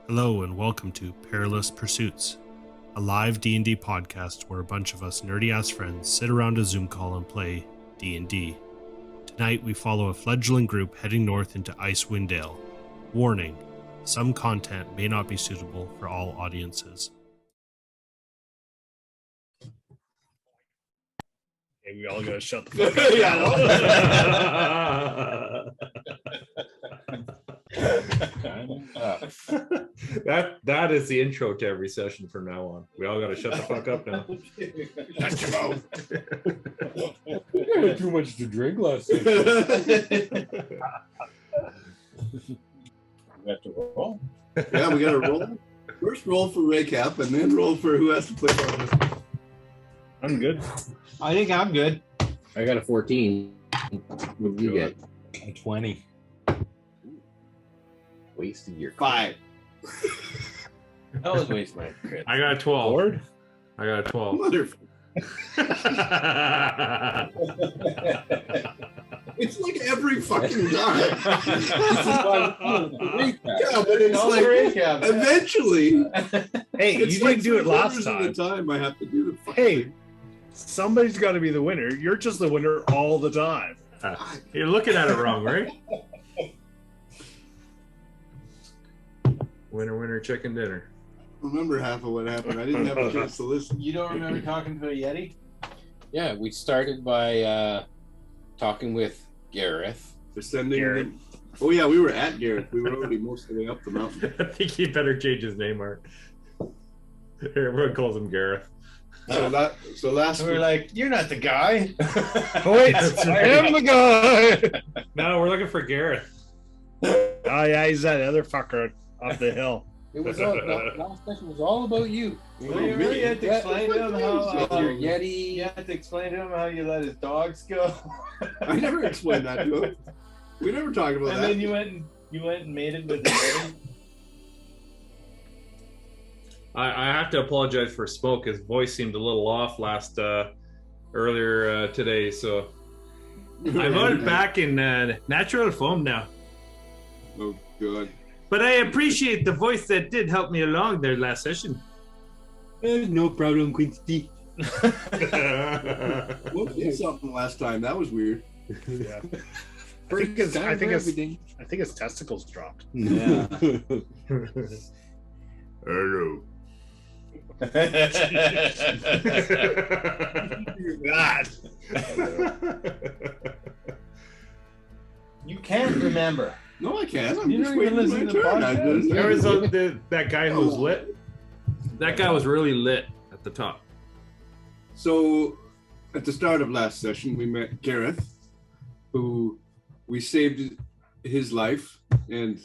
Hello and welcome to Perilous Pursuits, a live D&D podcast where a bunch of us nerdy-ass friends sit around a Zoom call and play D&D. Tonight we follow a fledgling group heading north into Icewind Dale. Warning, some content may not be suitable for all audiences. Hey, we all gotta shut the fuck up. That is the intro to every session from now on. We all gotta shut the fuck up now. Shut your mouth. I had too much to drink last night. We have to roll. Yeah, we got to roll. First roll for recap, and then roll for who has to play for. I'm good. I think I'm good. I got a 14. What did you get? A 20. Wasted your 5. I was wasting my crit. I got a 12. Bored? I got a 12. Wonderful. It's like every fucking time. Yeah, but it's like eventually. Hey, you didn't do it last time. The time I have to do the fucking Hey, somebody's got to be the winner. You're just the winner all the time. You're looking at it wrong, right? Winner, winner, chicken dinner. remember half of what happened. I didn't have a chance to listen. You don't remember talking to a Yeti? Yeah, we started by talking with Gareth. Descending. Garrett. Oh yeah, we were at Garrett. We were already most of the way up the mountain. I think he better change his name, Art. Everyone calls him Gareth. So last We were week, like, you're not the guy. Wait, I am the guy. No, we're looking for Gareth. Oh yeah, he's that other fucker up the hill. It was all, last session was all about you. Oh, You me? had to explain to him how With your Yeti. you had to explain to him how you let his dogs go. I never explained that to him. We never talked about And that. then you went and made it with the Yeti. I have to apologize for Smoke. His voice seemed a little off earlier today, so I voted back in natural form now. Oh god. But I appreciate the voice that did help me along there last session. No problem, Quincy. What did something last time? That was weird. Yeah. I think his testicles dropped. Yeah. Hello. God. You can't remember. No, I can't. I'm You just don't even waiting for listen my to the turn. podcast? There was that guy who was lit. That guy was really lit at the top. So, at the start of last session, we met Gareth, who we saved his life, and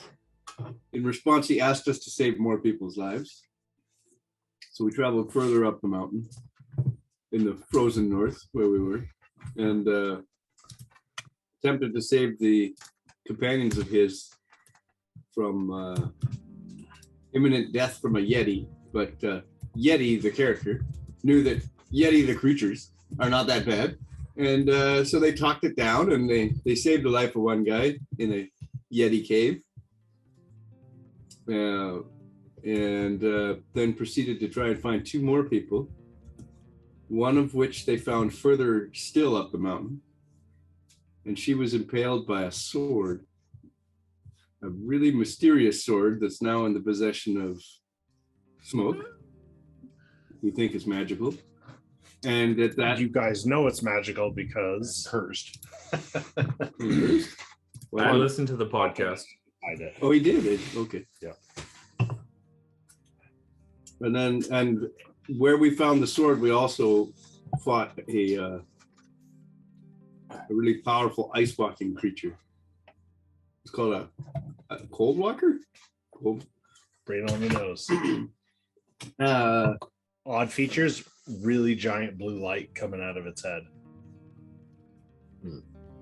in response, he asked us to save more people's lives. So we traveled further up the mountain in the frozen north where we were, and attempted to save the companions of his from imminent death from a Yeti. But Yeti, the character, knew that Yeti, the creatures, are not that bad. And so they talked it down, and they saved the life of one guy in a Yeti cave. And then proceeded to try and find 2 more people, one of which they found further still up the mountain. And she was impaled by a sword, a really mysterious sword that's now in the possession of Smoke. We think it's magical. And at that, You guys know it's magical because Cursed. I listened to the podcast. I did. Oh, he did. Okay. Yeah. And where we found the sword, we also fought a really powerful ice walking creature. It's called a cold walker. Right on the nose. Uh, Odd features, really giant blue light coming out of its head.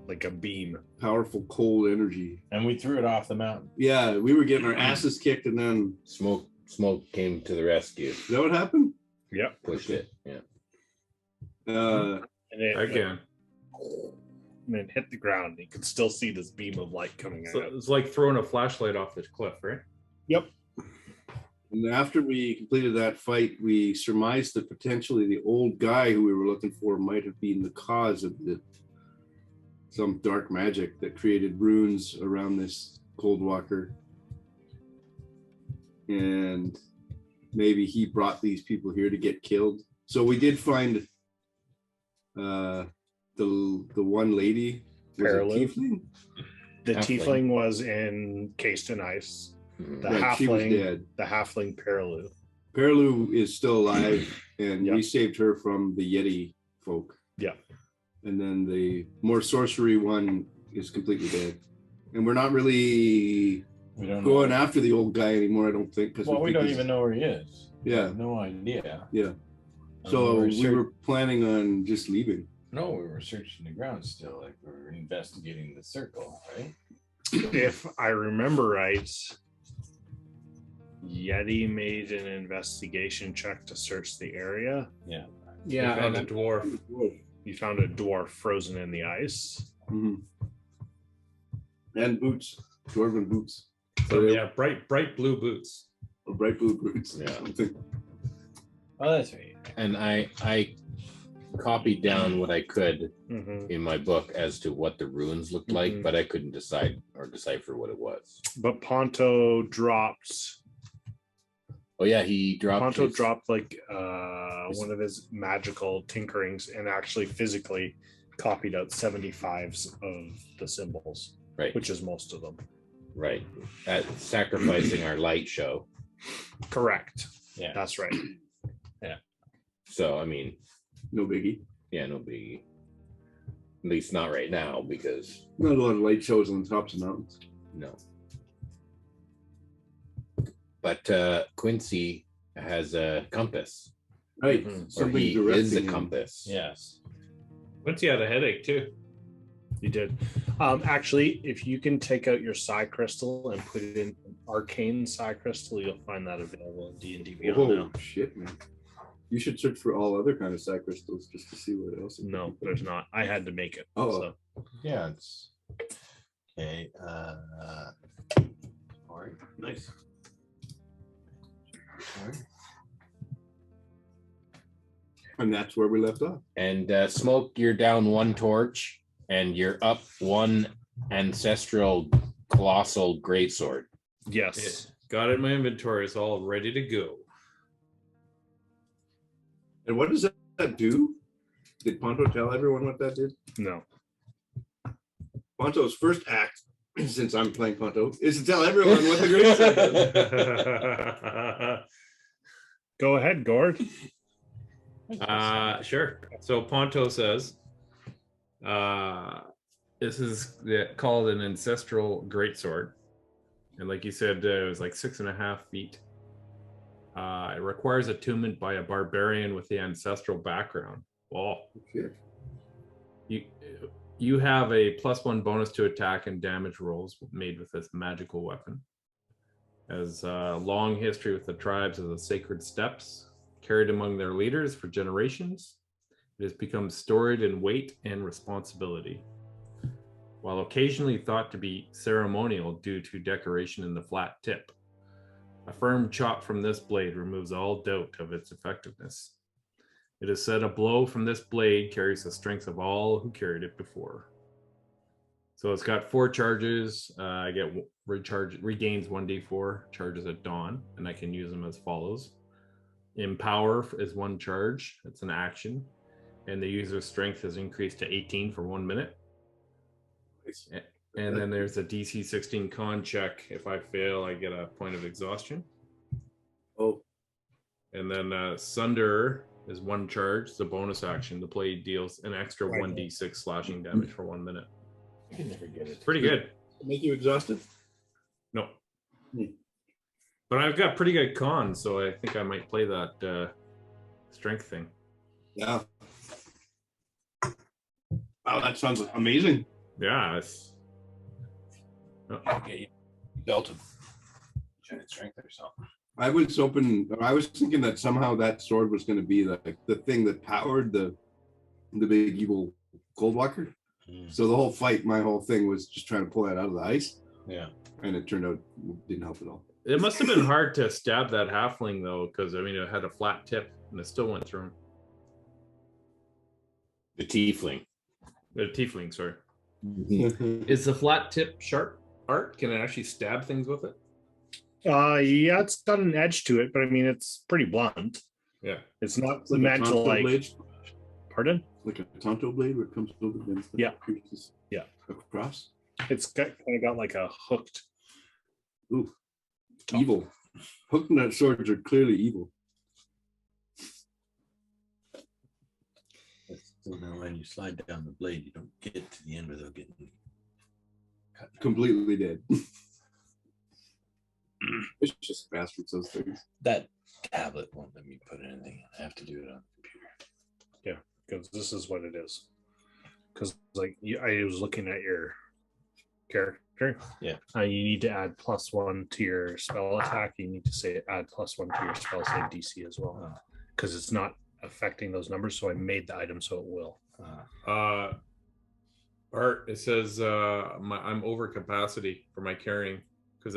Like a beam. powerful cold energy. And we threw it off the mountain. Yeah, we were getting our asses kicked, and then Smoke came to the rescue. is that what happened? Yep. Pushed it. Yeah. And it, Again. and it hit the ground. You could still see this beam of light coming So out. it's like throwing a flashlight off this cliff, right? Yep. And after we completed that fight, we surmised that potentially the old guy who we were looking for might have been the cause of some dark magic that created runes around this cold walker. And maybe he brought these people here to get killed. So we did find the one lady, was it Perilou? tiefling? The Halfling. tiefling was encased in ice. The Right, she was dead. the halfling Perilou. Perilou is still alive, and Yeah. we saved her from the Yeti folk. Yeah. And then the more sorcery one is completely dead. And we're not really We don't going know. after the old guy anymore, I don't think. Well, we don't even know where he is. Yeah. No idea. Yeah. And So we we were planning on just leaving. No, we were searching the ground still. Like we were investigating the circle, right? If I remember right, Yeti made an investigation check to search the area. Yeah. You Yeah, found and a a dwarf. You found a dwarf frozen in the ice. Mhm. And boots, dwarven boots. So yeah, bright blue boots. Or bright blue boots. Yeah. Something. Oh, that's right. And I copied down what I could Mm-hmm. in my book as to what the runes looked like, Mhm. but I couldn't decide or decipher what it was. But Ponto dropped. Oh yeah, he dropped. Ponto his- dropped like one of his magical tinkerings and actually physically copied out 75s of the symbols, Right, which is most of them. right. At sacrificing our light show. Correct. Yeah. That's right. So I mean, No biggie. yeah, no biggie. At least not right now, because Not a lot of light shows on the tops of mountains. no. But Quincy has a compass, Right. Mhm. or Something he directing is a him. compass. Yes. Quincy had a headache too. You did. Actually, if you can take out your psi crystal and put it in arcane psi crystal, you'll find that available in D&D Beyond Oh now. shit, man! You should search for all other kind of sac crystals just to see what else. No, there's not. I had to make it. Oh. So. Yeah. It's okay. All right. Nice. And that's where we left off. And Smoke, you're down one torch, and you're up one ancestral colossal greatsword. Yes. Got it in my inventory. It's all ready to go. And what does that do? Did Ponto tell everyone what that did? No. Ponto's first act, since I'm playing Ponto, is to tell everyone what the great sword does. Go ahead, Gord. Sure. So Ponto says, this is called an ancestral greatsword. And like you said, it was like 6.5 feet. It requires attunement by a barbarian with the ancestral background. Wow. Shit. You have a +1 bonus to attack and damage rolls made with this magical weapon. Has a long history with the tribes of the sacred steppes, carried among their leaders for generations. It has become storied in weight and responsibility. While occasionally thought to be ceremonial due to decoration in the flat tip, a firm chop from this blade removes all doubt of its effectiveness. It is said a blow from this blade carries the strength of all who carried it before. So it's got 4 charges. I get regains 1d4 charges at dawn, and I can use them as follows. Empower is 1 charge. It's an action. And the user's strength is increased to 18 for 1 minute. And then there's a DC 16 con check. If I fail, I get a point of exhaustion. Oh, And then Sunder is 1 charge. It's a bonus action. The blade deals an extra 1d6 slashing damage for 1 minute. I can never get it. Pretty good. make you exhausted? No. Hmm. But I've got pretty good con, so I think I might play that strength thing. Yeah. Wow, that sounds amazing. Yeah, it's Get you belted. Giant strength or something. I was thinking that somehow that sword was going to be like the thing that powered the big evil cold walker. So the whole fight, my whole thing was just trying to pull that out of the ice, Yeah. and it turned out it didn't help at all. It must have been hard to stab that halfling though, because I mean it had a flat tip and it still went through him. The tiefling. The tiefling, sorry. Is the flat tip sharp, Art? Can it actually stab things with it? Yeah, it's got an edge to it, but I mean it's pretty blunt. Yeah. It's not It's like meant a to tonto like. blade, Pardon? like a tonto blade where it comes over and Yeah. pierces Yeah. across. It's kind of got like a hooked. Ooh, evil. Hook nut swords are clearly evil. So now when you slide down the blade, you don't get to the end without getting cut. Completely dead. It's just bastards, those things. That tablet won't let me put anything. I have to do it on the computer. Because this is what it is. Because like I was looking at your character. Yeah. You need to add +1 to your spell attack. You need to say add +1 to your spell save DC as well. Because it's not affecting those numbers. So I made the item so it will. Art, it says I'm over capacity for my carrying because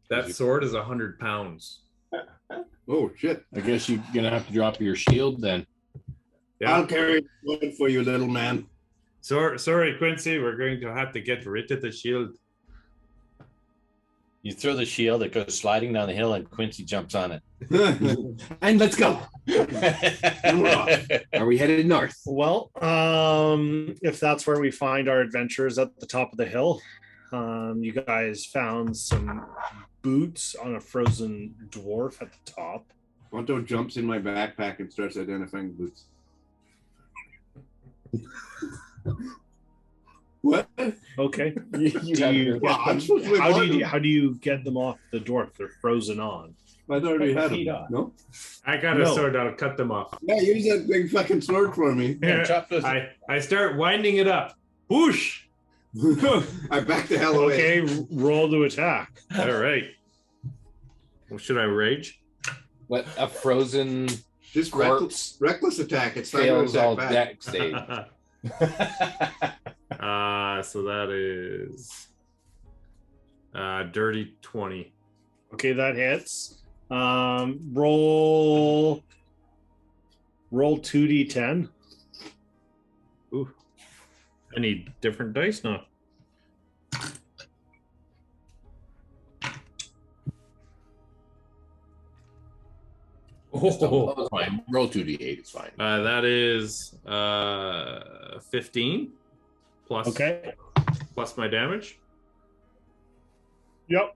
that sword is 100 pounds. Oh shit! I guess you're gonna have to drop your shield then. Yeah. I'll carry one for you, little man. Sorry, Quincy. We're going to have to get rid of the shield. You throw the shield, it goes sliding down the hill, and Quincy jumps on it. And let's go. Are we headed north? Well, if that's where we find our adventurers at the top of the hill, you guys found some boots on a frozen dwarf at the top. Ponto jumps in my backpack and starts identifying boots. What? Okay. How do you get them off the dwarf? They're frozen on. I already had Feet them. off. No? I got a sword. I'll cut them off. Yeah, use that big fucking sword for me. Yeah, chop those. I start winding it up. Whoosh! I back the hell away. Okay, roll to attack. All right. Well, should I rage? What a frozen Just corpse reckless attack. It's not fails all back. deck save. So that is dirty 20. Okay, that hits. Roll 2d10. Ooh. I need different dice now. Oh, that's fine. Roll 2d8. It's fine. That is 15 plus Okay. plus my damage. Yep.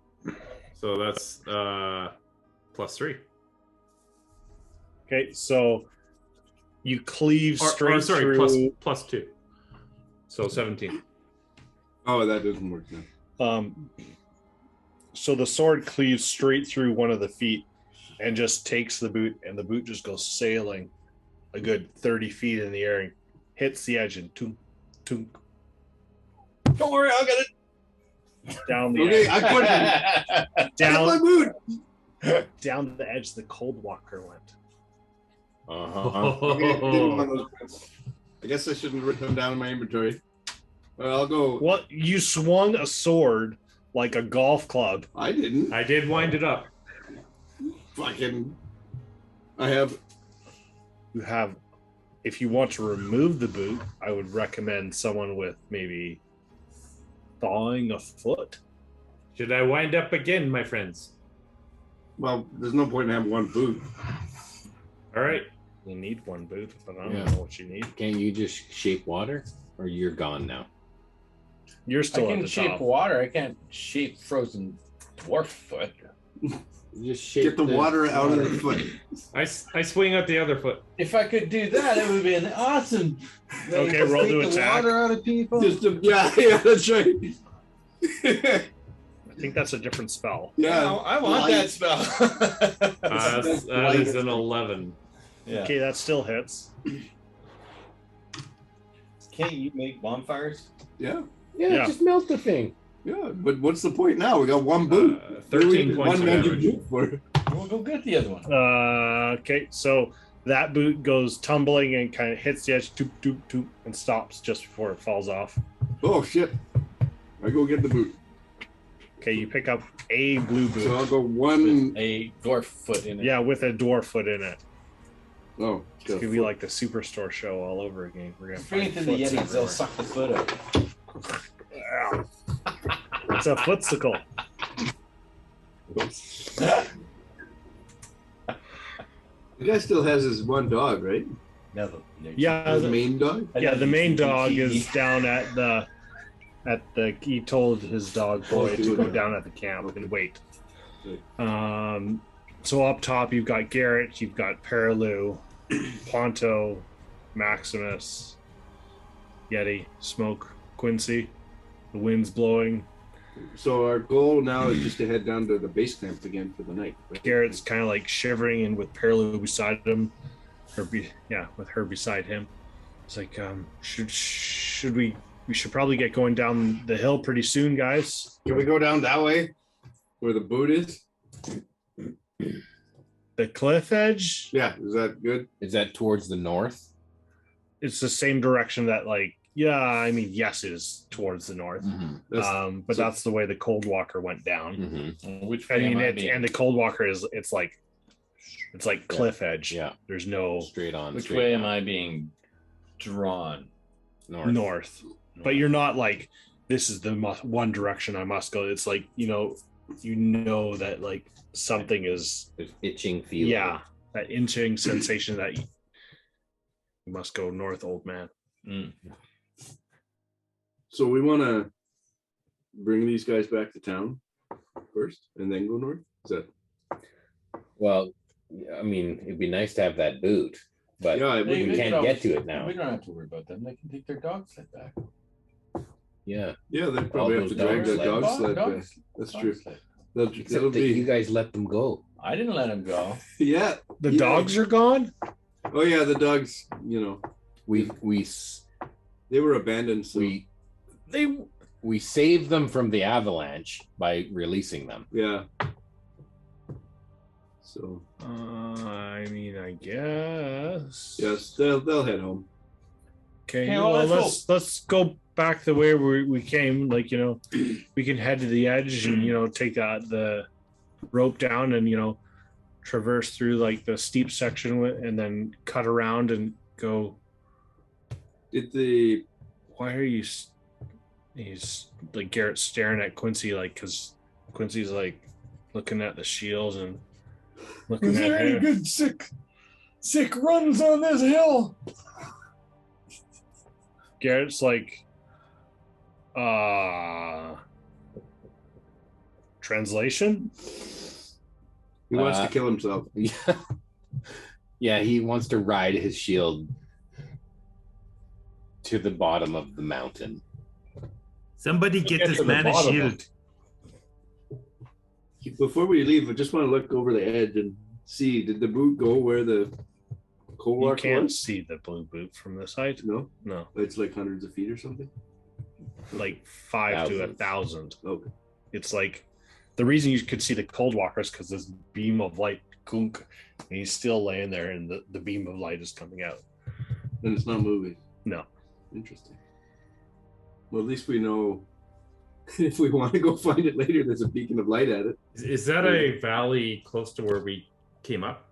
So that's +3. Okay, so you cleave straight through. plus 2. So 17. Oh, that doesn't work now. So the sword cleaves straight through one of the feet and just takes the boot, and the boot just goes sailing a good 30 feet in the air and hits the edge and tunk, tunk. Don't worry, I'll get it. Down the Okay, edge. I put it. Down, my boot. down the edge the cold walker went. Okay, didn't want those boots. I guess I shouldn't have written them down in my inventory. Well, I'll go. Well, you swung a sword like a golf club. I didn't. I did wind it up. Fucking. I have. You have, if you want to remove the boot, I would recommend someone with maybe thawing a foot. Should I wind up again, my friends? Well, there's no point in having one boot. All right. You need one boot, but I don't Yeah. know what you need. Can't you just shape water? Or you're gone now? You're I still at can the shape top. water. I can't shape frozen dwarf foot. Just shape Get the water out of the foot. I swing out the other foot. If I could do that, it would be an awesome. Okay, Just roll take to the attack. water out of people. Yeah, that's right. I think that's a different spell. Yeah, I want that spell. That is an 11. Yeah. Okay, that still hits. Can't you make bonfires? yeah, Yeah. Just melt the thing. yeah. But what's the point now? We got one boot. 13 points of one magic damage. boot for. We'll go get the other one. Okay, so that boot goes tumbling and kind of hits the edge, toop, toop, toop, and stops just before it falls off. Oh shit! I go get the boot. Okay, you pick up a blue boot. So I'll go one. A dwarf foot in it. Yeah, with a dwarf foot in it. Oh, It's gonna be like the Superstore show all over again. We're gonna Bring it find to the foots Yetis, they'll everywhere. suck the foot out. Yeah. It's a footsicle. The guy still has his one dog, right? Never. Yeah, His main dog. yeah. The main dog is down at the. He told his dog boy to go down at the camp and wait. So up top you've got Garrett, you've got Perilou, Ponto, Maximus, Yeti, Smoke, Quincy. The wind's blowing. So our goal now is just to head down to the base camp again for the night. Right? Garrett's kind of like shivering, and with Perilou beside him, with her beside him. It's like, should we should probably get going down the hill pretty soon, guys. Can we go down that way, where the boot is? The cliff edge. Yeah, is that good? Is that towards the north? It's the same direction that, like, yeah. I mean, yes, it is towards the north. Mm-hmm. But that's the way the Cold Walker went down. Mm-hmm. Which I way mean, am I and being? the Cold Walker it's like cliff edge. Yeah. There's no Straight on. Which straight way down. am I being drawn? north. But you're not like, this is the one direction I must go. It's like, you know that like something is, There's itching feeling. yeah, that itching sensation that you must go north, old man. Mm. So we want to bring these guys back to town first, and then go north. Is that? Well, I mean, it'd be nice to have that boot, but Yeah, it would we be. can't get to it now. We don't have to worry about them. They can take their dog sled back. Yeah. Yeah, they probably have to those drag dogs the dog sled back. Dogs- That's dog true. sled. That'll Except that you be. guys let them go. I didn't let him go. Yeah. The Yeah. dogs are gone. Oh yeah, the dogs. We They were abandoned. So we saved them from the avalanche by releasing them. yeah. So I mean, I guess. yes, they'll head home. Okay. Okay, Well, well, let's go back the way we came. Like, we can head to the edge and take the rope down and traverse through like the steep section and then cut around and go. Why are you? He's like, Garrett's staring at Quincy, like, because Quincy's like looking at the shields and looking at him. good sick runs on this hill? Garrett's like, translation? He wants to Uh, kill himself. Yeah, he wants to ride his shield to the bottom of the mountain. Somebody get Get this to the man a bottom of shield. Before we leave, I just want to look over the edge and see, did the boot go where the cold You walker can't was? see the blue boot from the side. No, No, it's like hundreds of feet or something. like 5 to Thousands. 1,000. Okay. It's like, the reason you could see the cold walker is because this beam of light, gunk, and he's still laying there, and the beam of light is coming out. And it's not moving. No. Interesting. Well, at least we know if we want to go find it later, there's a beacon of light at it. Is that a valley close to where we came up?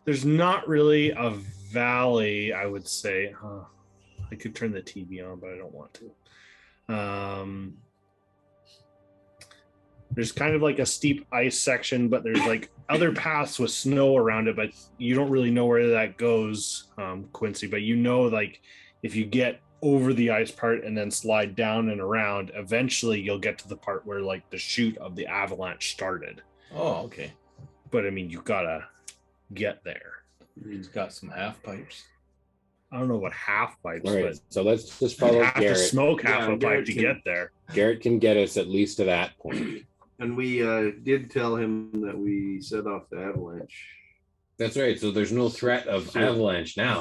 There's not really a valley, I would say. I could turn the TV on, but I don't want to. There's kind of like a steep ice section, but there's like other paths with snow around it, but you don't really know where that goes, Quincy. But like, if you get over the ice part and then slide down and around, eventually you'll get to the part where like the chute of the avalanche started. Oh, okay. But I mean, you gotta get there. He's got some half pipes. I don't know what half pipes, All right, but so let's just you follow have to Garrett. smoke half Yeah, a pipe Garrett to can- get there. Garrett can get us at least to that point. And we did tell him that we set off the avalanche. That's right. So there's no threat of So- avalanche now.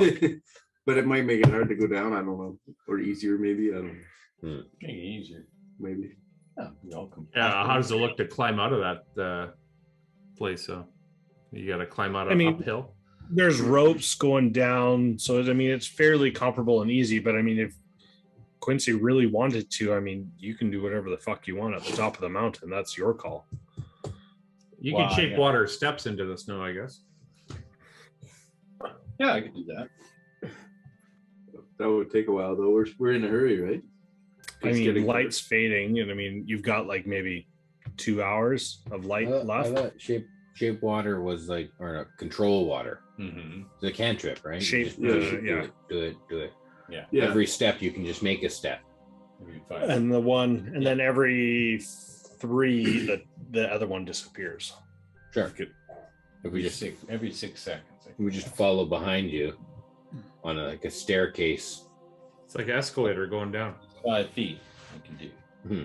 But it might make it hard to go down. I don't know. Or easier, maybe. I don't know. Make it easier. Maybe. Yeah, we all come. Yeah. How does it look to climb out of that place? So you got to climb out I mean, uphill. There's ropes going down, so I mean it's fairly comparable and easy. But I mean, Quincy really wanted to, I mean, you can do whatever the fuck you want at the top of the mountain. That's your call. You Wow, can shape yeah. water steps into the snow, I guess. Yeah, I could do that. That would take a while, though. We're in a hurry, right? I It's mean, getting light's fading, and I mean, you've got like maybe 2 hours of light I left. thought shape water was like, or no, control water. Mm-hmm. The cantrip, right? You Shape, just yeah. do it. Yeah. Every step you can just make a step. And the one, and then every 3, the other one disappears. Sure. If we just Every 6 seconds. we just follow behind you on like a staircase. It's like an escalator going down. 5 feet. I can do.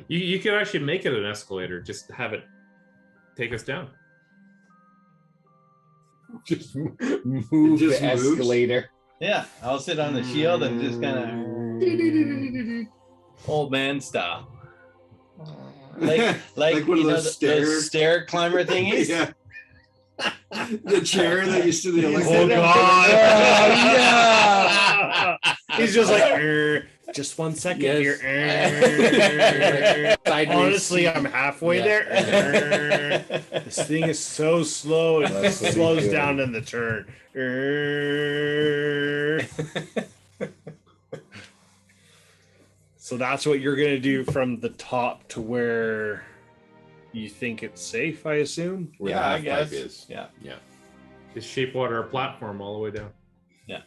You could actually make it an escalator. Just have it take us down. Just move just the moves? escalator. Yeah, I'll sit on the shield and just kind of old man style. Like Like one you of know, those those stair climber thingies. Yeah. The chair that used to the Oh electric. God! He's just like, just 1 second Yes. here. Sideways. Honestly, I'm halfway there. This thing is so slow, it That's what slows he's down doing. in the turn. So that's what you're gonna do from the top to where you think it's safe, I assume. Where Yeah, I the half-pipe guess. is. Yeah. Just shape water a platform all the way down.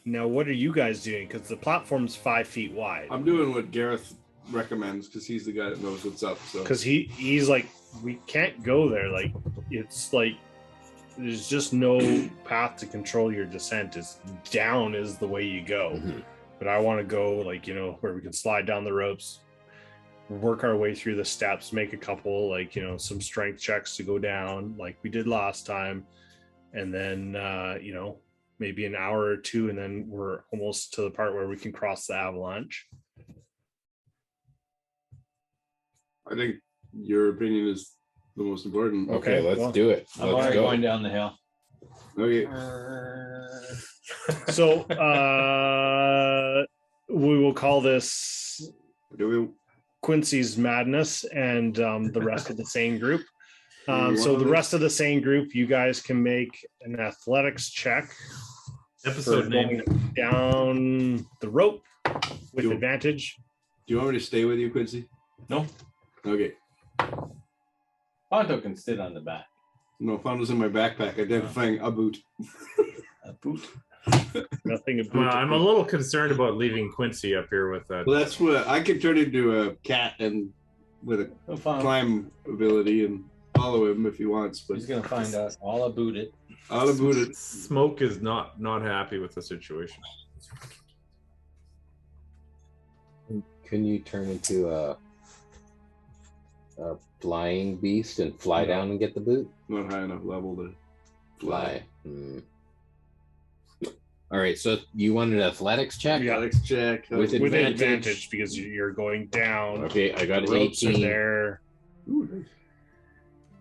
Now, what are you guys doing? Because the platform's 5 feet wide. I'm doing what Gareth recommends because he's the guy that knows what's up. So Because he's like, we can't go there. Like, it's like there's just no path to control your descent. It's down is the way you go. Mhm. But I want to go like, where we can slide down the ropes, work our way through the steps, make a couple like, some strength checks to go down like we did last time. And then, maybe an hour or 2, and then we're almost to the part where we can cross the avalanche. I think your opinion is the most important. Okay, let's well, do it. I'm Let's already go. going down the hill. Okay. So we will call this Do we? Quincy's Madness and the rest of the sane group. You So want the it? rest of the sane group, you guys can make an athletics check for Episode name. going down the rope with Do- advantage. Do you want me to stay with you, Quincy? No, Okay. Ponto can sit on the back. No, Fondo's in my backpack, identifying a boot. A boot. Nothing. I'm a little concerned about leaving Quincy up here with that. Well, that's what I could turn into a cat and with a He'll find, climb ability and follow him if he wants. But he's gonna find out all about it. I'll boot it. Smoke is not happy with the situation. Can you turn into a flying beast and fly No. down and get the boot? Not high enough level to Fly. All right, so you want an athletics check? Yeah. Athletics check. With with advantage. advantage because you're going down. Okay, I got The an ropes are 18. there. Ooh, nice.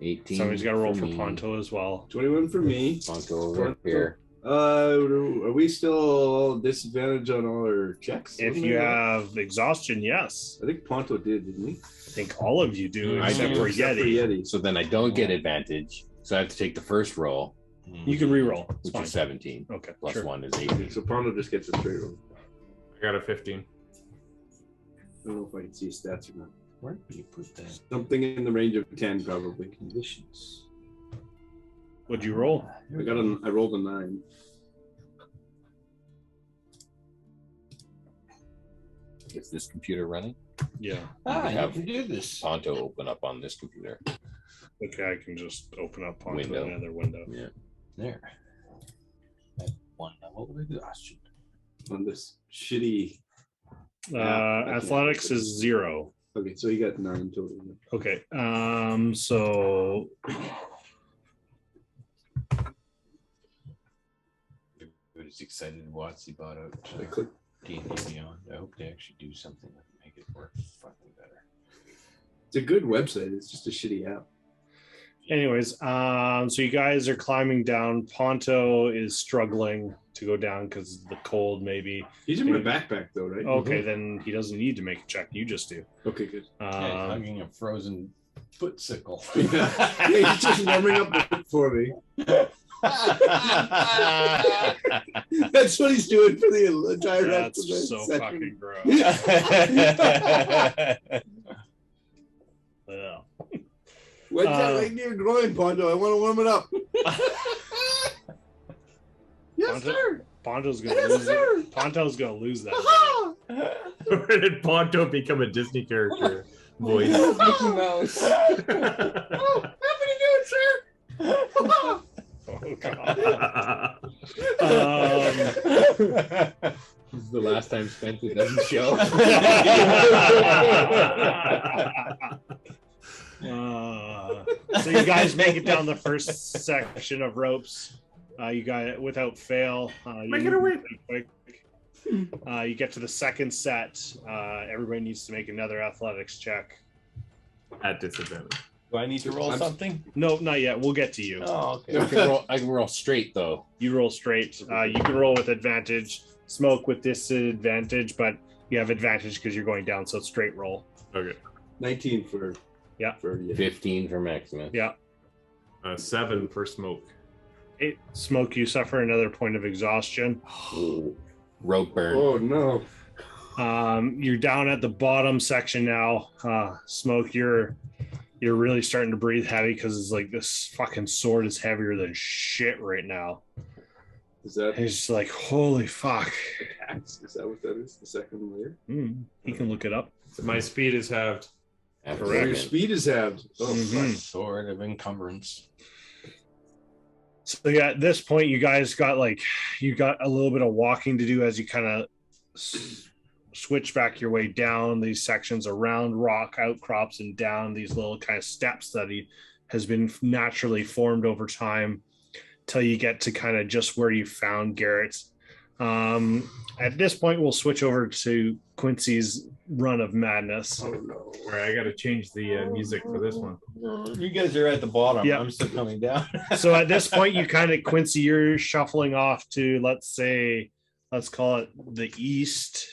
18. Somebody's got to roll for me. Ponto as well. 21 for me. Ponto over here. Are we still disadvantaged on all our checks? If Wasn't you it? have exhaustion, yes. I think Ponto did, didn't he? I think all of you do, I except do. for Except Yeti. So then I don't get advantage. So I have to take the first roll, You can re-roll. It's which fine. is 17. Okay, Plus sure. 1 is Okay, 18. so Ponto just gets a straight roll. I got a 15. I don't know if I can see his stats or not. Where do you put that? Something in the range of 10, probably. Conditions. What'd you roll? I rolled a 9. Is this computer running? Yeah. Ah, you have- can do this. Ponto open up on this computer. Okay, I can just open up onto Window. another window. Yeah. There. At 1 level of exhaustion. On this shitty. Yeah, I can't Athletics do it. is 0. Okay, so you got 9 total. Okay. So Everybody's excited Watsy bought out I click. D&D Beyond. I hope they actually do something that make it work fucking better. It's a good website. It's just a shitty app. anyways, so you guys are climbing down. Ponto is struggling to go down because of the cold, maybe. He's in my backpack, though, right? Okay, then he doesn't need to make a check. You just do. Okay, good. Yeah, hugging a frozen footsicle. Yeah, he's just warming up the foot for me. That's what he's doing for the entire rest of the That's so session. fucking gross. Yeah. When's that right near your groin, Pondo? I want to warm it up. Yes, Ponto- sir. Ponto's gonna Yes, lose sir. it. Ponto's gonna lose that. Where did Ponto become a Disney character voice? Mickey Mouse. Happy to do it, sir. Oh god. This is the last time Spencer doesn't show. So you guys make it down the first section of ropes. You got it without fail. Make it a win. Quick. You get to the second set. Everybody needs to make another athletics check. At disadvantage. Do I need to roll something? No, not yet. We'll get to you. Oh, okay. I can roll straight though. You roll straight. You can roll with advantage. Smoke with disadvantage, but you have advantage because you're going down, so straight roll. Okay. 19 for Yeah. For, yeah. 15 for Maximus. Yeah. 7 for smoke. Smoke, you suffer another point of exhaustion. Ooh, rope burn. Oh no. You're down at the bottom section now. Smoke, you're really starting to breathe heavy because it's like this fucking sword is heavier than shit right now. Is that It's just like, holy fuck. axe? Is that what that is? The second layer? He can look it up. My speed is halved. After Oh, your second. speed is halved. Oh, Mhm. Sword of encumbrance. So yeah, at this point, you guys got a little bit of walking to do as you kind of switch back your way down these sections around rock outcrops and down these little kind of steps that has been naturally formed over time till you get to kind of just where you found Garrett. At this point, we'll switch over to Quincy's run of madness. Oh no. All right, I got to change the music for this one. You guys are at the bottom. Yeah. I'm still coming down. So at this point, you kind of, Quincy, you're shuffling off to, let's call it the east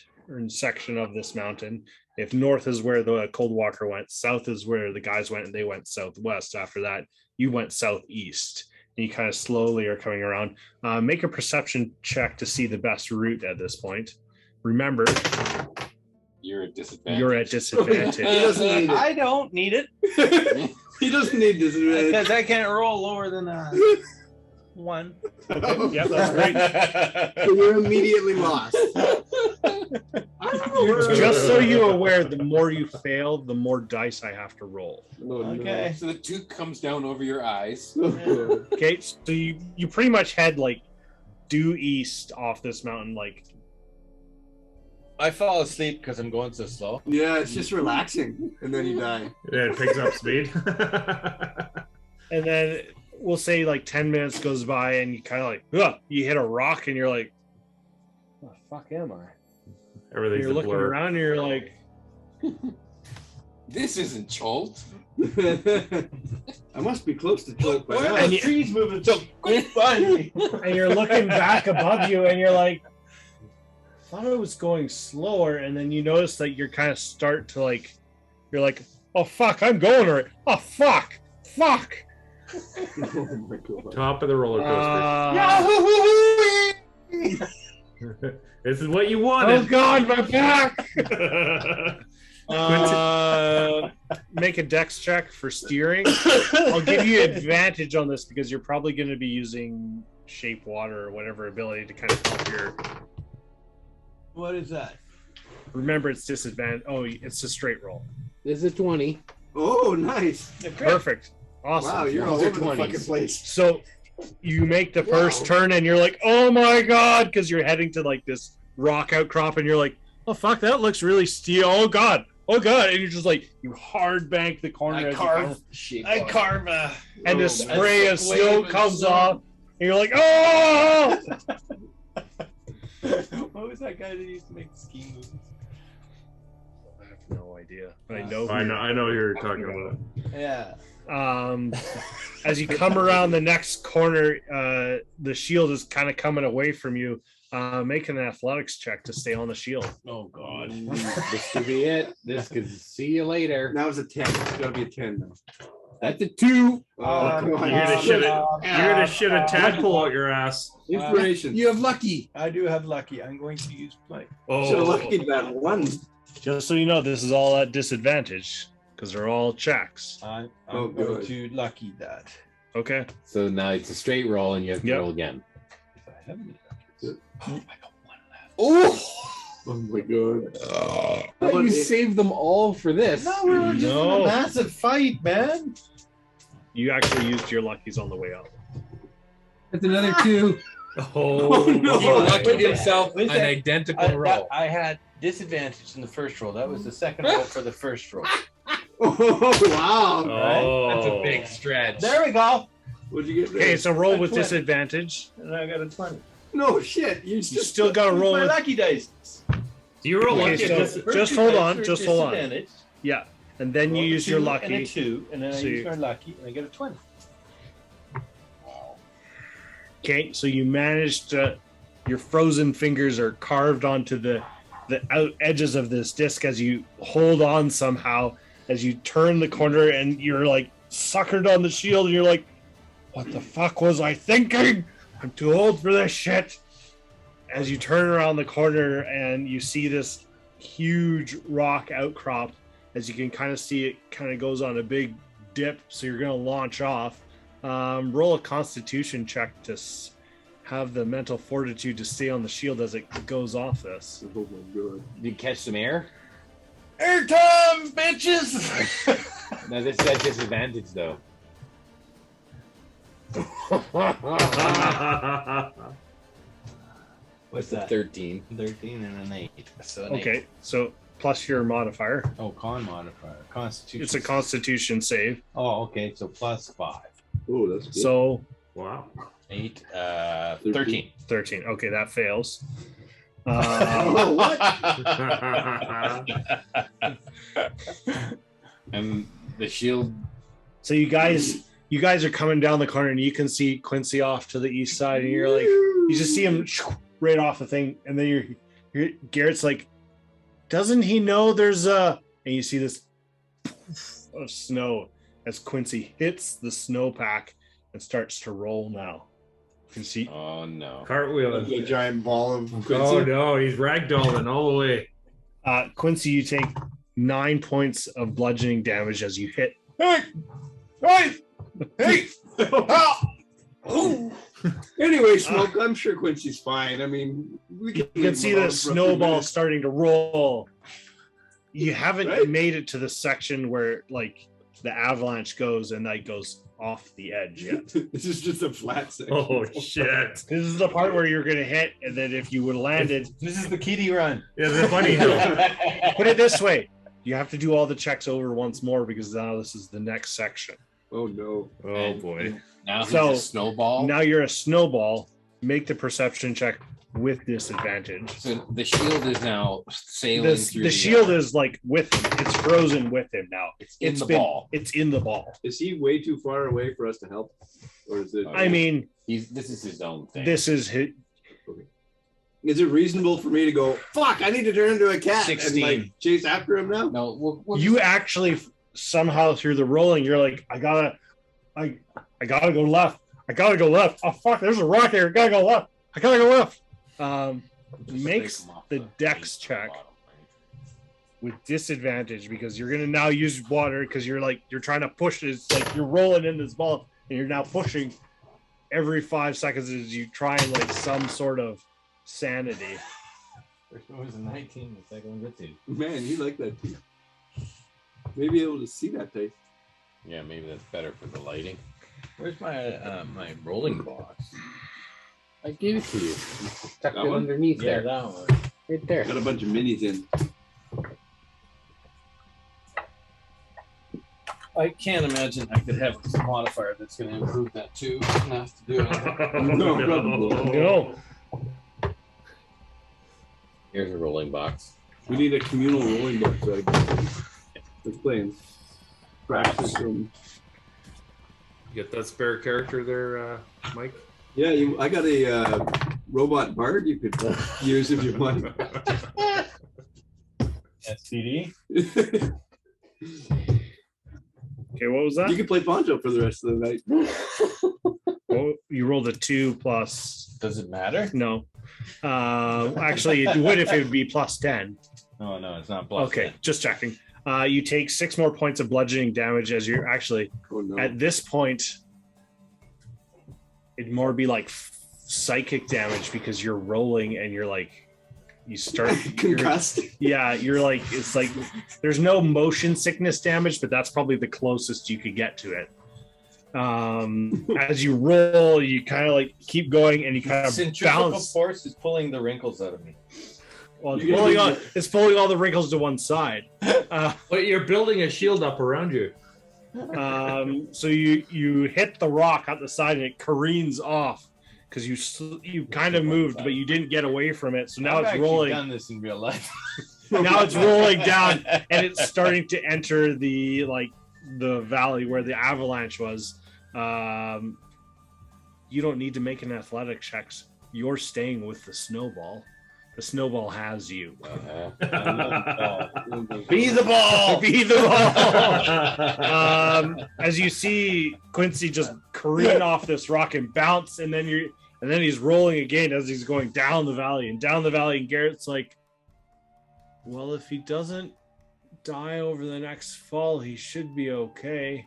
section of this mountain. If north is where the Cold Walker went, south is where the guys went, and they went southwest. After that, you went southeast. And you kind of slowly are coming around. Make a perception check to see the best route at this point. Remember, You're at disadvantage. you're at disadvantage. He doesn't need it. I don't need it He doesn't need disadvantage. because I can't roll lower than 1. Okay, yeah, that's great. So you're immediately lost. Just so you're aware, the more you fail, the more dice I have to roll. Oh, no. Okay. So the tube comes down over your eyes. Okay, so you pretty much head due east off this mountain, I fall asleep because I'm going so slow. Yeah, it's just relaxing, and then you die. Yeah, it picks up speed. and then we'll say 10 minutes goes by and you kind of you hit a rock and you're like, what the fuck am I? Everything's You're a looking blur. around and you're like, This isn't Cholt. I must be close to choke by now. are the trees moving so quick behind me? and you're looking back above you and you're like, I thought it was going slower, and then you notice that you're kind of start to you're like, oh fuck, I'm going right. Oh fuck. Oh my God. Top of the roller coaster. This is what you Oh wanted. god, my back. Make a dex check for steering. I'll give you advantage on this because you're probably going to be using shape water or whatever ability to kind of help your. What is that? Remember, it's disadvantage. Oh, it's a straight roll. This is 20. Oh, nice. Perfect. Awesome. Wow, you're all Those are over the 20s. fucking place. So you make the first turn and you're like, oh my god, because you're heading to this rock outcrop and you're like, oh fuck, that looks really steep. Oh god, and you're just you hard bank the corner. as you come. I carve and the Oh, spray of that's the snow way comes snow. off, and you're like, oh! What was that guy that used to make the ski movies? I have no idea, but I know. I know who you're talking about. Yeah. As you come around the next corner, the shield is kind of coming away from you. Make an athletics check to stay on the shield. Oh God, this could be it. This could see you later. Now it's a 10. It's gotta be a 10 now. That's a 2. Come on. You're gonna shit a tadpole out your ass. Inspiration. You have lucky. I do have lucky. I'm going to use play. So lucky that one. Just so you know, this is all at disadvantage because they're all checks. I'm Oh, going good. to lucky that. Okay. So now it's a straight roll, and you have to Yep. roll again. If I have any luckies. Oh, I got one of that. Oh my god. But you saved them all for this. No, we were just in No. a massive fight, man. You actually used your luckies on the way out. That's another 2. Oh, no. He luckied Wait, himself wait a an sec. identical roll. I had disadvantage in the first roll. That was the second roll for the first roll. Oh, wow. That's a big stretch. There we go. What'd you get there? Okay, so roll with 20. disadvantage. And I got a 20. No shit. You You still got to roll My with. lucky dice. Do you roll Okay, lucky? so- Just- just hold on, just hold on. Disadvantage. Yeah, and then you Roll a use your 2 lucky. And a 2, and then I So use you- my lucky, and I get a 20. Okay, so you managed to. Your frozen fingers are carved onto the out edges of this disc as you hold on somehow. As you turn the corner and you're like suckered on the shield, and you're like, "What the fuck was I thinking? I'm too old for this shit." As you turn around the corner and you see this huge rock outcrop, as you can kind of see it kind of goes on a big dip, so you're going to launch off. Roll a constitution check to have the mental fortitude to stay on the shield as it goes off this. Oh my god. Did you catch some air? Airtime, bitches! No, this is at disadvantage though. What's that? 13. 13 and an 8. So an 8. Okay, so plus your modifier. Oh, con modifier. Constitution. It's a constitution save. Oh, okay. So plus 5. Oh, that's good. So Wow. 8, 13. 13. Okay, that fails. Oh, what? And the shield. So you guys are coming down the corner and you can see Quincy off to the east side, and you're like, you just see him right off the thing, and then you're Garrett's like, doesn't he know there's a? And you see this of snow as Quincy hits the snowpack and starts to roll now. You can see. Oh no. Cartwheeling. A giant ball of Quincy. Oh no, he's ragdolling all the way. Quincy, you take 9 points of bludgeoning damage as you hit. Hey! Anyway, Smoke, I'm sure Quincy's fine. I mean, we can You can see the snowball starting to roll. You haven't Right? made it to the section where like the avalanche goes and that goes off the edge yet. This is just a flat section. Oh shit. This is the part where you're gonna hit, and then if you would have landed, This is the Kitty run. Yeah, the bunny hill. put it this way: you have to do all the checks over once more because now this is the next section. Oh no. Oh boy. Now he's So, a snowball. Now you're a snowball. Make the perception check with disadvantage. So the shield is now sailing through The shield is like with him. It's frozen with him now. It's in the been- ball. It's in the ball. Is he way too far away for us to help? Or is it I mean, This is his own thing. this is his, is it reasonable for me to go, fuck, I need to turn into a cat 16. and like chase after him now? No, we'll you actually somehow through the rolling, you're like, I gotta go left. I gotta go left. Oh fuck, there's a rock here. I gotta go left. I gotta go left. Makes the dex check with disadvantage because you're gonna now use water because you're trying to push. It's like you're rolling in this ball and you're now pushing every 5 seconds as you try and like some sort of sanity. First one was a 19, the second one was a 2. Man, you like that too. Maybe able to see that taste. Yeah, maybe that's better for the lighting. Where's my my rolling box? I gave it to you. Tucked That it one? underneath Yeah, there. that one. Right there. Got a bunch of minis in. I can't imagine I could have this modifier that's going to improve that too. I'm gonna have to do it. No, probably. No, Here's a rolling box. We need a communal rolling box. Like, explain. practice some. You get that spare character there, Mike? Yeah, I got a robot bard you could use if you want. STD. Okay, what was that? You can play Poncho for the rest of the night. Oh, you rolled a 2 plus. Does it matter? No. Actually, it would if it would be plus 10. Oh no, it's not plus. Okay, 10. just checking. You take 6 more points of bludgeoning damage as you're actually Oh no. at this point. It'd more be like psychic damage because you're rolling and you're like, you start Concussed. you're like, it's like there's no motion sickness damage, but that's probably the closest you could get to it. As you roll, you kind of like keep going and you kind of Centrifugal bounce. force is pulling the wrinkles out of me. Well, it's pulling all the wrinkles to one side. But you're building a shield up around you. So you hit the rock on the side and it careens off because you kind of moved, but you didn't get away from it. So now I've it's actually rolling. done this in real life. Now it's rolling down and it's starting to enter the valley where the avalanche was. You don't need to make an athletic check. You're staying with the snowball. The snowball has you. Be the ball. Be the ball. As you see Quincy just careen off this rock and bounce, and then he's rolling again as he's going down the valley. And Garrett's like, well, if he doesn't die over the next fall, he should be okay.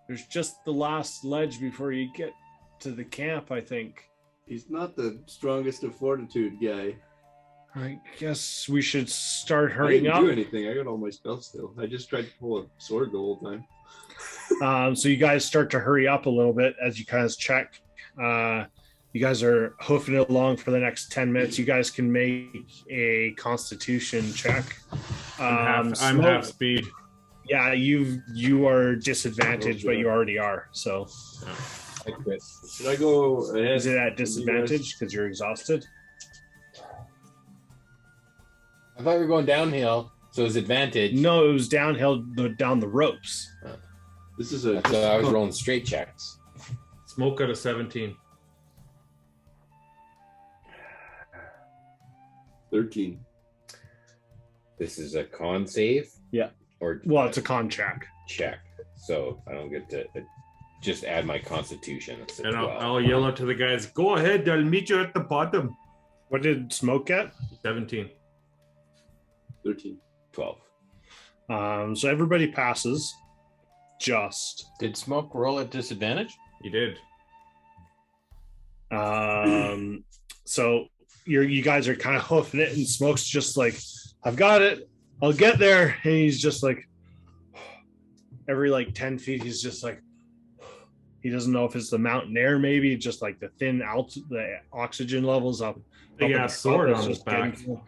There's just the last ledge before you get to the camp, I think. He's not the strongest of fortitude guy. I guess we should start I hurrying didn't up. do anything. I got all my spells still. I just tried to pull a sword the whole time. So you guys start to hurry up a little bit as you guys check. You guys are hoofing it along for the next 10 minutes. You guys can make a Constitution check. I'm Smoke- half speed. Yeah, you are disadvantaged, but you already are. So I quit. Should I go ahead? is it at disadvantage because you're exhausted? I thought we were going downhill, so it's advantage. No, it was downhill down the ropes. This is a. So I was rolling straight checks. Smoke out of 17. 13. This is a con save? Yeah. Or Well, it's a con check. check. So I don't get to just add my constitution. It's a And 12. I'll yell out to the guys, go ahead, I'll meet you at the bottom. What did Smoke get? 17. 13. 12. So everybody passes. Just. Did Smoke roll at disadvantage? You did. So you guys are kind of hoofing it, and Smoke's just like, I've got it. I'll get there. And he's just like, every like 10 feet, he's just like, he doesn't know if it's the mountain air, maybe just like the thin the oxygen levels up. Big up in ass the sword front, on it's his just getting back. full.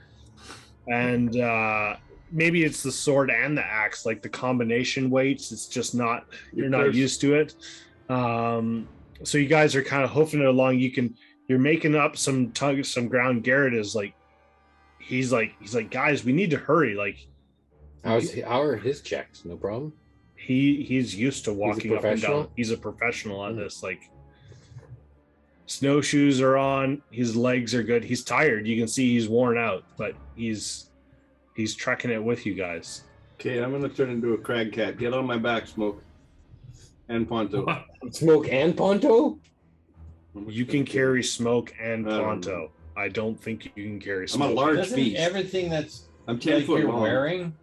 And maybe it's the sword and the axe, like the combination weights. It's just not, you're not used to it. So you guys are kind of hoofing it along. You're making up some ground. Garrett is like, he's like, guys, we need to hurry. Like, How are his checks? No problem. he's used to walking up and down. professional? He's a professional at this. Like, snowshoes are on. His legs are good. He's tired. You can see he's worn out, but he's trekking it with you guys. Okay, I'm gonna turn into a crag cat. Get on my back, Smoke. And Ponto. Smoke and Ponto? You can carry Smoke and I don't Ponto. I don't think you can carry I'm Smoke. a large Doesn't beast. everything that's I'm 10 like foot you're long. wearing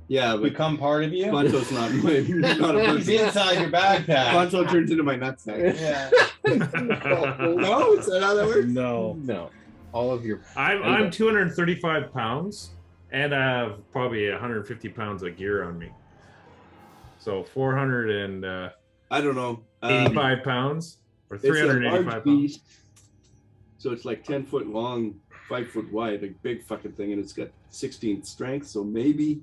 Yeah, but become part of you? Ponto's not not a It's person. inside your backpack. Ponto turns into my nutsack. Yeah. No, is that how that works? No. No. All of your. I'm 235 pounds, and I have probably 150 pounds of gear on me. So 485 I don't know. pounds, or It's a 385 large pounds. beast. So it's like 10 foot long, 5 foot wide, a big fucking thing, and it's got 16 strength. So maybe,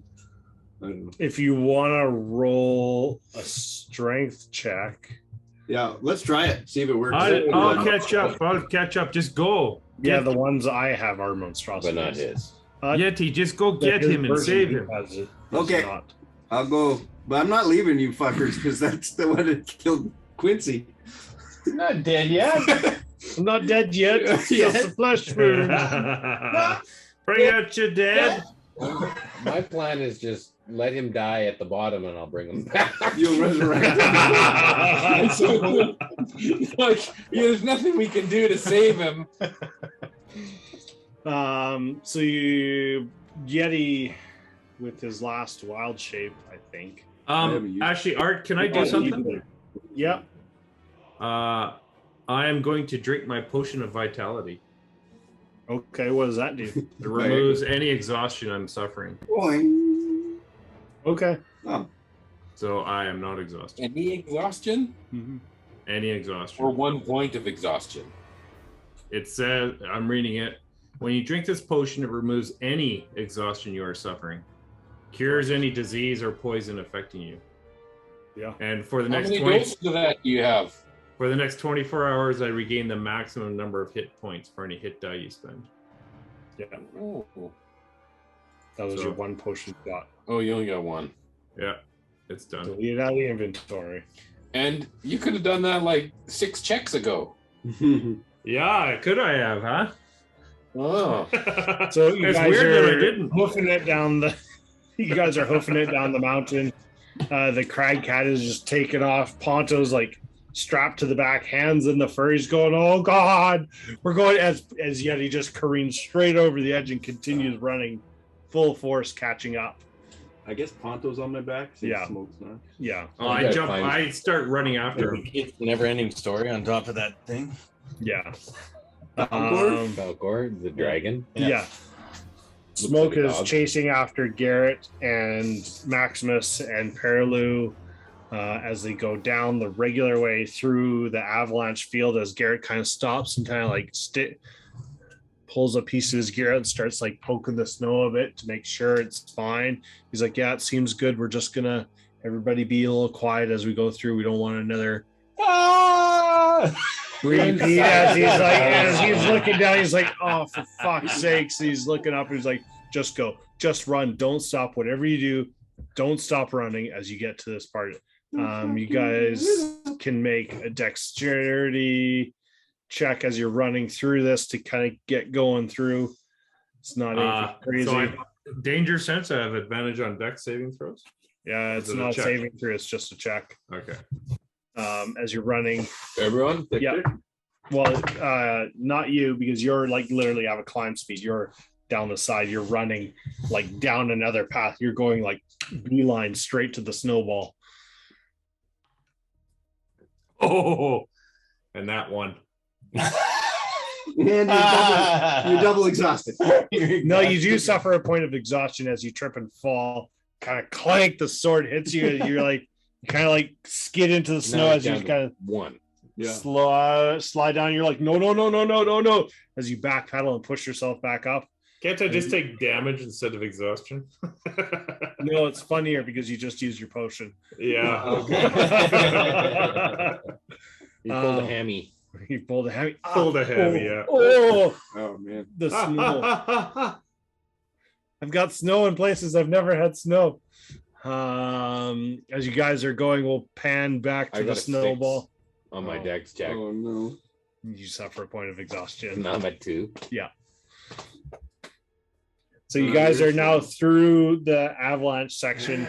I don't know. If you want to roll a strength check, Yeah, let's try it. See if it works. I'll catch up. I'll catch up. Just go. yeah, Get- the ones I have are monstrosities. But not his. Yeti, just go But get his him and version save he him. has it is Okay. not. I'll go But I'm not leaving you fuckers because that's the one that killed Quincy. Not dead yet. I'm not dead yet. It's just a flesh wound. Bring out your dead. My plan is just let him die at the bottom and I'll bring him back. You'll resurrect. Like, there's nothing we can do to save him. So you Yeti with his last wild shape, I think. Actually, Art, can I do something? Yep. I am going to drink my potion of vitality. Okay, what does that do? It removes any exhaustion I'm suffering. Boing. Okay. Oh. So I am not exhausted. Any exhaustion? Mm-hmm. Any exhaustion. Or 1 point of exhaustion? It says, I'm reading it. When you drink this potion, it removes any exhaustion you are suffering. Cures any disease or poison affecting you. Yeah. And for the How next many 20 doses of that do you have? for the next 24 hours, I regain the maximum number of hit points for any hit die you spend. Yeah. Oh, That was So- your one potion slot. you only got 1. Yeah, it's done. Delete it out of the inventory. And you could have done that like 6 checks ago. Yeah, could I have, huh? Oh. So you it's guys weird that I are didn't. hoofing it down the. You guys are hoofing it down the mountain. The crag cat is just taking off. Ponto's like strapped to the back, hands in the fur. He's going, "Oh God, we're going!" As Yeti just careens straight over the edge and continues running, full force, catching up. I guess Ponto's on my back. So Yeah. Smoke's not. Yeah, Oh, I gotta jump. find- I start running after him. It's a never-ending story on top of that thing. yeah. Falcor, the dragon. Yeah. Smoke like a is dog. chasing after Garrett and Maximus and Perilu as they go down the regular way through the avalanche field as Garrett kind of stops and kind of like pulls a piece of his gear out and starts like poking the snow a bit to make sure it's fine. He's like, yeah, it seems good. We're just gonna everybody be a little quiet as we go through. We don't want another repeat as he's looking down, he's like, oh, for fuck's sakes. He's looking up and he's like, just go, just run, don't stop. Whatever you do, don't stop running as you get to this part. You guys can make a dexterity check as you're running through this to kind of get going through. It's not anything crazy. So danger sense, I have advantage on dex saving throws. Yeah, it's Is it a not check? saving through, it's just a check. Okay. As you're running. Everyone? Yeah. Well, not you, because you're like literally have a climb speed. You're down the side. You're running like down another path. You're going like beeline straight to the snowball. Oh, and that one. And you're double exhausted. No, you do suffer a point of exhaustion as you trip and fall. Kind of clank, the sword hits you. And you're like, you kind of like skid into the snow Now as you down to kind of 1. Yeah. slide down. You're like, no, as you backpedal and push yourself back up. Can't I just take damage instead of exhaustion? No, it's funnier because you just use your potion. Yeah. You pulled a hammy. You pulled a heavy. Pulled a heavy, yeah. Oh, Oh man. the snow. I've got snow in places I've never had snow. As you guys are going, we'll pan back I to got the a snowball. 6 on my dex check. Oh no. You suffer a point of exhaustion. Now I'm at 2. So you guys are now through the avalanche section,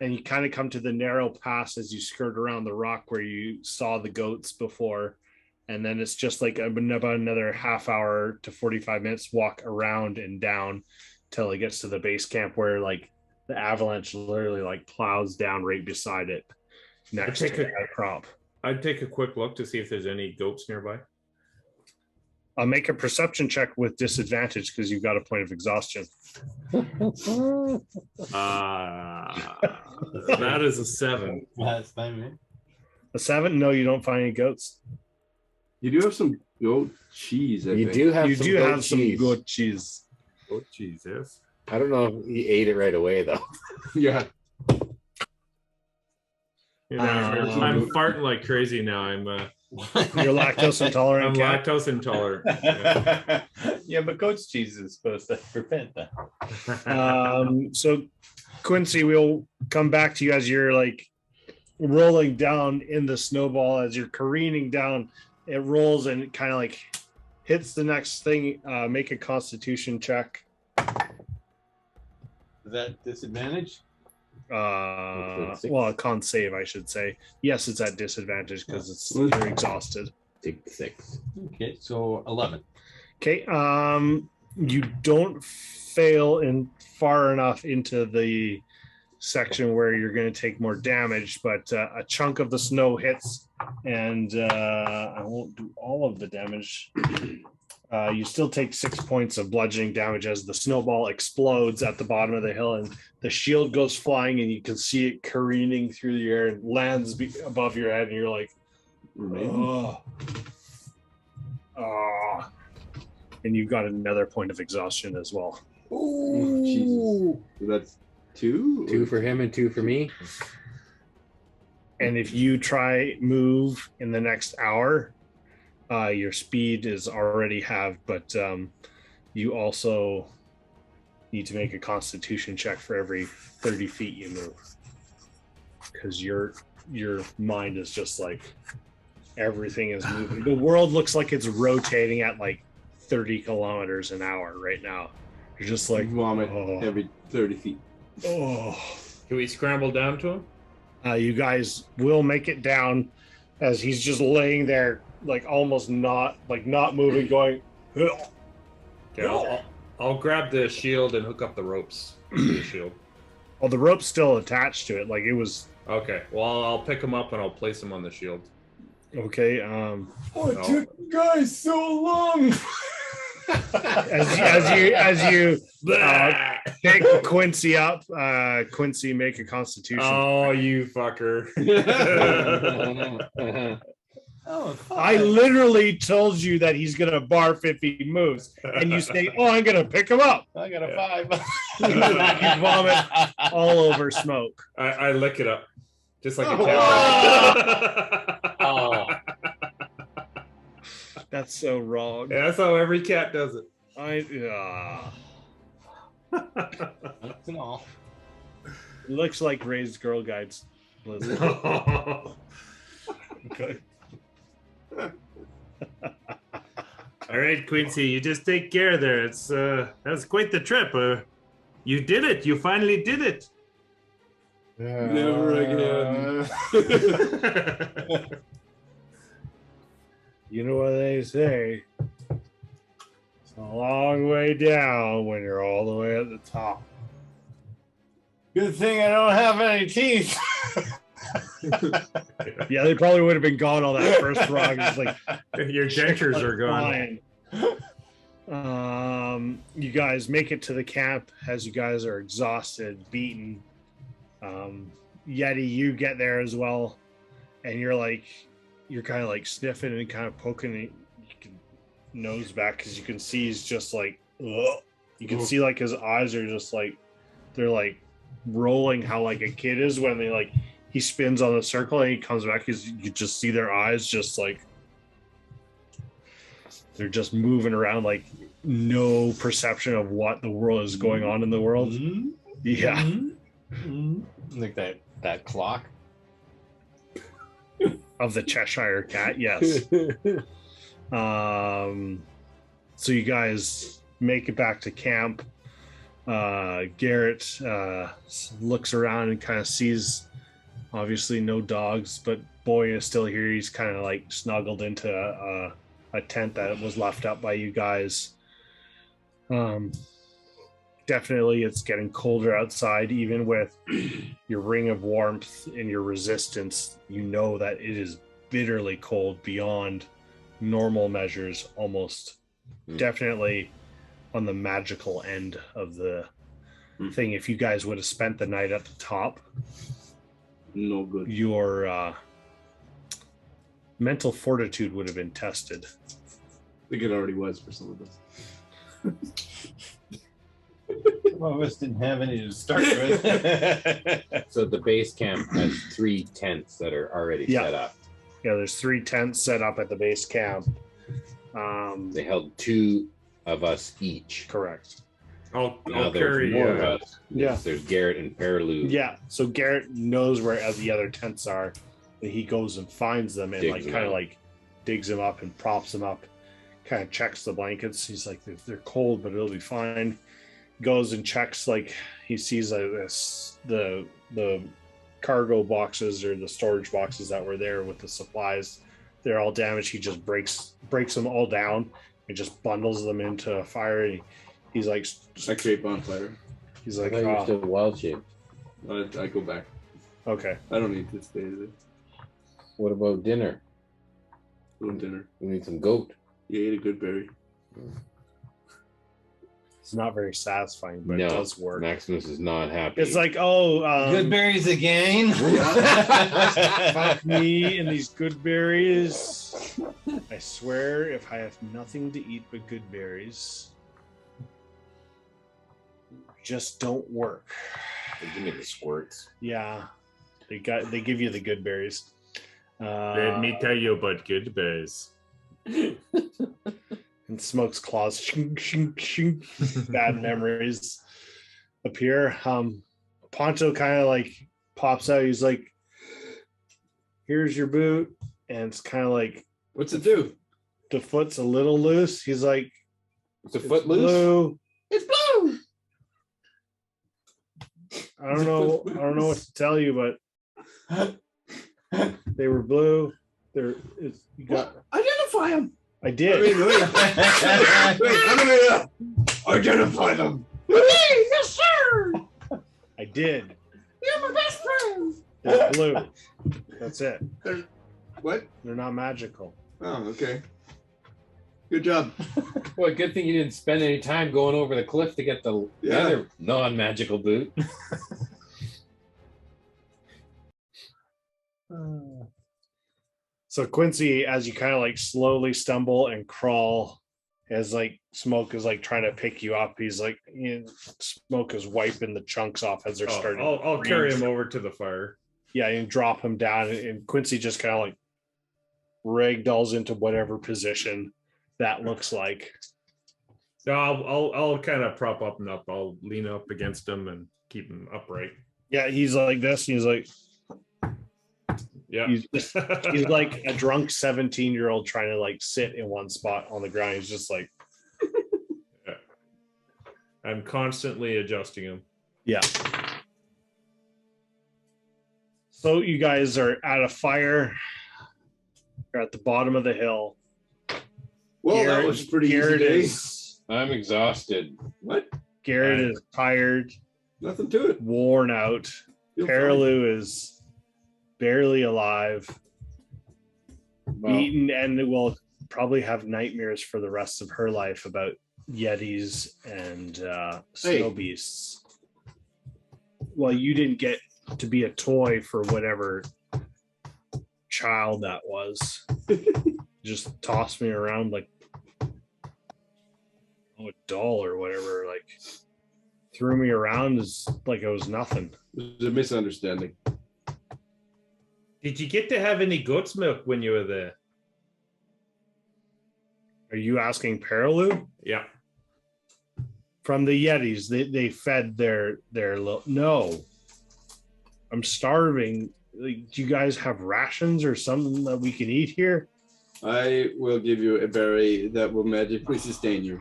and you kind of come to the narrow pass as you skirt around the rock where you saw the goats before. And then it's just like about another half hour to 45 minutes walk around and down till it gets to the base camp where like the avalanche literally like plows down right beside it next to that crop. I'd take a quick look to see if there's any goats nearby. I'll make a perception check with disadvantage because you've got a point of exhaustion. That is a 7. Last time, man. A 7? No, you don't find any goats. You do have some goat cheese. I You think. do have You some do goat have some cheese. goat cheese. Oh, Jesus. I don't know if he ate it right away, though. Yeah. You know, I'm farting like crazy now. I'm You're lactose intolerant. I'm Cat? lactose intolerant. Yeah. Yeah, but goat's cheese is supposed to prevent that. So Quincy, we'll come back to you as you're like rolling down in the snowball. As you're careening down, it rolls and it kind of like hits the next thing. Make a Constitution check. Is that disadvantage? Well, a con save, I should say. Yes, it's at disadvantage because you're exhausted. Take 6. Okay, so 11. Okay. You don't fail in far enough into the section where you're going to take more damage, but a chunk of the snow hits, and I won't do all of the damage. You still take 6 points of bludgeoning damage as the snowball explodes at the bottom of the hill, and the shield goes flying, and you can see it careening through the air and lands above your head, and you're like, oh. And you've got another point of exhaustion as well. Oh, Jesus. So that's 2? 2 for him and 2 for me. And if you try move in the next hour, your speed is already halved, but you also need to make a Constitution check for every 30 feet you move, because your mind is just like everything is moving. The world looks like it's rotating at like 30 kilometers an hour right now. You're just like vomit every 30 feet. Oh. Can we scramble down to him? You guys will make it down as he's just laying there, like almost not moving, going. Okay, I'll grab the shield and hook up the ropes to the shield. Well, the rope's still attached to it, like it was. Okay, well, I'll pick him up and I'll place him on the shield. Okay. It took you guys so long. as you pick Quincy up, Quincy, make a Constitution. Oh, you fucker! I literally told you that he's gonna barf if he moves, and you say, "Oh, I'm gonna pick him up." I got a 5. You vomit all over Smoke. I lick it up, just like a cat. Oh. That's so wrong. Yeah, that's how every cat does it. That's an all. It looks like Raised Girl Guides. Okay. All right, Quincy, you just take care there. It's that's quite the trip. You did it. You finally did it. Never again. You know what they say? It's a long way down when you're all the way at the top. Good thing I don't have any teeth. Yeah, they probably would have been gone on that first frog. It's like Your dentures are gone. You guys make it to the camp as you guys are exhausted, beaten. Yeti, you get there as well, and you're kind of like sniffing and kind of poking nose back because you can see he's just like, ugh. You can see like his eyes are just like they're like rolling how like a kid is when they like he spins on a circle and he comes back. You just see their eyes just like they're just moving around, like no perception of what the world is going on in the world. Mm-hmm. Yeah. Mm-hmm. Like that clock. Of the Cheshire Cat, yes. So you guys make it back to camp. Garrett looks around and kind of sees obviously no dogs, but Boy is still here. He's kind of like snuggled into a tent that was left up by you guys. Definitely it's getting colder outside. Even with your ring of warmth and your resistance, you know that it is bitterly cold beyond normal measures, almost definitely on the magical end of the thing. If you guys would have spent the night at the top, No good. your mental fortitude would have been tested. I think it already was for some of us. Some of us didn't have any to start with. So the base camp has 3 tents that are already set up. Yeah, there's 3 tents set up at the base camp. They held 2 of us each. Correct. I'll Now there's carry. more of us. Yeah. There's Garrett and Perlu. Yeah, so Garrett knows where the other tents are, and he goes and finds them and Digs like them kind of out. like digs them up and props them up, kind of checks the blankets. He's like, they're cold, but it'll be fine. Goes and checks, like he sees the cargo boxes or the storage boxes that were there with the supplies. They're all damaged. He just breaks them all down and just bundles them into a fire. He's like, I create bonfire. he's I like, thought you were "Oh, still wild shaped. I go back. okay. I don't need to stay there. What about dinner? Little dinner. We need some goat. You ate a good berry. It's not very satisfying, but No, it does work. Maximus is not happy. It's like, Good berries again. fuck me and these good berries. I swear, if I have nothing to eat but good berries, just don't work. Give me the squirts. Yeah, they give you the good berries. Let me tell you about good berries. And Smoke's claws, shink, shink, shink. Bad memories appear. Poncho kind of like pops out. He's like, "Here's your boot," and it's kind of like What's it do? the foot's a little loose. He's like, It's a "It's foot loose. blue." It's blue. I don't know what to tell you, but they were blue. You got. Identify them. I did. Wait. I'm gonna identify them. Yes, sir. I did. You're my best friend. They're blue. That's it. What? They're not magical. Oh, okay. Good job. Well, good thing you didn't spend any time going over the cliff to get the other non-magical boot. So Quincy, as you kind of like slowly stumble and crawl, as like Smoke is like trying to pick you up, he's like, Smoke is wiping the chunks off as they're starting. I'll carry him over to the fire. Yeah, and drop him down, and Quincy just kind of like ragdolls into whatever position that looks like. So I'll kind of prop up and up. I'll lean up against him and keep him upright. Yeah, he's like this. And he's like, Yeah. he's like a drunk 17-year-old trying to like sit in one spot on the ground. He's just like, Yeah. I'm constantly adjusting him. yeah. So you guys are at a fire. You're at the bottom of the hill. Well, that was a pretty easy day. I'm exhausted. What? Garrett is tired, Nothing to it. worn out. Feel fine. Perlu is barely alive, eaten, and will probably have nightmares for the rest of her life about yetis and snow beasts. Well, you didn't get to be a toy for whatever child that was. Just tossed me around like a doll or whatever, like threw me around as like it was nothing. It was a misunderstanding. Did you get to have any goat's milk when you were there? Are you asking Perlu? Yeah. From the Yetis, they fed their little. No, I'm starving. Like, do you guys have rations or something that we can eat here? I will give you a berry that will magically sustain you.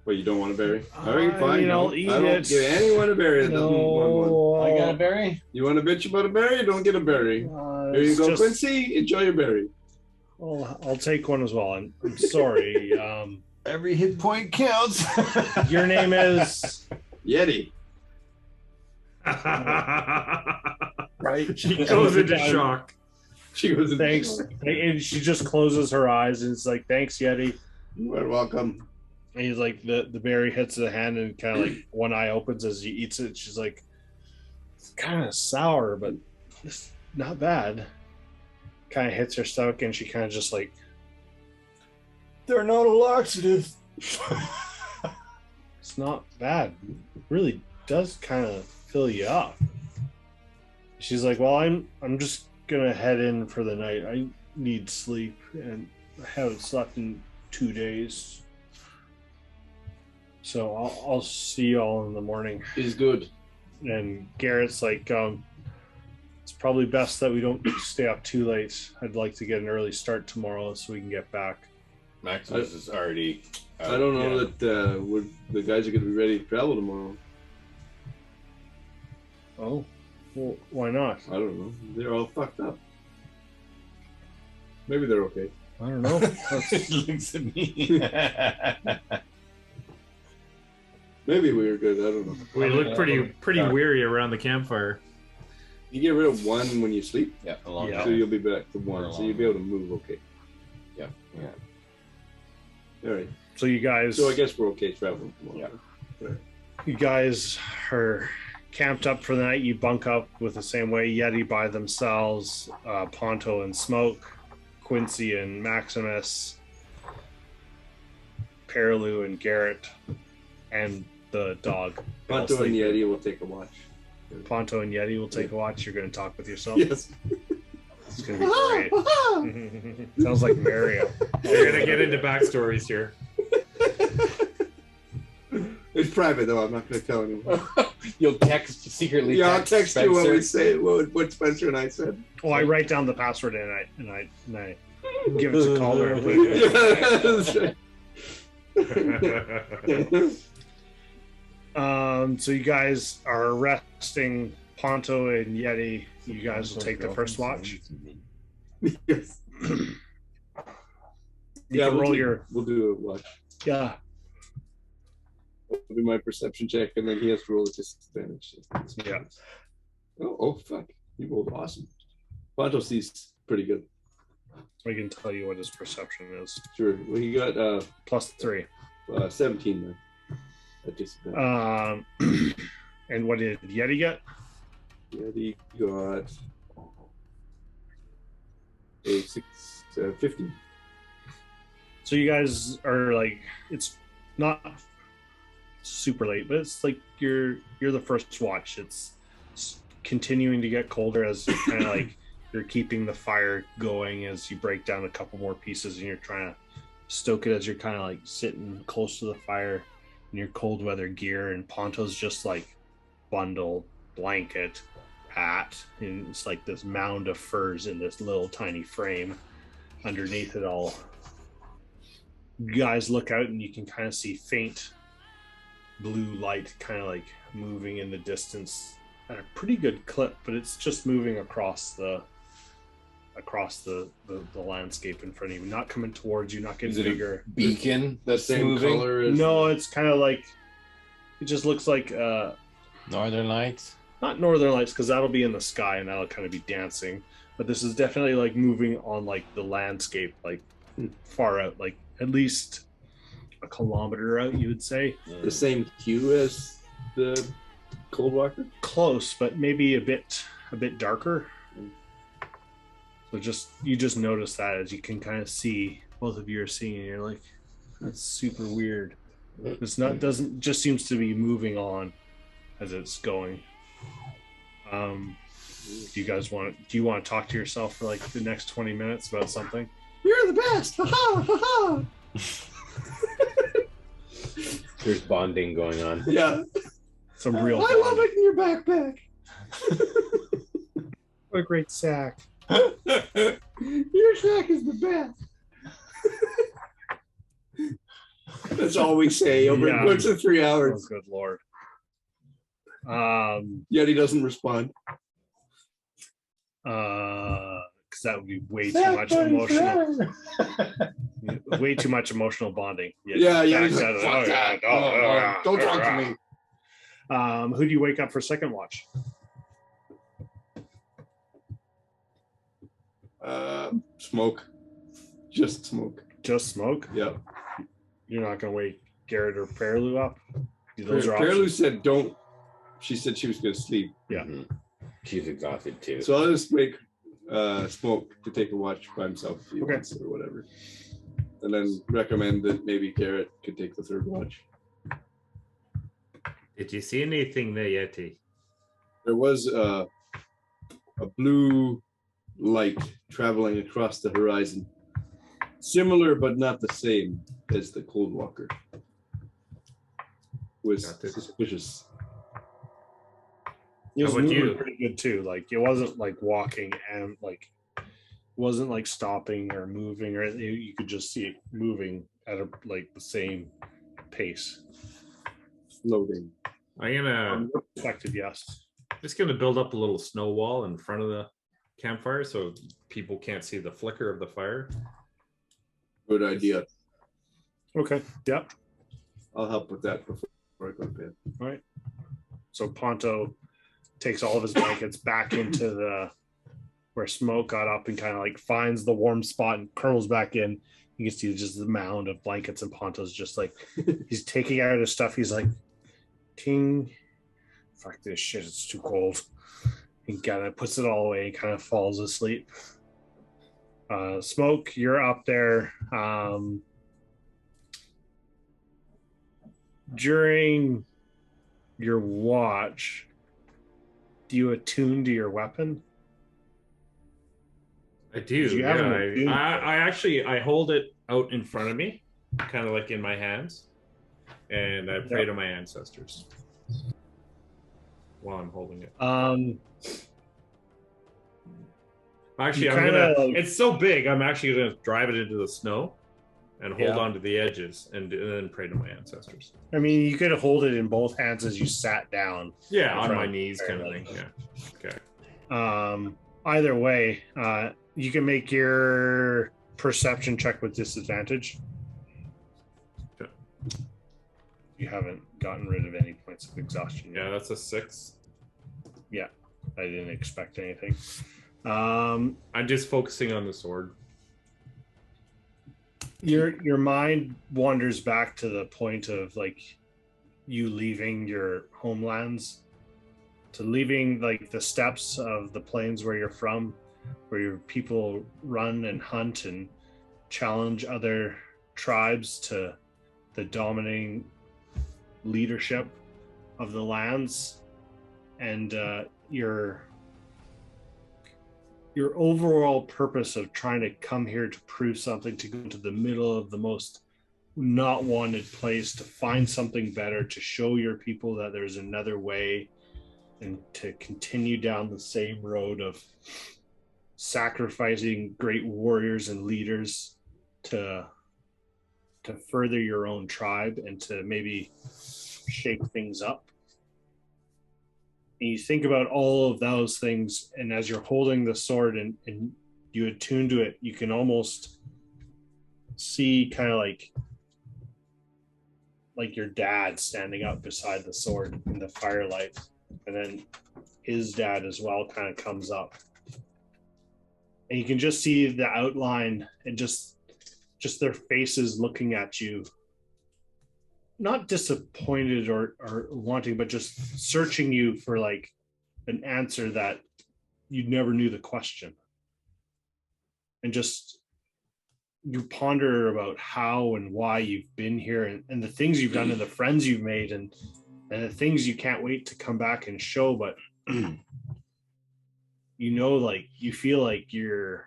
Well, you don't want a berry? All right, I fine. mean, No, I'll eat I won't it. give anyone a berry that doesn't want one. I got a berry. You want a bitch about a berry? Don't get a berry. Here you it's go, just- Quincy. Enjoy your berry. Well, I'll take one as well. I'm sorry. Every hit point counts. Your name is Yeti. right. She goes into shock. She goes, Thanks. And she just closes her eyes and it's like, thanks, Yeti. You are welcome. And he's like, the berry hits the hand and kind of like one eye opens as he eats it. She's like, it's kind of sour, but it's not bad. Kind of hits her stomach and she kind of just like, They're not a laxative. it's not bad. It really does kind of fill you up. She's like, well, I'm just gonna head in for the night. I need sleep, and I haven't slept in 2 days. So I'll see you all in the morning. Is good. And Garrett's like, it's probably best that we don't stay up too late. I'd like to get an early start tomorrow so we can get back. Maximus is already. I don't know that the guys are going to be ready to travel tomorrow. Oh, well, why not? I don't know. They're all fucked up. Maybe they're okay. I don't know. He looks at me. Maybe we were good. I don't know. We look pretty weary around the campfire. You get rid of one when you sleep, Yeah, Yeah. so you'll be back to one. So you'll be able to move okay. Yeah. All right. So you guys, So I guess we're okay traveling tomorrow. you guys are camped up for the night. You bunk up with the same way. Yeti by themselves, Ponto and Smoke, Quincy and Maximus, Perlu and Garrett, and the dog. They all Ponto and sleep. Yeti will take a watch. Ponto and Yeti will take a watch. You're going to talk with yourself. Yes. It's going to be great. Sounds like Mario. We're gonna get into backstories here. It's private though. I'm not going to tell anyone. You'll secretly. Yeah, I'll text you what we Spencer. say. What Spencer and I said. Well, I write down the password and I give it to Calder. So you guys are resting. Ponto and Yeti, you guys will take the first watch. Yes. You can roll We'll do a watch. yeah. It'll be my perception check, and then he has to roll a disadvantage. Yeah. Oh fuck! He rolled awesome. Ponto sees pretty good. I can tell you what his perception is. Sure. Well, he got +3. 17 then. At disadvantage. And what did Yeti get? Yeah, he got a 15. So you guys are like, it's not super late, but it's like you're the first watch. It's continuing to get colder as you kind of like you're keeping the fire going as you break down a couple more pieces and you're trying to stoke it as you're kind of like sitting close to the fire in your cold weather gear, and Ponto's just like bundle, blanket, hat, and it's like this mound of furs in this little tiny frame underneath it all. You guys look out and you can kind of see faint blue light kind of like moving in the distance at a pretty good clip, but it's just moving across the landscape in front of you, not coming towards you, not getting Is it a bigger. beacon that's Same moving? color as No, it's kind of like, it just looks like Northern Lights. not Northern Lights, because that'll be in the sky and that'll kind of be dancing, but this is definitely like moving on like the landscape, like far out, like at least a kilometer out, you would say. the same hue as the Cold Walker. Close, but maybe a bit darker. So you just notice that as you can kind of see, both of you are seeing, and you're like, that's super weird. Just seems to be moving on as it's going. Do you want to talk to yourself for like the next 20 minutes about something? You're the best. Ha ha ha ha. There's bonding going on. Yeah. Some real I love it in your backpack. What a great sack. Your sack is the best. That's all we say over the course of 3 Oh, hours. good lord. Yet he doesn't respond. Because that would be way too much emotional. Way too much emotional bonding. Yeah, he's backs like, out of it. fuck that. Don't talk to me. Who do you wake up for second watch? Smoke. Just Smoke. Just Smoke? Yeah. You're not going to wake Garrett or Perlu up? Those are Perlu options. said don't. She said she was going to sleep. Yeah. Mhm. She's exhausted too. So I'll just wake Smoke to take a watch by himself if he Okay. wants or whatever. And then recommend that maybe Garrett could take the third watch. Did you see anything there, Yeti? There was a blue light traveling across the horizon. Similar but not the same as the Cold Walker. Was Got this. suspicious. It was How about moving you? pretty good too. Like it wasn't like walking and like wasn't like stopping or moving or you could just see it moving at a like the same pace. Floating. I'm gonna From your perspective, yes. just gonna build up a little snow wall in front of the campfire so people can't see the flicker of the fire. Good idea. Okay. Yep. I'll help with that before I go to bed. All right. So Ponto takes all of his blankets back into the where smoke got up and kind of like finds the warm spot and curls back in. You can see just the mound of blankets and Ponto's just like he's taking out his stuff. He's like, "Ting, fuck this shit. It's too cold." He kind of puts it all away and kind of falls asleep. Smoke, you're up there. During your watch, do you attune to your weapon? I do. You have an Yeah, attuned- I actually I hold it out in front of me, kind of like in my hands, and I pray to my ancestors while I'm holding it. Actually, you I'm kinda, gonna. like- It's so big. I'm actually gonna drive it into the snow, and hold Yeah. on to the edges, and then pray to my ancestors. I mean, you could hold it in both hands as you sat down. Yeah, In on front my of knees, the kind of fire. thing. Yeah. Okay. Either way, you can make your perception check with disadvantage. Okay. You haven't gotten rid of any points of exhaustion yet. Yeah, that's a 6. I didn't expect anything. I'm just focusing on the sword. Your mind wanders back to the point of like you leaving your homelands, to leaving like the steppes of the plains where you're from, where your people run and hunt and challenge other tribes to the dominating leadership of the lands, and your overall purpose of trying to come here to prove something, to go to the middle of the most not wanted place, to find something better, to show your people that there's another way, and to continue down the same road of sacrificing great warriors and leaders to further your own tribe and to maybe shake things up. And you think about all of those things, and as you're holding the sword and you attune to it, you can almost see kind of like your dad standing up beside the sword in the firelight, and then his dad as well kind of comes up, and you can just see the outline and just their faces looking at you, not disappointed or wanting, but just searching you for like an answer that you never knew the question. And just you ponder about how and why you've been here, and the things you've done and the friends you've made, and the things you can't wait to come back and show. But you know, like you feel like you're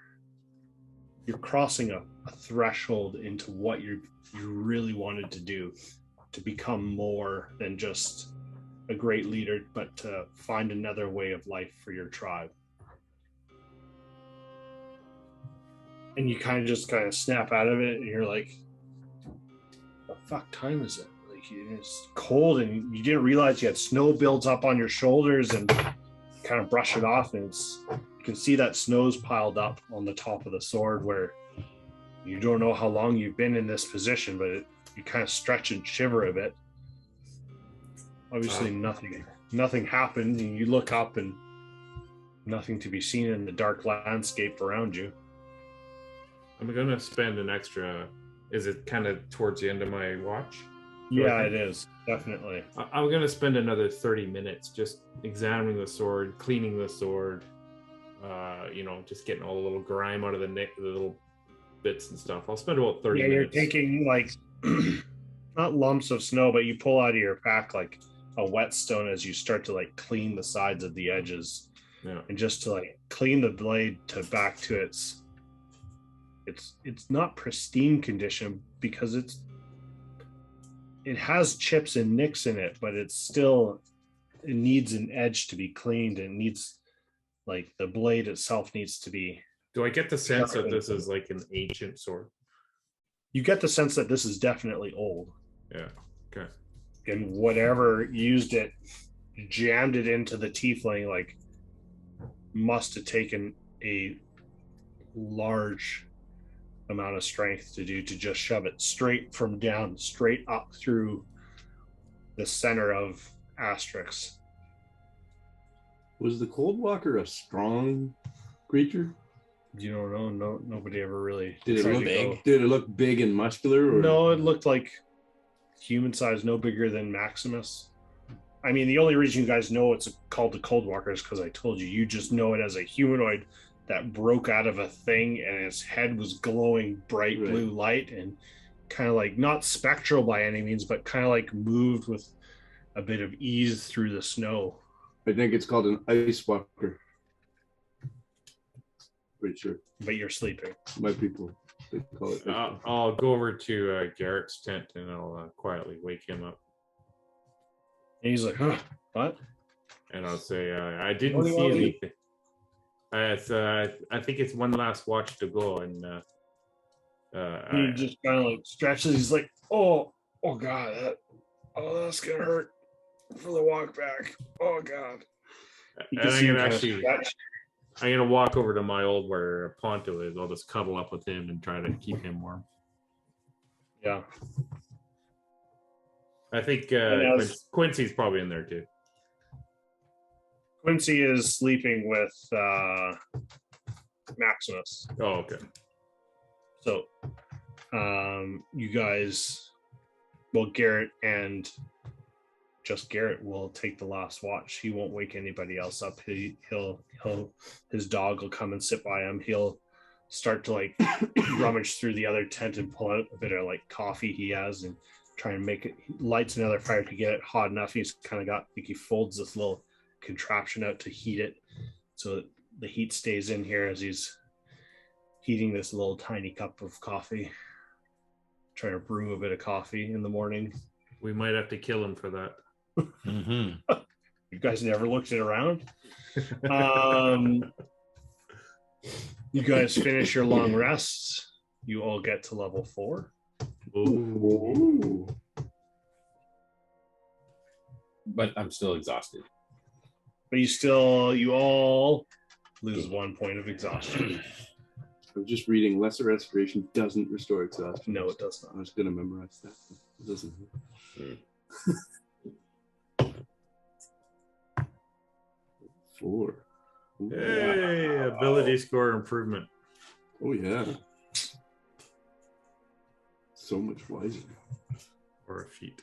crossing a threshold into what you really wanted to do, to become more than just a great leader, but to find another way of life for your tribe. And you kind of snap out of it, and you're like, the fuck time is it? Like, it's cold, and you didn't realize you had snow builds up on your shoulders, and kind of brush it off, and you can see that snow's piled up on the top of the sword, where you don't know how long you've been in this position, but you kind of stretch and shiver a bit. Obviously, nothing happened, and you look up, and nothing to be seen in the dark landscape around you. I'm gonna spend an extra. Is it kind of towards the end of my watch? Yeah, it is, definitely. I'm gonna spend another 30 minutes just examining the sword, cleaning the sword. Just getting all the little grime out of the little bits and stuff. I'll spend about 30 minutes. You're taking like not lumps of snow, but you pull out of your pack like a whetstone as you start to like clean the sides of the edges. Yeah. and just to like clean the blade to back to its not pristine condition because it has chips and nicks in it, but it needs an edge to be cleaned, and needs like the blade itself needs to be. Do I get the sense that this is like an ancient sword? You get the sense that this is definitely old. Yeah. Okay. And whatever used it, jammed it into the tiefling, like must have taken a large amount of strength to just shove it straight up through the center of Asterix. Was the Cold Walker a strong creature? You don't know. No, nobody ever really Did it tried look to go. big? Did it look big and muscular? Or? No, it looked like human size, no bigger than Maximus. I mean, the only reason you guys know it's called the Cold Walker is because I told you. You just know it as a humanoid that broke out of a thing, and its head was glowing bright blue light, and kind of like not spectral by any means, but kind of like moved with a bit of ease through the snow. I think it's called an Ice Walker. Pretty sure. But you're sleeping. My people, they call it. I'll go over to Garrett's tent and I'll quietly wake him up. And he's like, huh, what? And I'll say, I didn't see anything. I think it's one last watch to go, and he just kind of like stretches. He's like, oh god, that's gonna hurt for the walk back. Oh god. And I'm gonna walk over to my old where Ponto is. I'll just cuddle up with him and try to keep him warm. Yeah. I think Quincy's probably in there too. Quincy is sleeping with Maximus. Oh, okay. So, you guys, well, Garrett and just Garrett will take the last watch. He won't wake anybody else up. His dog will come and sit by him. He'll start to like rummage through the other tent and pull out a bit of like coffee he has and try and make it. He lights another fire to get it hot enough. He's kind of got like he folds this little contraption out to heat it so that the heat stays in here as he's heating this little tiny cup of coffee, trying to brew a bit of coffee in the morning. We might have to kill him for that. Mm-hmm. You guys never looked it around. You guys finish your long rest. You all get to level 4. Ooh. But I'm still exhausted. But you all lose 1 point of exhaustion. I was just reading lesser restoration doesn't restore exhaustion. No, it does I not. was going to memorize that. It doesn't. Four. Ooh. Hey, ability score improvement. Oh, yeah. So much wiser. Or a feat.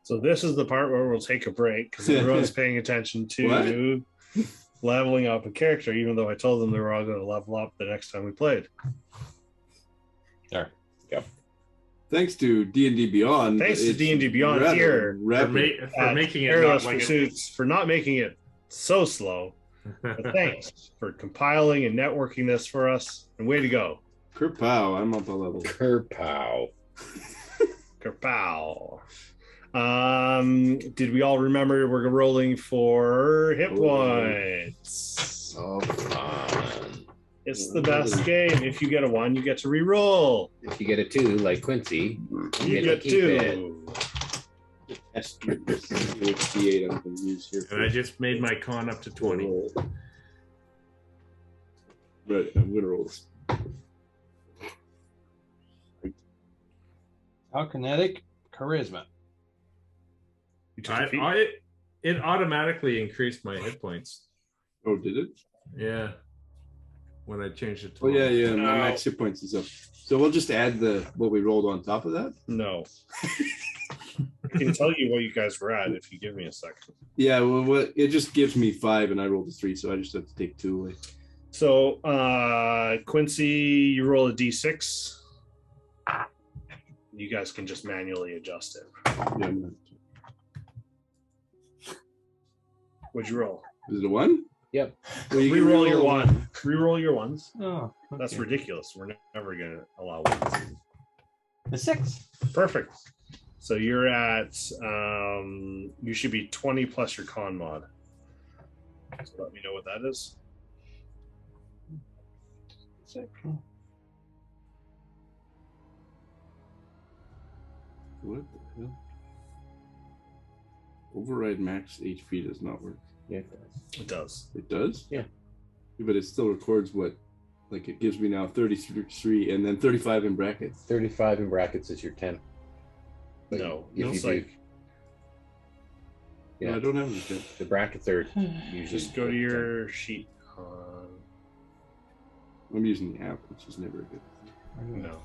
So this is the part where we'll take a break because everyone's paying attention to leveling up a character, even though I told them they were all going to level up the next time we played. There. Yep. Thanks to D&D Beyond. Thanks to D&D Beyond here For making it not like Pursuits for not making it so slow. But thanks for compiling and networking this for us. And way to go. Kerpow, I'm up a level. Kerpow. Kerpow. Did we all remember we're rolling for hit points? Oh, fun. It's the best game. If you get a 1, you get to re-roll. If you get a 2, like Quincy, You get to keep it. 2. Test your D8 I'm going to use here. And I just made my con up to 20. Right, I'm going to roll this. Kinetic charisma. You took a feat. It automatically increased my hit points. Oh, did it? Yeah. When I changed it to Oh, yeah. My No. max hit points is up. So we'll just add what we rolled on top of that? No. I can tell you what you guys were at if you give me a second. Yeah, well, it just gives me 5 and I rolled a 3, so I just have to take 2 away. So, Quincy, you roll a d6. You guys can just manually adjust it. Yeah, What'd you roll? Is it a 1? Yep. Well, you can Reroll your re-roll a one. Reroll your ones. Oh, That's okay. ridiculous. We're never gonna allow ones. The 6. Perfect. So you're at you should be 20 plus your con mod. So let me know what that is. 6. What the hell? Override max HP does not work. Yeah. It does. It does? Yeah. But it still records what, like it gives me now 33 and then 35 in brackets. 35 in brackets is your 10. But No, if it's you like do, No, yeah, I don't have anything. the brackets are usually just go to your sheet. I'm using the app, which is never a good thing. No.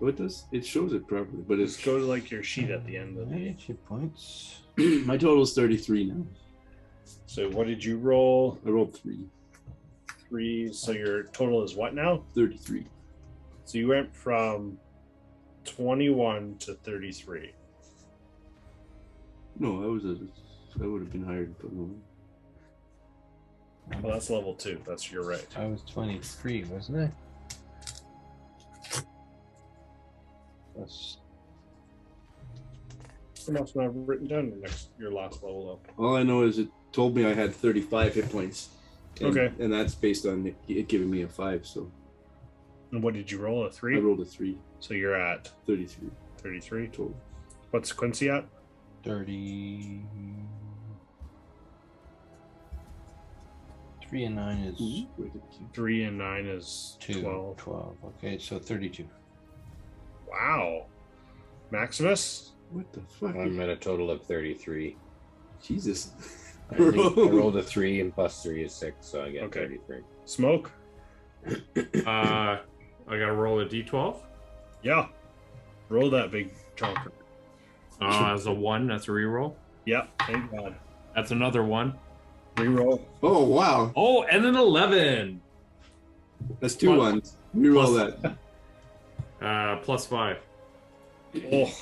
Oh, it does. It shows it properly, but it's Just go to like your sheet at the end of the. 92 points. my total is 33 now. So what did you roll? I rolled 3. 3. So your total is what now? 33. So you went from 21 to 33. No, I would have been higher than 21. Well, that's level 2. You're right. I was 23, wasn't I? That's I must not have written down your last level up. All I know is it told me I had 35 hit points. And, Okay. And that's based on it giving me a 5, so And what did you roll? A I 3? rolled a 3. So you're at 33 33. total. What's Quincy at? 30. 3 and 9 is Wait, it keep- 3 and 9 is 2. 12. 12. Okay, so 32. Wow. Maximus? What the fuck? I'm at a total of 33. Jesus. I rolled a 3 and plus 3 is 6, so I get Okay. 33. Smoke? I gotta roll a d12. Yeah. Roll that big chonker. As a 1, that's a reroll. Yep. Thank God. That's another 1. Reroll. Oh, wow. Oh, and an 11. That's 2 ones. Reroll Plus- that. Plus 5. Oh.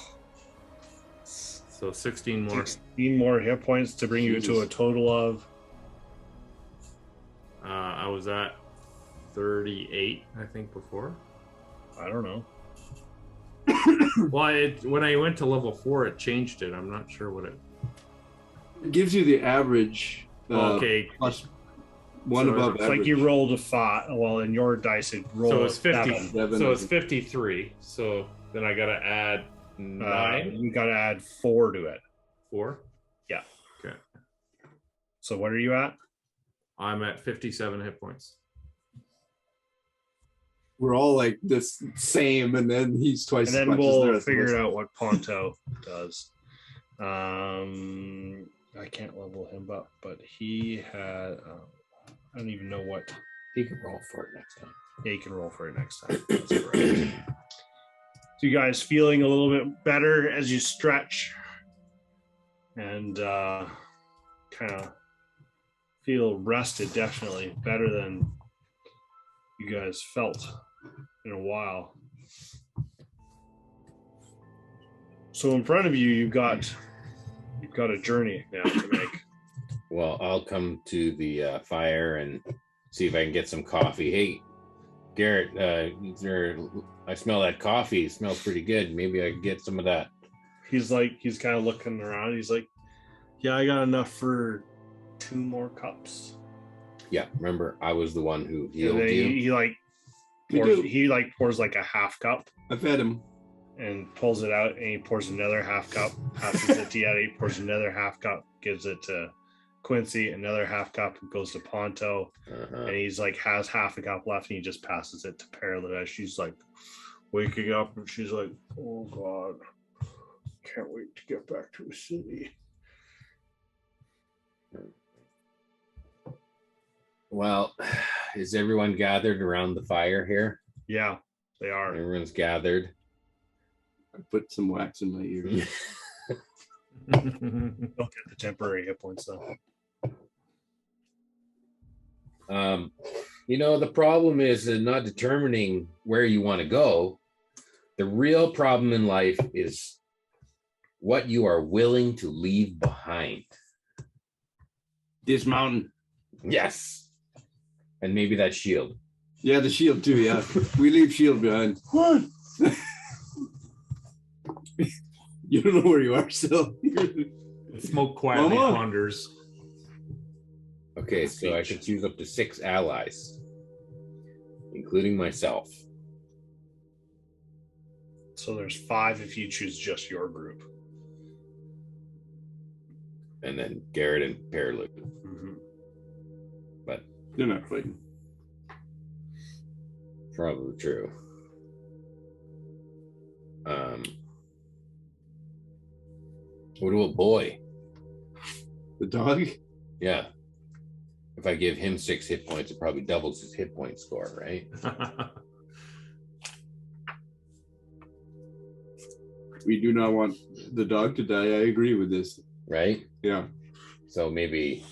So 16 more. 16 more hit points to bring you to a Jesus. total of. I was at 38, I think, before. I don't know. Well, when I went to level 4, it changed it. I'm not sure what it. It gives you the average. Okay, Plus 1 So above It's average. like you rolled a 5. Well, in your dice, it rolled so a it's 50. 7. Seven, So I it's think. 53. So then I gotta add 9, You got to add 4 to it. 4. Yeah. Okay. So what are you at? I'm at 57 hit points. We're all like this same, and then he's twice And as then much as the we'll rest of figure us. out what Ponto does. I can't level him up, but he had. I don't even know what. He can roll for it next time. Yeah, you can roll for it next time. That's correct. So you guys feeling a little bit better as you stretch and kind of feel rested, definitely better than you guys felt in a while. So in front of you, you've got a journey now to make. Well, I'll come to the fire and see if I can get some coffee. Hey, Garrett, I smell that coffee. It smells pretty good. Maybe I can get some of that. He's kind of looking around. He's like, yeah, I got enough for 2 more cups. Yeah, remember, I was the one who And healed then you. Me too. he pours like a half cup I fed him. and pulls it out, and he pours another half cup, passes it to Yeti, pours another half cup, gives it to Quincy, another half cup, goes to Ponto, and he's like has half a cup left, and he just passes it to Pearl. She's like waking up, and she's like, "Oh God, can't wait to get back to the city." Well, is everyone gathered around the fire here? Yeah, they are. Everyone's gathered. I put some wax in my ear. Don't get the temporary hit points though. The problem is not determining where you want to go. The real problem in life is what you are willing to leave behind. This mountain. Yes. And maybe that shield. Yeah, the shield too, yeah. We leave shield behind. What? You don't know where you are still. Smoke quietly Mama. ponders. Okay, so I can choose up to 6 allies, including myself. So there's 5 if you choose just your group. And then Garrett and Pearlou. Mm-hmm. But They're not fighting. probably true. What about Boy? The dog? Yeah. If I give him 6 hit points, it probably doubles his hit point score, right? We do not want the dog to die. I agree with this. Right? Yeah. So maybe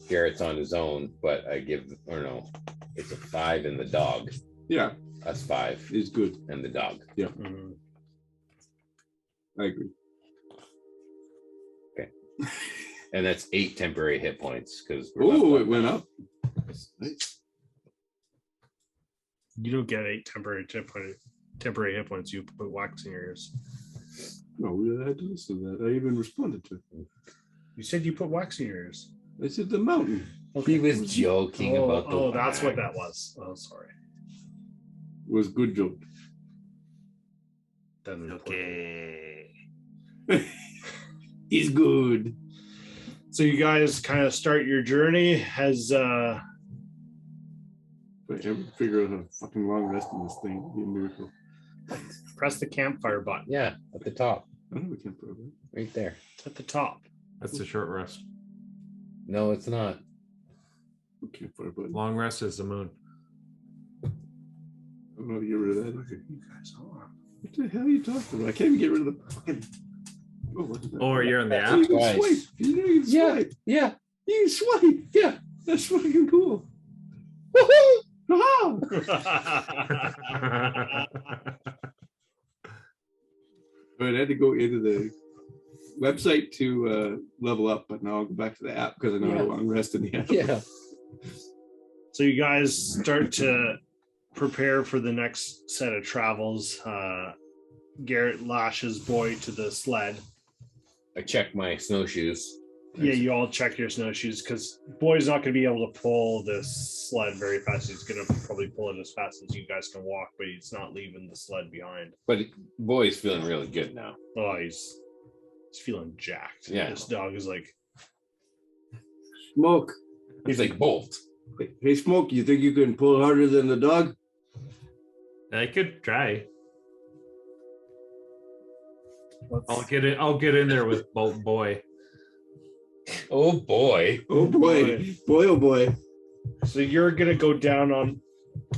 Garrett's on his own, but I give, or no, it's a 5 in the dog. Yeah. That's 5 It's good. and the dog. Yeah. Mm-hmm. I agree. Okay. And that's 8 temporary hit points because Oh, it went up. Nice. You don't get 8 temporary hit points. You put wax in your ears. No, we had to listen to that. I even responded to it. You said you put wax in your ears. I said the mountain. He was joking about the that's what that was. Oh, sorry. Was good joke. Okay. He's good. So you guys kind of start your journey. Has If I ever figure out a fucking long rest in this thing, it'd be a miracle. press the campfire button. Yeah, at the top, I don't know, we can't put it right. right there. It's at the top. That's a short rest. No, it's not. We can't put it button. Long rest is the moon. I don't know how to get rid of that. You guys are. What the hell are you talking about? I can't even get rid of the fucking. Oh, what is that? Or you're in the So app. you can Twice. swipe. You know you can swipe. Yeah. You can swipe. Yeah. That's fucking cool. Woohoo! But I had to go into the website to level up, but now I'll go back to the app because I know how long rest in the app. Yeah. So you guys start to prepare for the next set of travels. Garrett lashes Boy to the sled. I checked my snowshoes. Yeah, you all check your snowshoes because Boy's not going to be able to pull this sled very fast. He's going to probably pull it as fast as you guys can walk, but he's not leaving the sled behind. But Boy's feeling really good now. Oh, he's feeling jacked. Yeah. This dog is like, Smoke. He's like Bolt. Hey, Smoke, you think you can pull harder than the dog? I could try. I'll get in there with Bolt Boy. Oh boy. Oh boy. Boy, oh boy. so you're going to go down on.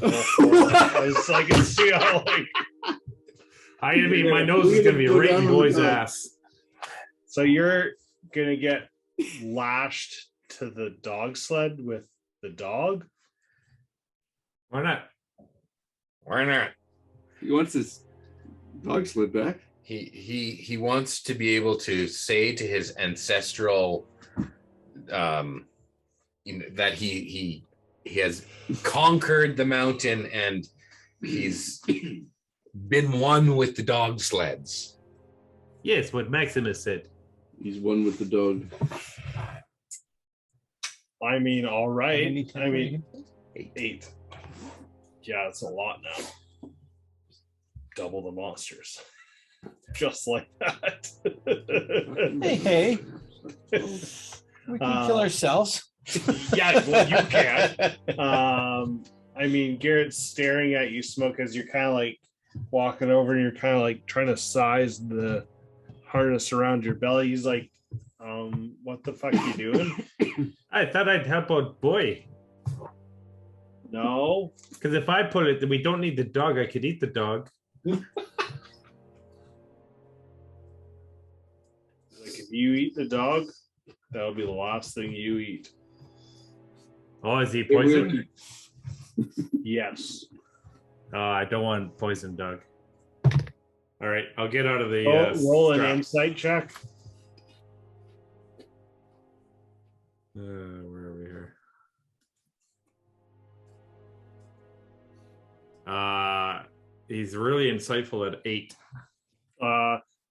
It's like, it's, you know, like, I mean, my nose is gonna be right in Boy's ass. so you're going to get lashed to the dog sled with the dog. Why not? Why not? He wants his dog slid back. He wants to be able to say to his ancestral that he has conquered the mountain and he's been one with the dog sleds. Yes, what Maximus said. He's one with the dog. I mean, all right. How many I mean, 8. 8. Yeah, it's a lot now. Double the monsters. Just like that. Hey. We can kill ourselves. Yeah, well, you can. I mean, Garrett's staring at you, Smoke, as you're kind of like walking over and you're kind of like trying to size the harness around your belly. He's like, what the fuck you doing? I thought I'd help out Boy. No. Because if I put it, then we don't need the dog. I could eat the dog. Like, if you eat the dog, that'll be the last thing you eat. Oh, is he poisoned? Yes. I don't want poison dog. All right, I'll get out of the Roll an strap. insight check. Where are He's really insightful at 8.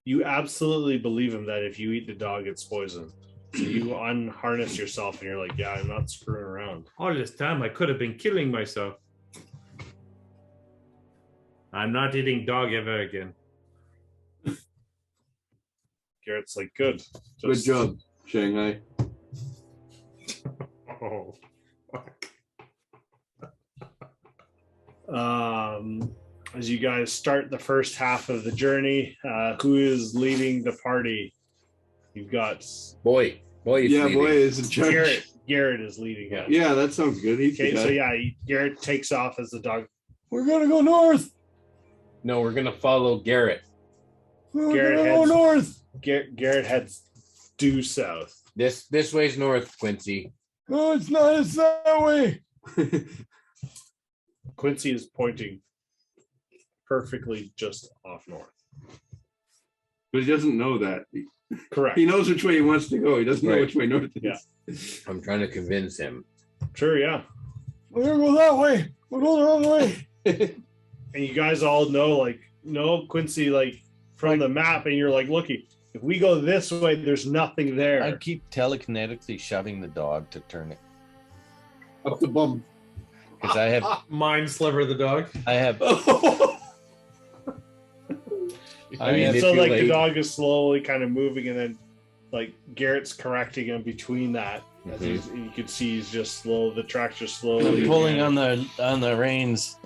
You absolutely believe him that if you eat the dog, it's poison. So you unharness yourself and you're like, yeah, I'm not screwing around. All this time, I could have been killing myself. I'm not eating dog ever again. Garrett's like, good. Good job, Shanghai. Oh, As you guys start the first half of the journey, who is leading the party? You've got Boy, Yeah, boy is in charge. Garrett. Garrett is leading it. Yeah, that sounds good. He's the Okay, guy. so yeah, Garrett takes off as the dog. We're gonna go north. No, we're gonna follow Garrett. We're Garrett gonna go heads- north. Garrett heads due south. This way's north, Quincy. Oh, it's not. It's that way. Quincy is pointing perfectly just off north. But he doesn't know that. Correct. He knows which way he wants to go. He doesn't know Right. which way north is. Yeah. I'm trying to convince him. Sure, yeah. We're gonna go that way. We're going the wrong way. And you guys all know, like, no, Quincy, like, from the map, and you're like, looky, if we go this way, there's nothing there. I keep telekinetically shoving the dog to turn it Up the bum. because I have mind sliver the dog. I have I mean, so like the manipulate. dog is slowly kind of moving, and then like Garrett's correcting him between that. As he's, you can see he's just slow. The tracks are slowly I'm pulling on the reins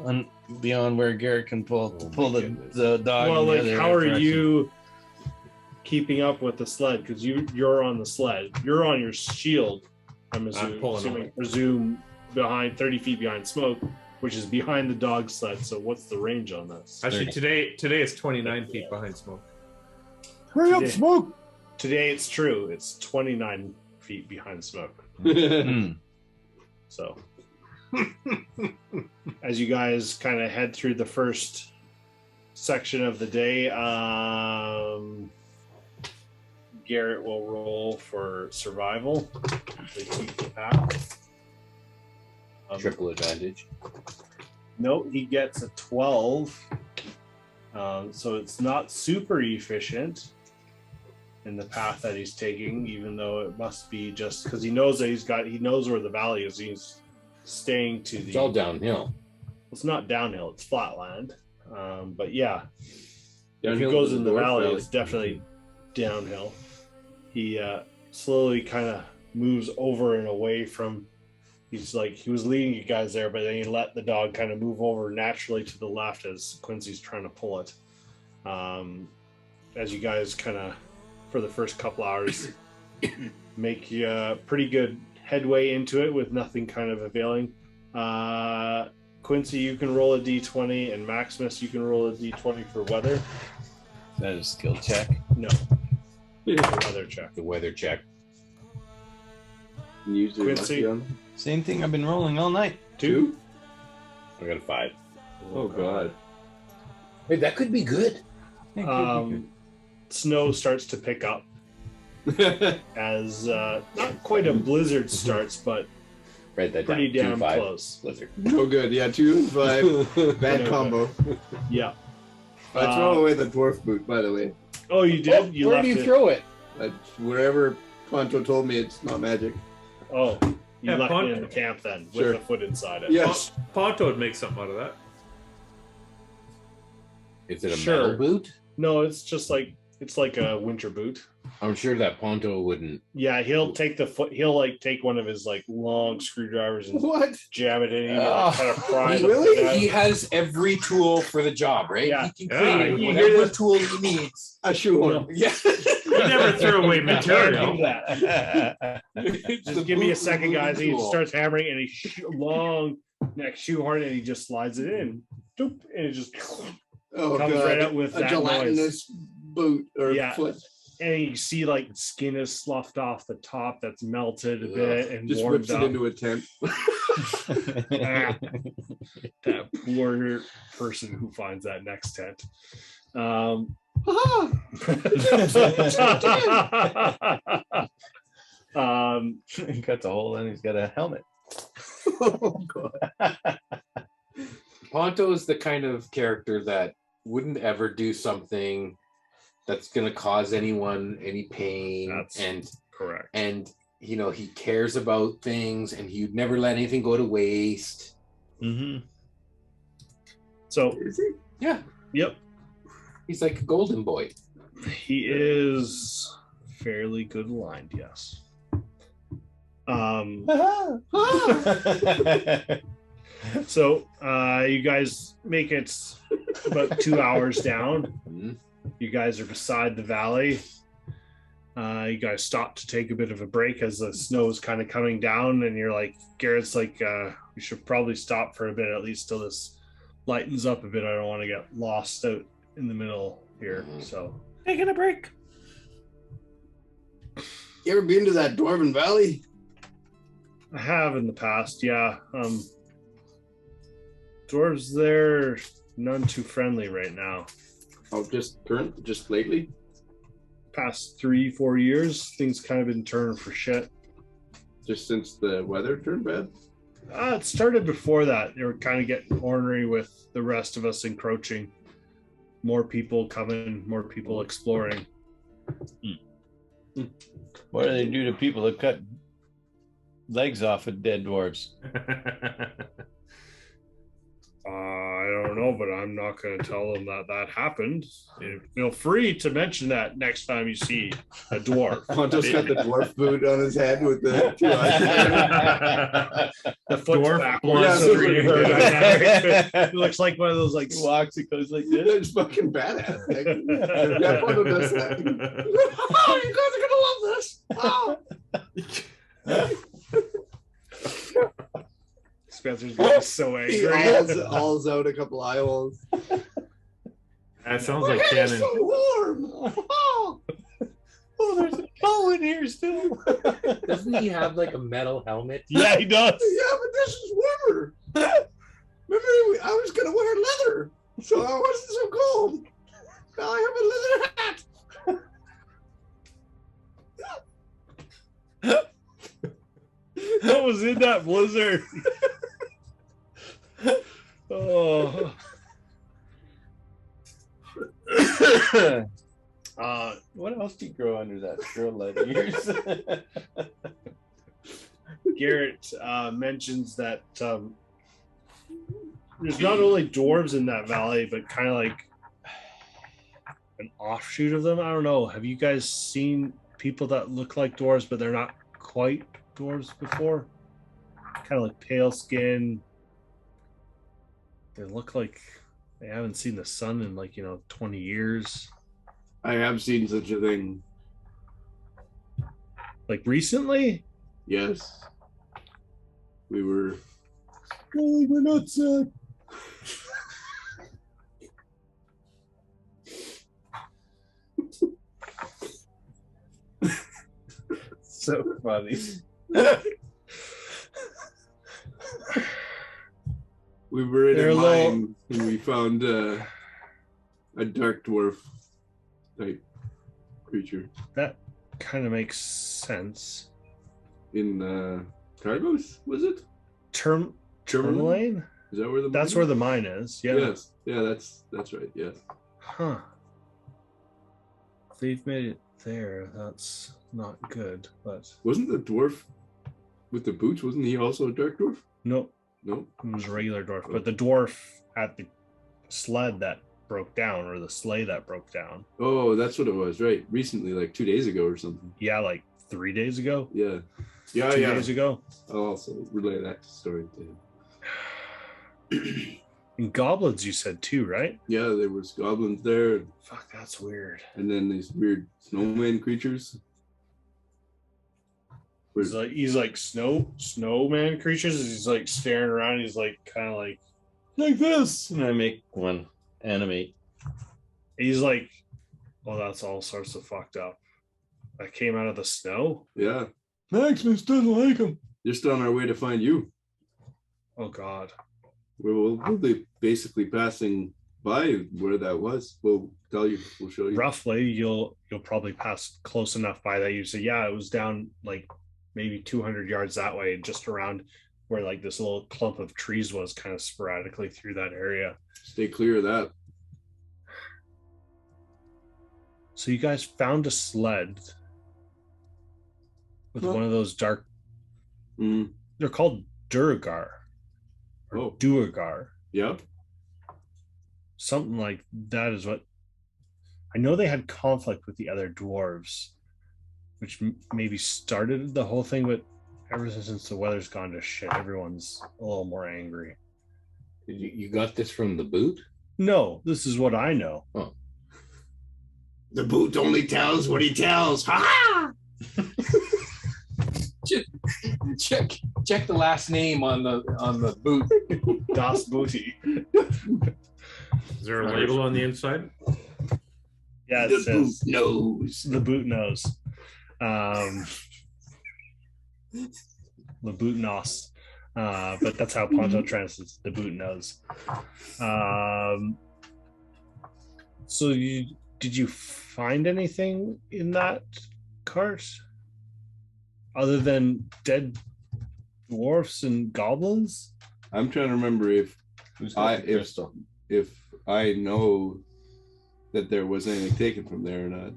beyond where Garrett can pull the dog. Well, in the like, other how are direction. you keeping up with the sled? Because you're on the sled. You're on your shield. I'm pulling presume behind 30 feet behind Smoke, which is behind the dog sled. So what's the range on this? Actually, today is 29 feet behind Smoke. Hurry up, Yeah. Smoke. Today it's true. It's 29 feet behind Smoke. Hmm. So as you guys kind of head through the first section of the day, Garrett will roll for survival. They keep the path. Triple advantage. No, he gets a 12. So it's not super efficient in the path that he's taking, even though it must be just because he knows that he knows where the valley is. He's staying to It's all downhill. It's not downhill, it's flatland. But yeah, if he Downhill goes to in the the north valley, valley. it's definitely downhill. He slowly kind of moves over and away from. He's like, he was leading you guys there, but then he let the dog kind of move over naturally to the left as Quincy's trying to pull it. As you guys kind of, for the first couple hours, make pretty good headway into it with nothing kind of availing. Quincy, you can roll a d20, and Maximus, you can roll a d20 for weather. That is a skill check. No, weather check. The weather check. Usually Quincy. lucky on Same thing I've been rolling all night. 2. I got a 5. Oh god. Wait, that could be good. Snow starts to pick up as not quite a blizzard starts, but Write that pretty down. damn 2-5 close. Blizzard. No good. Yeah, 2 and 5. Bad No combo. Yeah. I throw away the dwarf boot, by the way. Oh, you did? You Where left do you it. throw it? Wherever Ponto told me it's not magic. Oh, you Yeah, left Pon- it in the camp then, Sure. with a foot inside it. Yes. Ponto would make something out of that. Is it a Sure. metal boot? No, it's just like it's like a winter boot. I'm sure that Ponto wouldn't. Yeah, he'll take the foot. He'll like take one of his like long screwdrivers and What? jam it in. And Oh, kind of pry the really? foot out. He has every tool for the job, right? Yeah. He can Yeah, create you whatever hear this? tool he needs. A shoehorn. Yeah. He never threw away You can't material. do that. Just give me a second, guys. And he starts hammering, and he long neck shoehorn, and he just slides it in. Doop, and it just Oh comes god. right out with a that gelatinous boot or Yeah. foot. and you see like skin is sloughed off the top that's melted a bit and Just warmed whips up. it into a tent. Ah, that poor person who finds that next tent. He cuts a hole and he's got a helmet. Oh god. Ponto is the kind of character that wouldn't ever do something that's going to cause anyone any pain. That's correct. And you know, he cares about things, and he'd never let anything go to waste. Mm-hmm. So, Is he? Yeah, yep, he's like a golden boy. he is fairly good aligned. Yes. So you guys make it about 2 hours down. Mhm. You guys are beside the valley. You guys stop to take a bit of a break as the snow is kind of coming down, and you're like, Garrett's like, we should probably stop for a bit, at least till this lightens up a bit. I don't want to get lost out in the middle here. So taking a break. You ever been to that Dwarven Valley? I have in the past, yeah. Dwarves, they're none too friendly right now. Oh, just lately? Past 3-4 years, things kind of been turning for shit. Just since the weather turned bad? It started before that. They were kind of getting ornery with the rest of us encroaching. More people coming, more people exploring. What do they do to people that cut legs off of dead dwarves? I don't know, but I'm not going to tell them that happened. Feel free to mention that next time you see a dwarf. Ponto's got the dwarf boot on his head with the 2 eyes. The foot's Dwarf backwards. board. It looks like one of those like He walks, it goes like this. It's fucking badass. Yeah, Ponto does that. Oh, you guys are gonna love this. Oh. Spencer's getting so He angry. alls out a couple eye holes. That sounds like canon. So warm. Oh. Oh, there's a bow in here still. Doesn't he have like a metal helmet? Yeah, he does. Yeah, but this is warmer. Remember, I was gonna wear leather, so I wasn't so cold. Now I have a leather hat. What was in that blizzard? Oh. What else do you grow under that girl led ears? Garrett mentions that there's not only dwarves in that valley, but kind of like an offshoot of them. I don't know. Have you guys seen people that look like dwarves, but they're not quite dwarves before? Kind of like pale skin. They look like they haven't seen the sun in 20 years. I have seen such a thing. Like recently? Yes. We were going outside. So funny. We were in They're a low. mine and we found a dark dwarf type creature That kind of makes sense. in Cargos, was it? Tourmaline? Is that where the That's mine where is? the mine is. Yeah. Yes. Yeah, that's right. Yes. Huh. If they've made it there, that's not good. But Wasn't the dwarf with the boots, wasn't he also a dark dwarf? nope, No. it was a regular dwarf. But the dwarf at the sled that broke down, or the sleigh that broke down. Oh, that's what it was, right? Recently, like 2 days ago or something. Yeah, like 3 days ago. Yeah. Yeah, 2 yeah. days ago. I'll also relay that story to him. And goblins, you said too, right? Yeah, there was goblins there, Fuck, that's weird. and then these weird snowman creatures. He's like snowman creatures. He's like staring around. He's like kind of like this. And I make one animate. He's like, oh, that's all sorts of fucked up. That came out of the snow. Yeah, Maximus doesn't like him. just on our way to find you. Oh God. We'll be basically passing by where that was. We'll tell you. We'll show you. Roughly, you'll probably pass close enough by that you say, yeah, it was down like maybe 200 yards that way, just around where like this little clump of trees was, kind of sporadically through that area. Stay clear of that. So you guys found a sled with one of those dark. Mm. They're called Duragar or Oh. Duergar. Yep. Something like that is what I know. They had conflict with the other dwarves, which maybe started the whole thing, but ever since the weather's gone to shit, everyone's a little more angry. You got this from the boot? No, this is what I know. Oh. The boot only tells what he tells. Ha! Check the last name on the boot. Das Booty. Is there a label on the inside? Yeah, it The says boot knows. the boot knows. The boot knows. But that's how Ponto translates the boot knows. So did you find anything in that cart other than dead dwarfs and goblins? I'm trying to remember if Who's got the crystal? if I know that there was anything taken from there or not.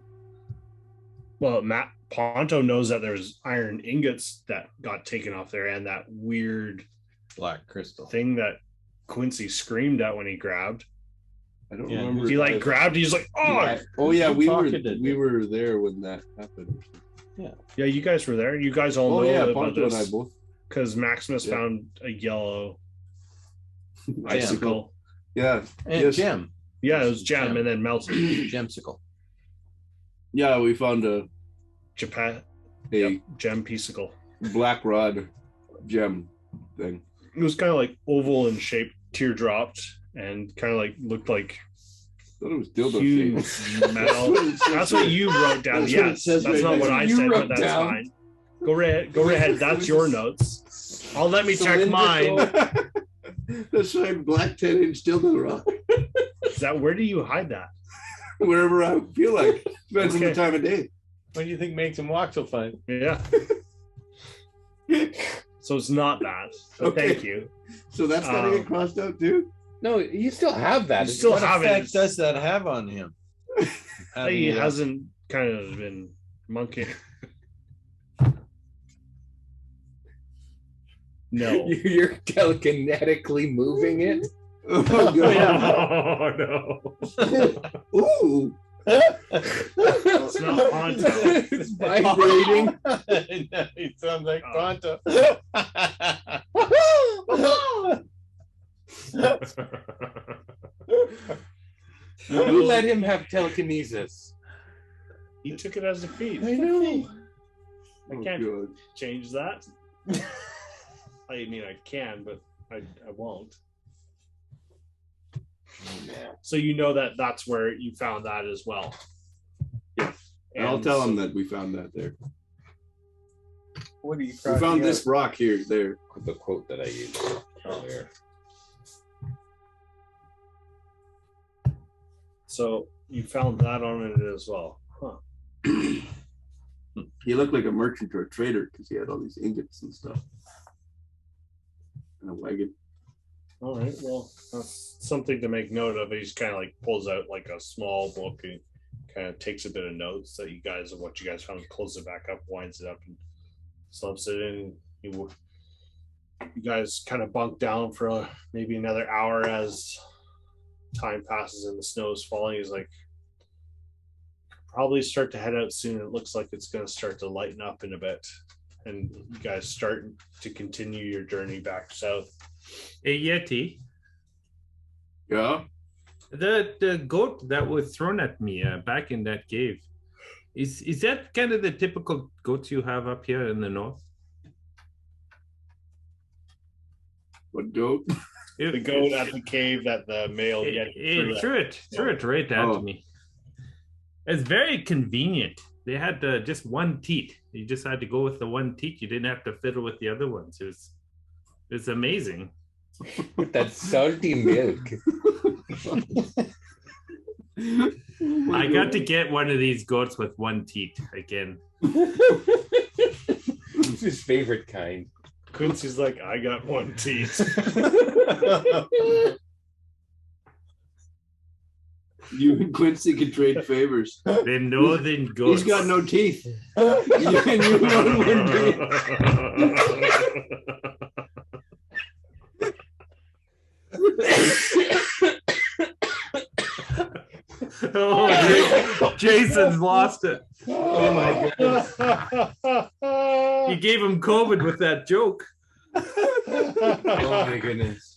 Well, Matt Ponto knows that there's iron ingots that got taken off there, and that weird Black crystal. thing that Quincy screamed at when he grabbed. I don't Yeah, remember. He like grabbed. He's like, "Oh, Oh yeah, we pocketed it. were there when that happened. yeah!" You guys were there. You guys all Oh know yeah, about Ponto and I this both. because Maximus Yeah. found a yellow icicle. Yeah, And yes. gem. Yeah, it was jam Gem. and then melted. Gemsicle. Yeah, we found a Japan, a gem piecicle. black rod gem thing. It was kind of like oval in shape, teardropped, and kind of like looked like Thought it was dildo huge shaped. metal. That's what you wrote down. That's what it Yes, says that's right not there. what I You said, wrote but that's down. fine. Go ahead. That's your notes. I'll let me check mine. That's right, black 10-inch dildo rock. Is that where do you hide that? Wherever I feel like. Depends on Okay. the time of day. What do you think makes him walk so fine? Yeah. So it's not that. So Okay. Thank you. So that's gotta get crossed out too. No, you still have that. You still What have effect it. does that have on him? He hasn't kind of been monkeying. No. You're telekinetically moving it. Oh god. Oh no. Ooh. It's not Ponto. It's vibrating. It sounds like Ponto. Who let him have telekinesis? He took it as a feat. I know. I Oh, can't God. change that. I mean, I can, but I won't. So you know that that's where you found that as well. Yeah. And I'll tell him that we found that there. What are you We found this rock here, there. The quote that I used earlier. So you found that on it as well. Huh. He looked like a merchant or a trader because he had all these ingots and stuff. And a wagon. All right. Well, that's something to make note of. He's kind of like pulls out like a small book and kind of takes a bit of notes that you guys of what you guys found, closes it back up, winds it up, and slumps it in. You guys kind of bunk down for maybe another hour as time passes and the snow is falling. He's like, probably start to head out soon. It looks like it's going to start to lighten up in a bit. And you guys start to continue your journey back south. Hey Yeti, Yeah. the goat that was thrown at me back in that cave, is that kind of the typical goats you have up here in the north? What goat? The goat at the cave that the male It threw it right at me. It's very convenient. They had just one teat. You just had to go with the one teat. You didn't have to fiddle with the other ones. It's amazing. With that salty milk. I got to get one of these goats with one teat again. It's his favorite kind. Quincy's like, I got one teeth. You and Quincy can trade favors. The northern goats. He's got no teeth. And you run one teeth. Oh, Jason's lost it. Oh my goodness. You gave him COVID with that joke. Oh my goodness.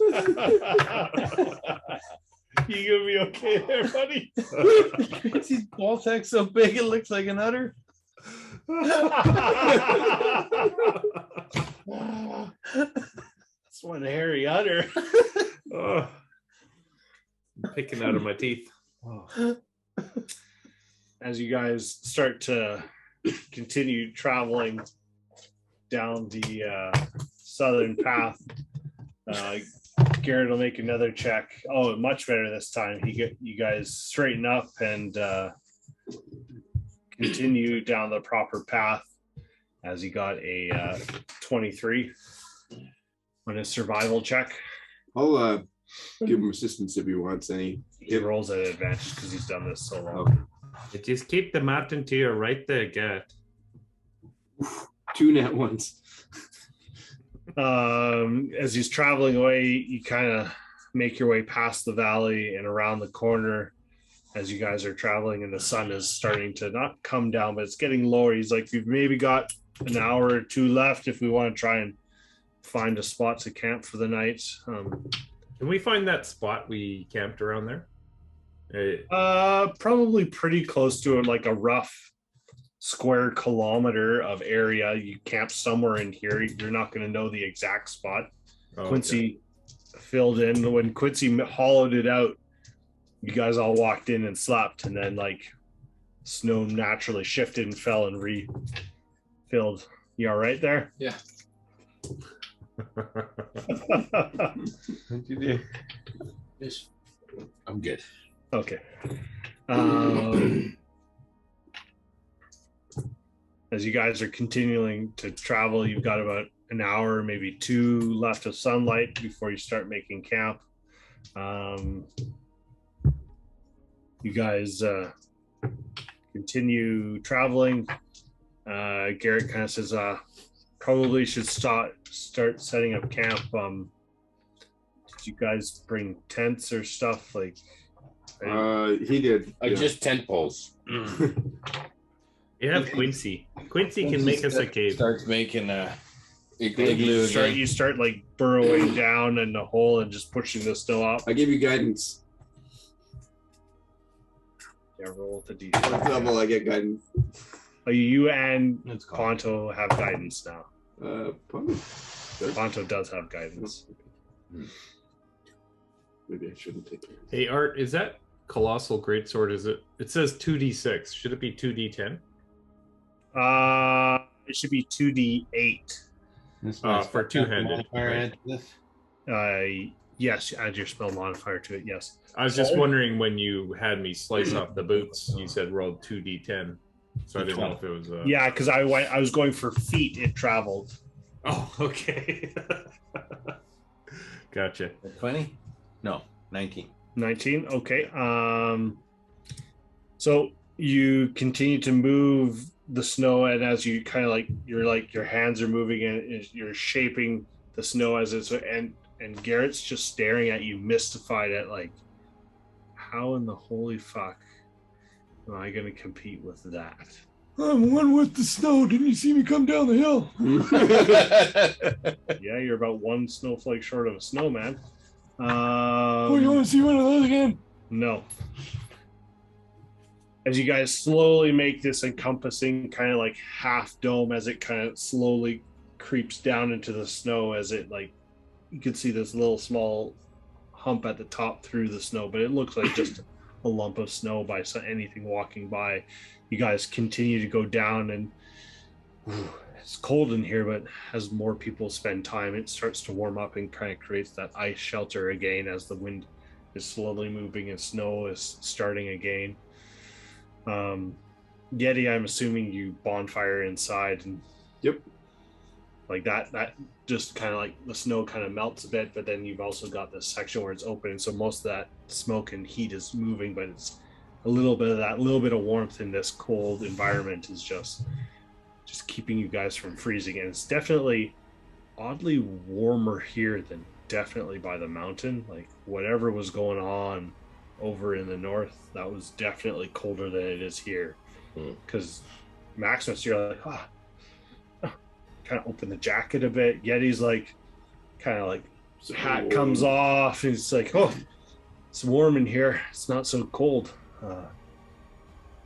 You gonna be okay there, buddy? His ball sack's so big it looks like an udder. That's one hairy udder. Oh, I'm picking out of my teeth. As you guys start to continue traveling down the southern path, Garrett will make another check. Oh, much better this time. You guys straighten up and continue down the proper path as he got a 23 on his survival check. I'll give him assistance if he wants any. He rolls at advantage because he's done this so long. Okay. Just keep the mountain to your right there, Garrett. 2 nat ones. As he's traveling away, you kind of make your way past the valley and around the corner as you guys are traveling, and the sun is starting to not come down, but it's getting lower. He's like, we've maybe got an hour or two left if we want to try and find a spot to camp for the night. Can we find that spot we camped around there? Probably pretty close to it, like a rough square kilometer of area. You camp somewhere in here. You're not going to know the exact spot. Oh, Quincy filled in. When Quincy hollowed it out, you guys all walked in and slept, and then like snow naturally shifted and fell and refilled. You all right there? Yeah. What'd you do? Just I'm good. Okay. As you guys are continuing to travel, you've got about an hour, maybe 2 left of sunlight before you start making camp. You guys continue traveling. Garrett kind of says, probably should start setting up camp. Did you guys bring tents or stuff? Like, He did. Just tent poles. You have Quincy. Quincy can make us a cave. Starts making a you start like burrowing down in the hole and just pushing the snow up. I give you guidance. Yeah, roll with the First d6. level, I get guidance. Oh, you and That's cool. Ponto have guidance now. Probably. Ponto does have guidance. Maybe I shouldn't take it. Hey, Art, is that colossal greatsword? Is it? It says 2d6. Should it be 2d10? It should be 2d8. For two-handed, modifier right? add to this? Yes, add your spell modifier to it. Yes. I was just wondering when you had me slice off the boots, you said rolled 2d10. So I didn't know if it was. Yeah, because I was going for feet. It traveled. Oh, okay. Gotcha. 20? No, 19. 19. Okay. So you continue to move the snow, and as you kind of like your hands are moving and you're shaping the snow as it's and Garrett's just staring at you, mystified at like, how in the holy fuck am I going to compete with that? I'm one with the snow. Didn't you see me come down the hill? Yeah, you're about 1 snowflake short of a snowman. You want to see one of those again? No. As you guys slowly make this encompassing kind of like half dome, as it kind of slowly creeps down into the snow, as it like, you can see this little small hump at the top through the snow, but it looks like just a lump of snow by anything walking by. You guys continue to go down, and it's cold in here, but as more people spend time, it starts to warm up and kind of creates that ice shelter again as the wind is slowly moving and snow is starting again. Yeti, I'm assuming you bonfire inside. And Yep. like that just kind of like the snow kind of melts a bit, but then you've also got this section where it's open, so most of that smoke and heat is moving, but it's a little bit of warmth in this cold environment is just keeping you guys from freezing. And it's definitely oddly warmer here than definitely by the mountain. Like whatever was going on over in the north, that was definitely colder than it is here. Because Maximus, you're like, kind of open the jacket a bit. Yeti's like, kind of like, hat comes off, and it's like, oh, it's warm in here. It's not so cold.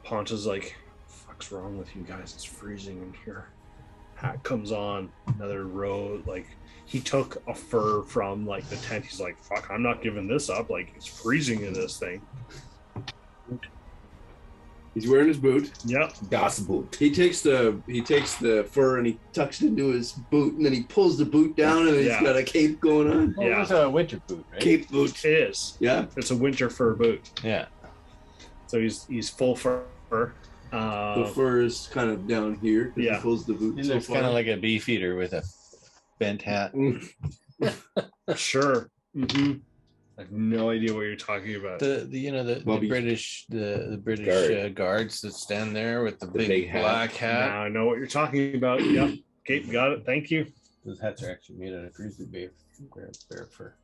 Ponta's like, fuck's wrong with you guys? It's freezing in here. Hat comes on, another row. Like, he took a fur from like the tent. He's like, fuck, I'm not giving this up. Like, it's freezing in this thing. He's wearing his boot. Yep. Das Boot. He takes the fur and he tucks it into his boot, and then he pulls the boot down, and he's got a cape going on. Well, it was a winter boot, right? Cape boot. It is. Yeah. It's a winter fur boot. Yeah. So he's full fur. The fur is kind of down here. Yeah. He pulls the boot. He looks kind of like a beef eater with a bent hat. Sure. Mm-hmm. I have no idea what you're talking about. The British guards that stand there with the big black hat. Now I know what you're talking about. Yep. Okay, got it. Thank you. Those hats are actually made out of grizzly bear fur.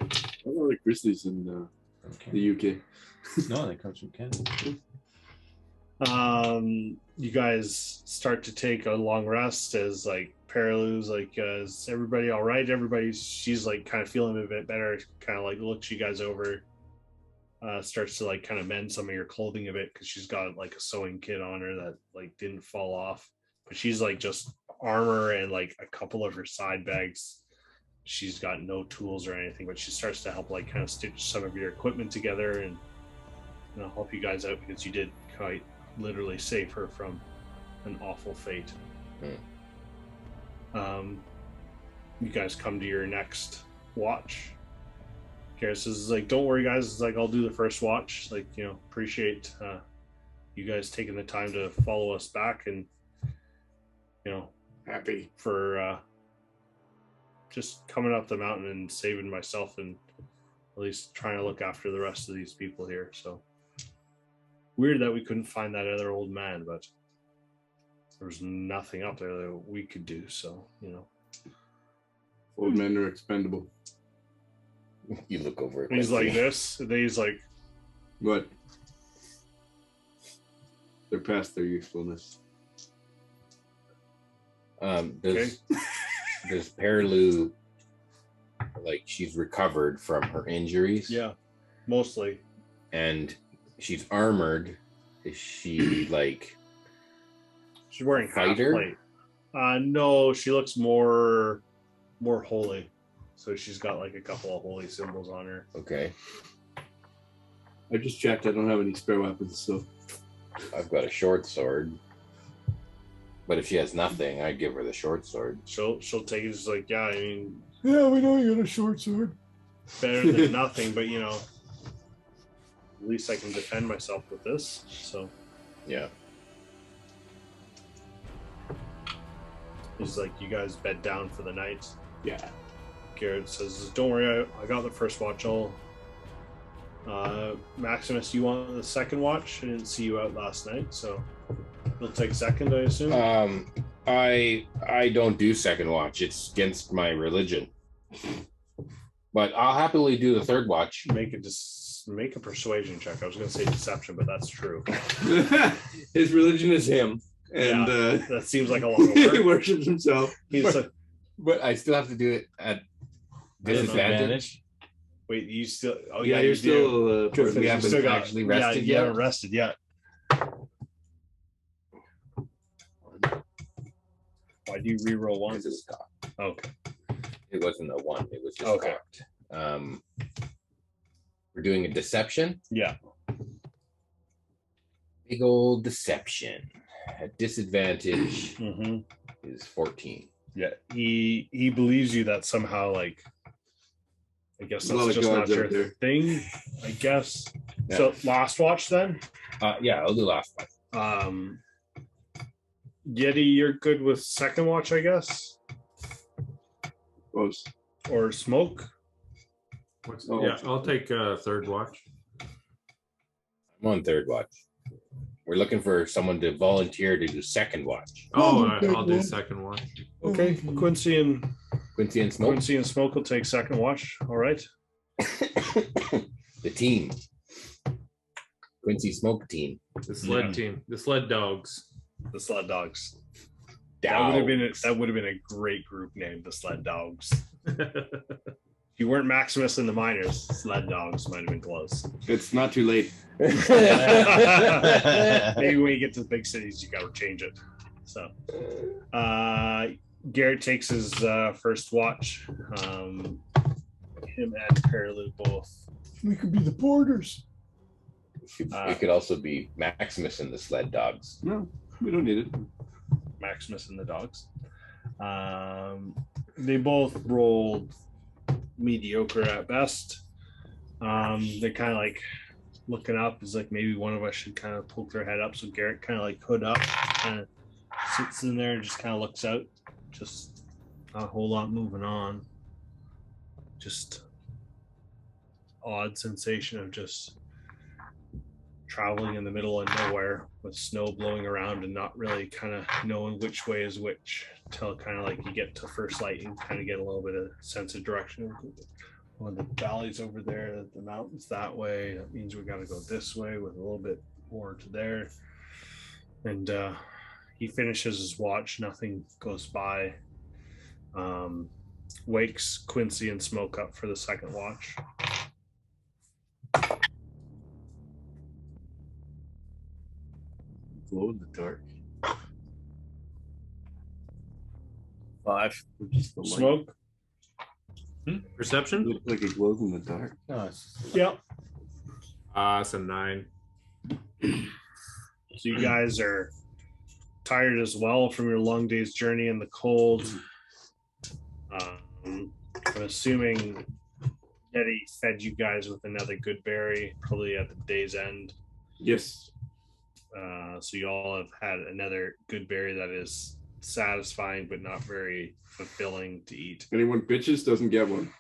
I don't like grizzlies in the UK. No, that comes from Canada. You guys start to take a long rest as like Perilou's like, is everybody all right? She's like kind of feeling a bit better, kind of like looks you guys over, starts to like kind of mend some of your clothing a bit, because she's got like a sewing kit on her that like didn't fall off, but she's like just armor and like a couple of her side bags. She's got no tools or anything, but she starts to help like kind of stitch some of your equipment together and help you guys out, because you did quite literally save her from an awful fate. You guys come to your next watch. Garrett says, like, don't worry guys, it's like, I'll do the first watch. Like, appreciate you guys taking the time to follow us back, and happy for just coming up the mountain and saving myself, and at least trying to look after the rest of these people here. So weird that we couldn't find that other old man, but there was nothing up there that we could do. So, old men are expendable. You look over it. He's like this, and then he's like, what? They're past their usefulness. Does Perilou, like, she's recovered from her injuries? Yeah, mostly. And she's armored. Is she like? She's wearing fighter? Half-plate. No, she looks more holy. So she's got like a couple of holy symbols on her. Okay. I just checked. I don't have any spare weapons, so I've got a short sword. But if she has nothing, I'd give her the short sword. She'll take it. She's like, yeah, I mean, yeah, we know you got a short sword. Better than nothing, but at least I can defend myself with this. So yeah. He's like, you guys bed down for the night. Yeah. Garrett says, don't worry, I got the first watch. Maximus, you want the second watch? I didn't see you out last night, so you'll take second, I assume. I don't do second watch. It's against my religion. But I'll happily do the third watch. Make a persuasion check. I was going to say deception, but that's true. His religion is him, and that seems like a lot of work. He worships himself. But I still have to do it at disadvantage. Wait, you still? Oh yeah, you're still. We haven't actually rested you yet. haven't rested yet. Why do you reroll one? Because it was cocked. Okay. It wasn't a one. It was just Okay. cocked. We're doing a deception. Yeah. Big old deception. At disadvantage is 14. Yeah. He believes you that somehow, like, I guess that's just not your thing. I guess. Yeah. So last watch then. Yeah, I'll do last one. Yeti, you're good with second watch, I guess. suppose. Or Smoke. Yeah, I'll take third watch. I'm on third watch. We're looking for someone to volunteer to do second watch. Oh, I'll do second watch. Okay, Quincy and Smoke. will take second watch. All right. The team. Quincy Smoke team. The sled team. The sled dogs. The Sled Dogs. Dogs. That would have been a great group name, the Sled Dogs. If you weren't Maximus and the Miners, Sled Dogs might have been close. It's not too late. Maybe when you get to the big cities, you got to change it. So, Garrett takes his first watch. Him and Perilou both. We could be the porters. It could also be Maximus and the Sled Dogs. No, we don't need it. Maximus and the dogs. They both rolled mediocre at best. They're kind of like looking up. Is like maybe one of us should kind of poke their head up. So Garrett kind of like hood up, kind of sits in there and just kind of looks out. Just not a whole lot moving on. Just odd sensation of just traveling in the middle of nowhere with snow blowing around and not really kind of knowing which way is which until kind of like you get to first light and kind of get a little bit of sense of direction. Well, the valley's over there, the mountain's that way. That means we got to go this way with a little bit more to there. And he finishes his watch. Nothing goes by. Wakes Quincy and Smoke up for the second watch. Glow in the dark. 5. Just the light. Smoke. Perception? Looks like it glows in the dark. No, it's Yep. It's a 9. So you guys are tired as well from your long day's journey in the cold. I'm assuming Eddie fed you guys with another good berry, probably at the day's end. Yes. So you all have had another good berry that is satisfying but not very fulfilling to eat. Anyone bitches doesn't get one.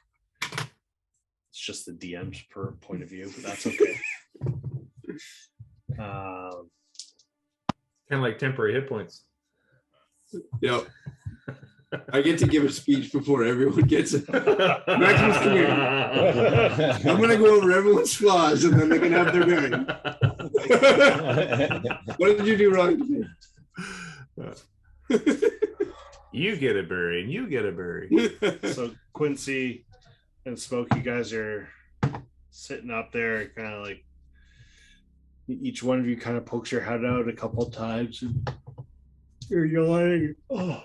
It's just the DM's per point of view, but that's okay. Kind of like temporary hit points. Yep. I get to give a speech before everyone gets it. Maximus, come here. I'm going to go over everyone's flaws and then they can have their berry. What did you do wrong today? You get a berry and you get a berry. So Quincy and Smoke, you guys are sitting up there, kind of like each one of you kind of pokes your head out a couple of times, and you're yawning. Oh,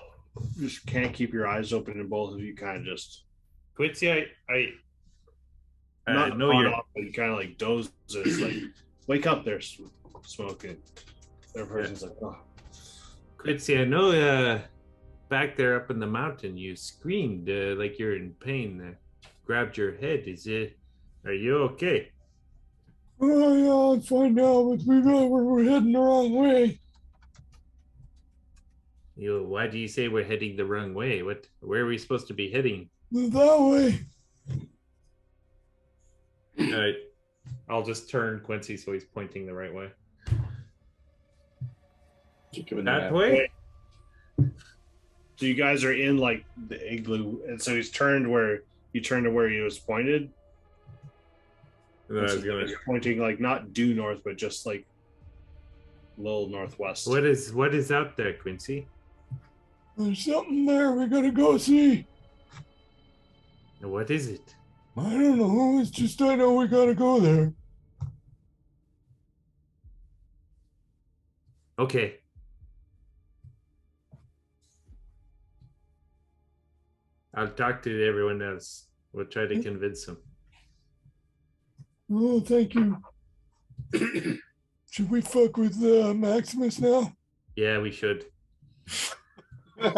just can't keep your eyes open, and both of you kind of just Quincy, I not know you're. off, but you kind of like doze. It's like, wake up there, Smoking. Their person's like, oh. Quincy, I know back there up in the mountain you screamed like you're in pain. Grabbed your head. Are you okay? oh yeah, I'm fine now, but we're heading the wrong way. Why do you say we're heading the wrong way? Where are we supposed to be heading? That way. All right. I'll just turn Quincy so he's pointing the right way. That way? So you guys are in like the igloo, and so he's turned where you turned to where he was pointed. And then I was gonna... He's pointing like not due north, but just like a little northwest. What is out there, Quincy? There's something there we gotta go see. What is it? I don't know. It's just I know we gotta go there. Okay. I'll talk to everyone else. We'll try to convince them. Oh, thank you. Should we fuck with Maximus now? Yeah, we should. Yeah,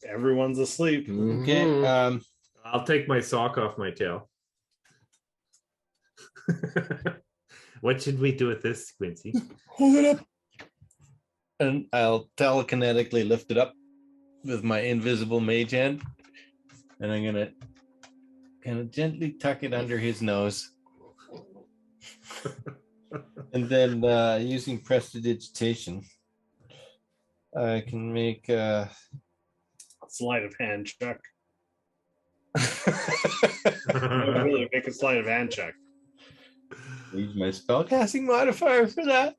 everyone's asleep. Okay. I'll take my sock off my tail. What should we do with this, Quincy? Hold it up. And I'll telekinetically lift it up with my invisible mage hand. And I'm gonna kind of gently tuck it under his nose. And then using prestidigitation, I can make Sleight of hand check. Really make a sleight of hand check. use my spellcasting modifier for that.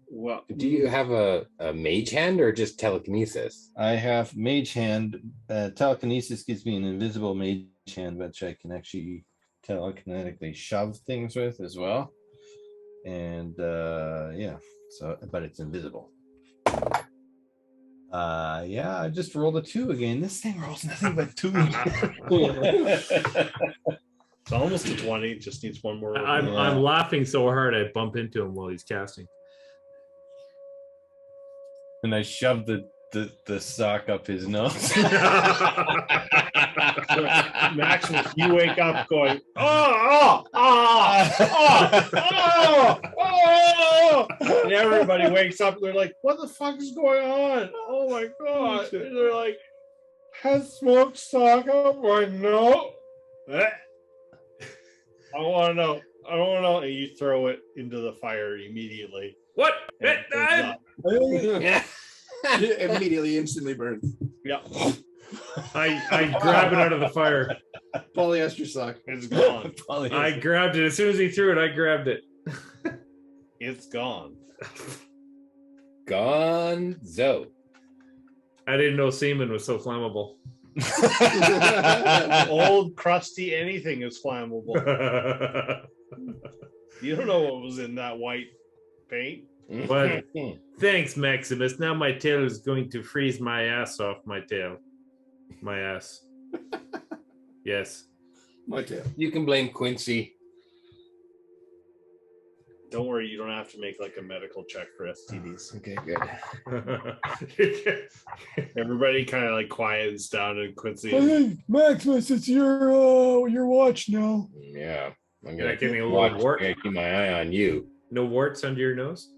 Well, Do you have a mage hand or just telekinesis? I have mage hand. Telekinesis gives me an invisible mage hand, which I can actually telekinetically shove things with as well. And yeah, so but it's invisible. Yeah, I just rolled a 2 again. This thing rolls nothing but 2. it's almost a 20. Just needs one more. I'm laughing so hard I bump into him while he's casting. And I shoved the sock up his nose. Maximus, you wake up going, oh, and everybody wakes up. They're like, what the fuck is going on? Oh my god! And they're like, has smoke sock up my nose? I want to know. I want to know. And you throw it into the fire immediately. What? Immediately, instantly burns. Yeah, I grab it out of the fire. Polyester sock. it's gone. I grabbed it. As soon as he threw it, I grabbed it. It's gone. Gonzo. I didn't know semen was so flammable. Old crusty anything is flammable. You don't know what was in that white paint. But thanks, Maximus. Now my tail is going to freeze my ass off my tail. My ass. Yes. My tail. You can blame Quincy. Don't worry, you don't have to make like a medical check for STDs. Okay, good. Everybody kind of like quiets down, and Quincy. Hey, Maximus, it's your watch now. Yeah, I'm You're gonna not getting a watch. little wart? I'm gonna keep my eye on you. No warts under your nose?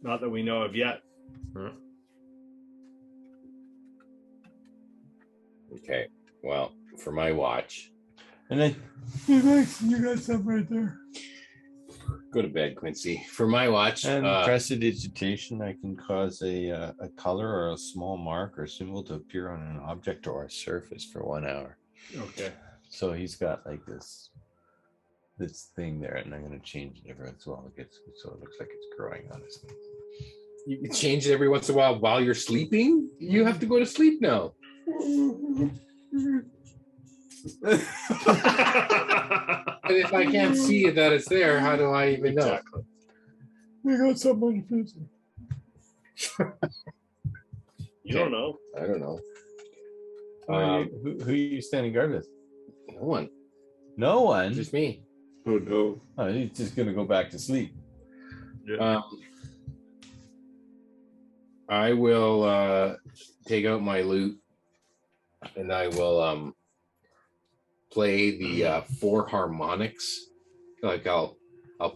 Not that we know of yet. Huh? Okay. Well, for my watch, And then, hey, Max, you got something right there. go to bed, Quincy. For my watch, And prestidigitation, I can cause a color or a small mark or symbol to appear on an object or a surface for 1 hour. Okay. So he's got like this thing there, and I'm going to change it every once in a while. So it looks like it's growing on his thing. you can change it every once in a while you're sleeping. You have to go to sleep now. But if I can't see that it's there, how do I even know? We got something on your face. You don't know. I don't know. Who are you standing guard with? No one. No one. Just me. Oh no. Oh, he's just going to go back to sleep. I will take out my lute and I will play the 4 harmonics. Like I'll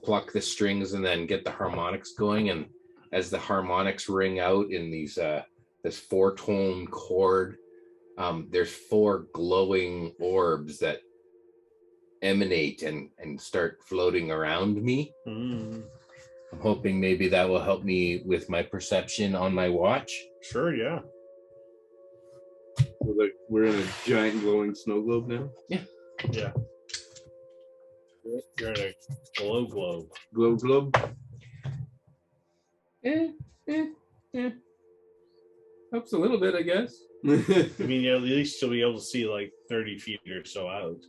pluck the strings and then get the harmonics going, and as the harmonics ring out in these this 4-tone chord, there's 4 glowing orbs that emanate and start floating around me. I'm hoping maybe that will help me with my perception on my watch. Sure, yeah. We're in a giant glowing snow globe now. Yeah. You're in a glow globe. Glow globe. Helps a little bit, I guess. I mean, at least you'll be able to see like 30 feet or so out.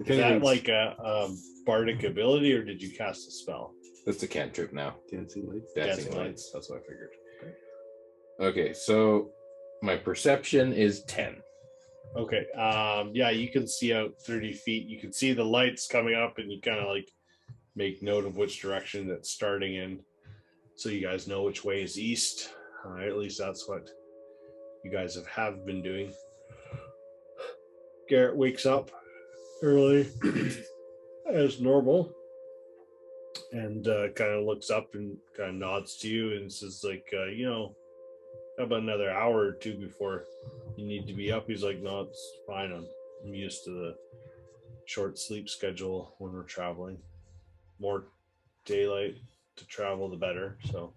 Is that like a bardic ability, or did you cast a spell? That's a cantrip now. Dancing lights. Dancing lights. That's what I figured. Okay, so my perception is 10. Okay. Yeah, you can see out 30 feet. You can see the lights coming up, and you kind of like make note of which direction that's starting in, so you guys know which way is east. At least that's what you guys have been doing. Garrett wakes up early as normal, and kind of looks up and kind of nods to you and says, like, how about another hour or two before you need to be up? He's like, no, it's fine. I'm used to the short sleep schedule when we're traveling. More daylight to travel, the better. So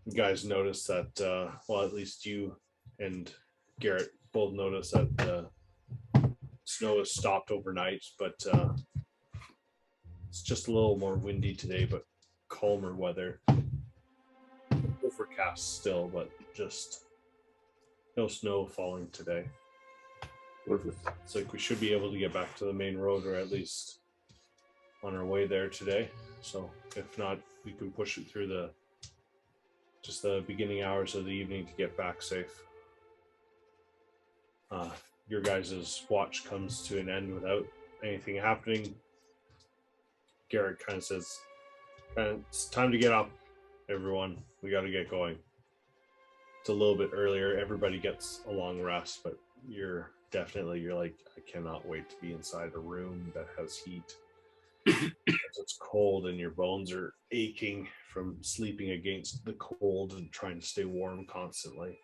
you guys notice that, well, at least you and Garrett both notice that snow has stopped overnight, but it's just a little more windy today, but calmer weather. Overcast still, but just no snow falling today. It's like we should be able to get back to the main road, or at least on our way there today. So if not, we can push it through the beginning hours of the evening to get back safe. Your guys' watch comes to an end without anything happening. Garrett kind of says, it's time to get up, everyone. We got to get going. It's a little bit earlier. Everybody gets a long rest, but you're like, I cannot wait to be inside a room that has heat. It's cold and your bones are aching from sleeping against the cold and trying to stay warm constantly.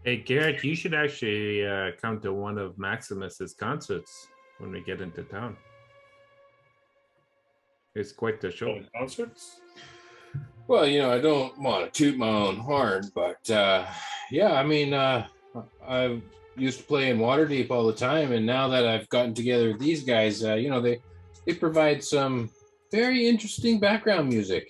Hey, Garrett, you should actually come to one of Maximus's concerts when we get into town. It's quite the show. Concerts? Well, I don't want to toot my own horn, but yeah, I mean, I used to play in Waterdeep all the time, and now that I've gotten together with these guys, they provide some very interesting background music.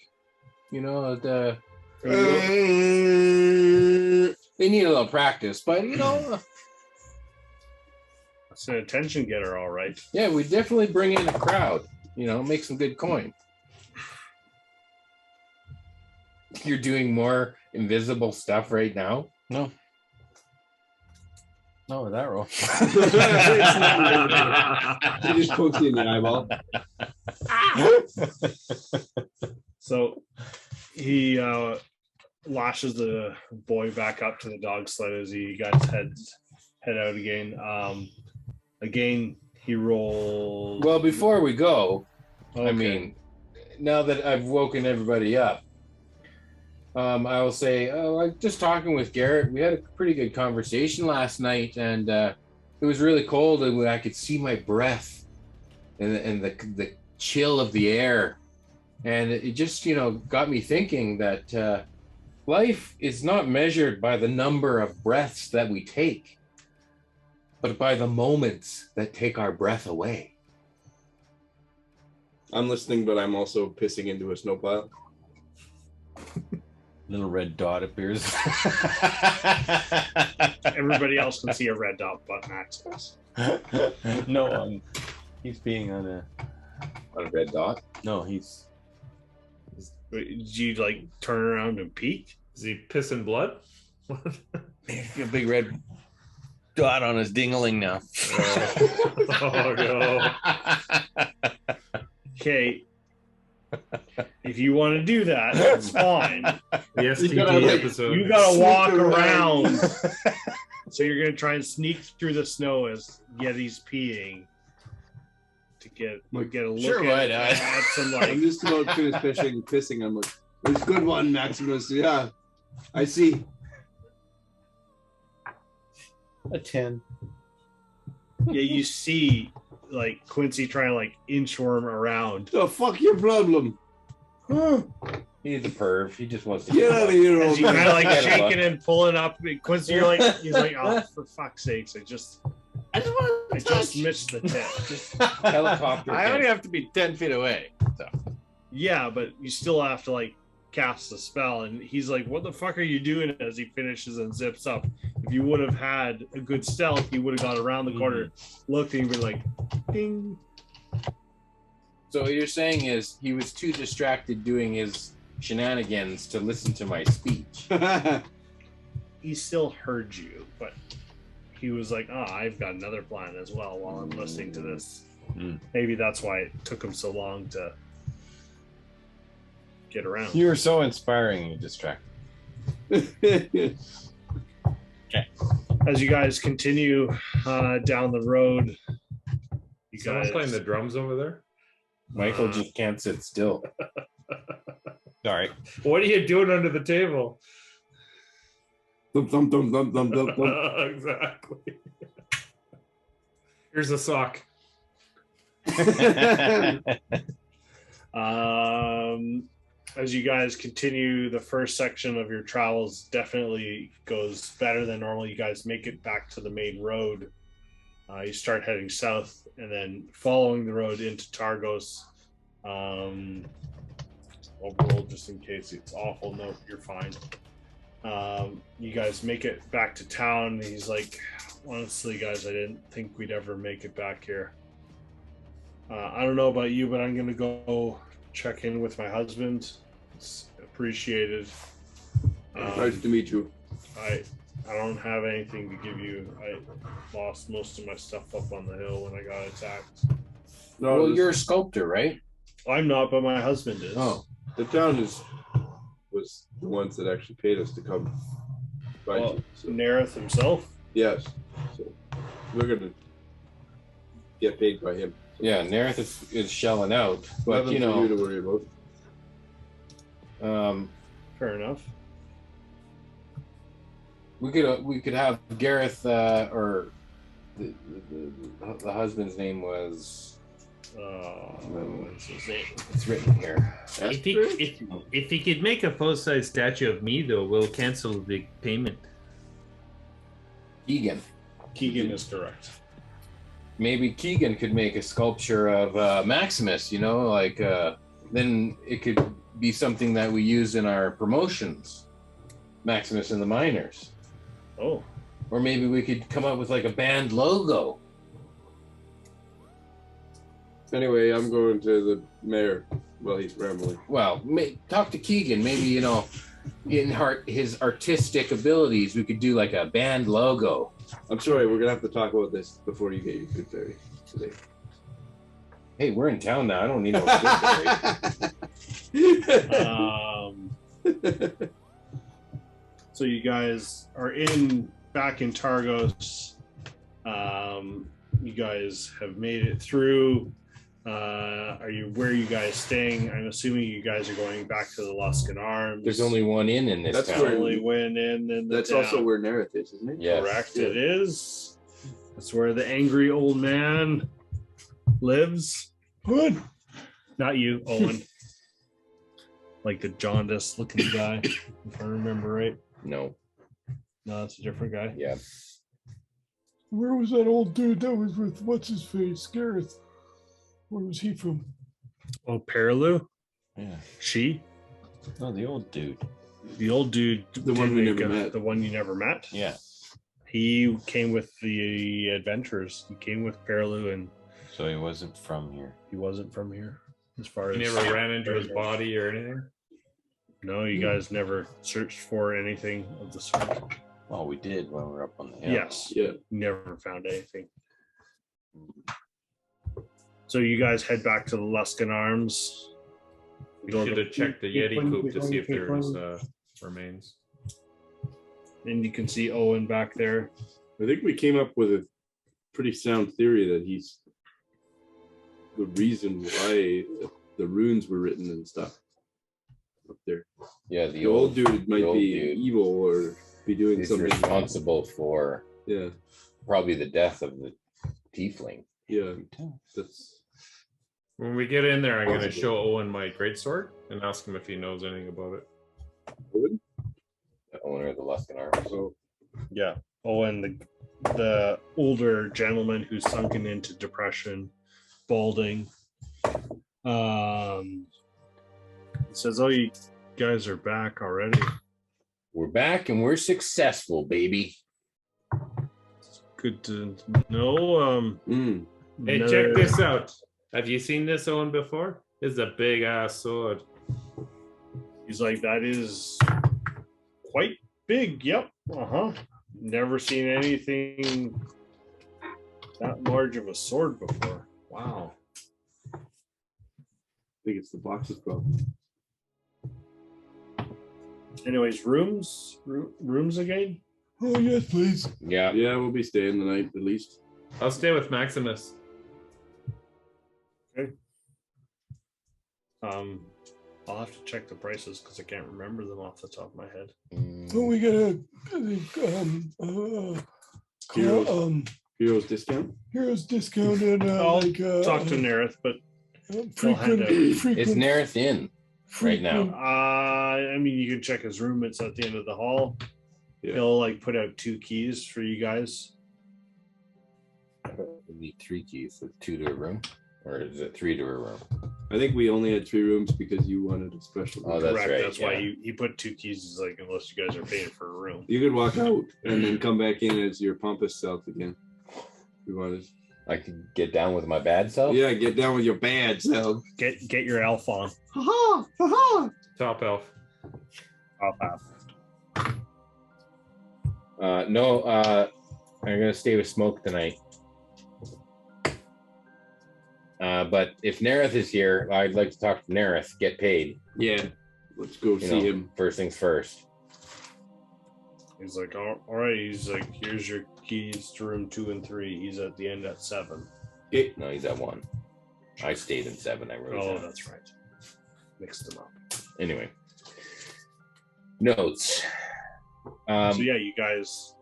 They need a little practice, but it's an attention getter, all right. Yeah, we definitely bring in a crowd. Make some good coin. You're doing more invisible stuff right now? No. No, with that roll. He just pokes you in the eyeball. So he lashes the boy back up to the dog sled as you guys head out again. Again, he rolls. Well, before we go, Okay. I mean, now that I've woken everybody up, I will say, like just talking with Garrett, we had a pretty good conversation last night, and it was really cold, and I could see my breath and the chill of the air, and it just got me thinking that life is not measured by the number of breaths that we take, but by the moments that take our breath away. I'm listening, but I'm also pissing into a snowpile. Little red dot appears. Everybody else can see a red dot, but Max does. No, he's being on a red dot. No, he's. Did you like turn around and peek? Is he pissing blood? A big red dot on his dingling now. Oh no. Okay. If you want to do that, that's fine. The STD episode. You gotta walk around. So you're gonna try and sneak through the snow as Yeti's peeing to get a look Sure, at some like. I'm just about finished pissing. I'm like, it's a good one, Maximus. Yeah, I see. A 10. Yeah, you see like Quincy trying to like inchworm around. The fuck your problem? He's a perv. He just wants to Get out of here, As old you kind of man. like shaking and pulling up. Quincy, he's like, oh, for fuck's sakes, I just missed the tip. Just helicopter. I only have to be 10 feet away. So. Yeah, but you still have to like cast the spell, and he's like, what the fuck are you doing? As he finishes and zips up. If you would have had a good stealth, you would have gone around the corner, looked, and you'd be like, ding. So what you're saying is he was too distracted doing his shenanigans to listen to my speech. He still heard you, but he was like, I've got another plan as well while I'm listening to this. Maybe that's why it took him so long to get around. You were so inspiring, you distracted. Okay. as you guys continue down the road, you Someone guys playing the drums over there. Michael just can't sit still. Sorry. What are you doing under the table? Thump, thump, thump, thump, thump, thump, thump. Exactly. Here's a sock. As you guys continue, the first section of your travels definitely goes better than normal. You guys make it back to the main road. You start heading south and then following the road into Targos. Overall, just in case it's awful, no, you're fine. You guys make it back to town. He's like, honestly, guys, I didn't think we'd ever make it back here. I don't know about you, but I'm going to go check in with my husband. It's appreciated. Nice to meet you. I don't have anything to give you. I lost most of my stuff up on the hill when I got attacked. No, Well, this- you're a sculptor, right? I'm not, but my husband is. Oh. the town was the ones that actually paid us to come find Well, you. So, Nareth himself. yes. So we're gonna get paid by him. Yeah, Nareth is shelling out, but Nothing you for you know, to worry about. Fair enough. we could have Gareth or the husband's name was What's his name? it's written here. If he could make a full-size statue of me, though, we'll cancel the payment. Keegan. Keegan is correct. Maybe Keegan could make a sculpture of Maximus. You know, like then it could be something that we use in our promotions. Maximus and the Miners. Oh, Or maybe we could come up with like a band logo. Anyway, I'm going to the mayor while he's rambling. Well, talk to Keegan. Maybe, you know, in his artistic abilities, we could do like a band logo. I'm sorry, we're gonna have to talk about this before you get your food fairy today. Hey, we're in town now. I don't need no food. So you guys are back in Targos. You guys have made it through. Where are you guys staying? I'm assuming you guys are going back to the Luskan Arms. There's only one inn in this That's town. where- only win in the That's town. also where Nareth is, isn't it? Yes. Correct, Yeah. it is. That's where the angry old man lives. Good. Not you, Owen. Like the jaundiced looking guy, if I remember right. No. No, that's a different guy. Yeah. Where was that old dude that was with what's his face, Gareth? Where was he from? Oh, Perilou? Yeah. She? No, the old dude. The old dude. The one we never met. The one you never met? Yeah. He came with the adventurers. He came with Perilou, and So he wasn't from here. he wasn't from here. As far You as never ran into his body or anything? No, you guys never searched for anything of the sort. Oh, we did when we were up on the hill. Yes. Yeah. Never found anything. So you guys head back to the Luskan Arms. We should have checked the Yeti coop to see if there's remains. And you can see Owen back there. I think we came up with a pretty sound theory that he's the reason why the runes were written and stuff up there. Yeah, The old dude might old be dude evil or be doing is something. responsible for Yeah, probably the death of the tiefling. yeah. That's When we get in there, I'm going to show Owen my greatsword and ask him if he knows anything about it. good. The owner of the Luskan Arms. So Yeah. Owen, the older gentleman who's sunken into depression, balding. Says, "Oh, you guys are back already. We're back and we're successful, baby. Good to know." Hey, check this out. Have you seen this Owen before? It's a big ass sword. He's like, "That is quite big. Yep. Never seen anything that large of a sword before. Wow." I think it's the box's problem. Anyways, rooms again. Oh yes, please. Yeah. Yeah, we'll be staying the night at least. I'll stay with Maximus. I'll have to check the prices because I can't remember them off the top of my head. Oh, we got a Heroes discount. heroes discount and I'll talk to Nerith, but frequent. Is Nerith in right now? I mean, you can check his room. It's at the end of the hall. Yeah. He'll like put out 2 keys for you guys. We need 3 keys, so 2 to a room, or is it 3 to a room? I think we only had 3 rooms because you wanted a special room. Oh, that's Correct. right. That's yeah. why he put 2 keys. He's like, unless you guys are paying for a room. You could walk out and then come back in as your pompous self again. If you wanted. I could get down with my bad self. Yeah, get down with your bad self. Get your elf on. Ha ha! Top elf. I'll have. No, I'm gonna stay with Smoke tonight. But if Nerith is here, I'd like to talk to Nerith. Get paid. Yeah, let's go see him. First things first. He's like, all right. He's like, here's your keys to room 2 and 3. He's at the end at 7. Okay. No, he's at 1. I stayed in 7. I wrote. Oh, down. that's right. Mixed them up. Anyway. Notes. So yeah, you guys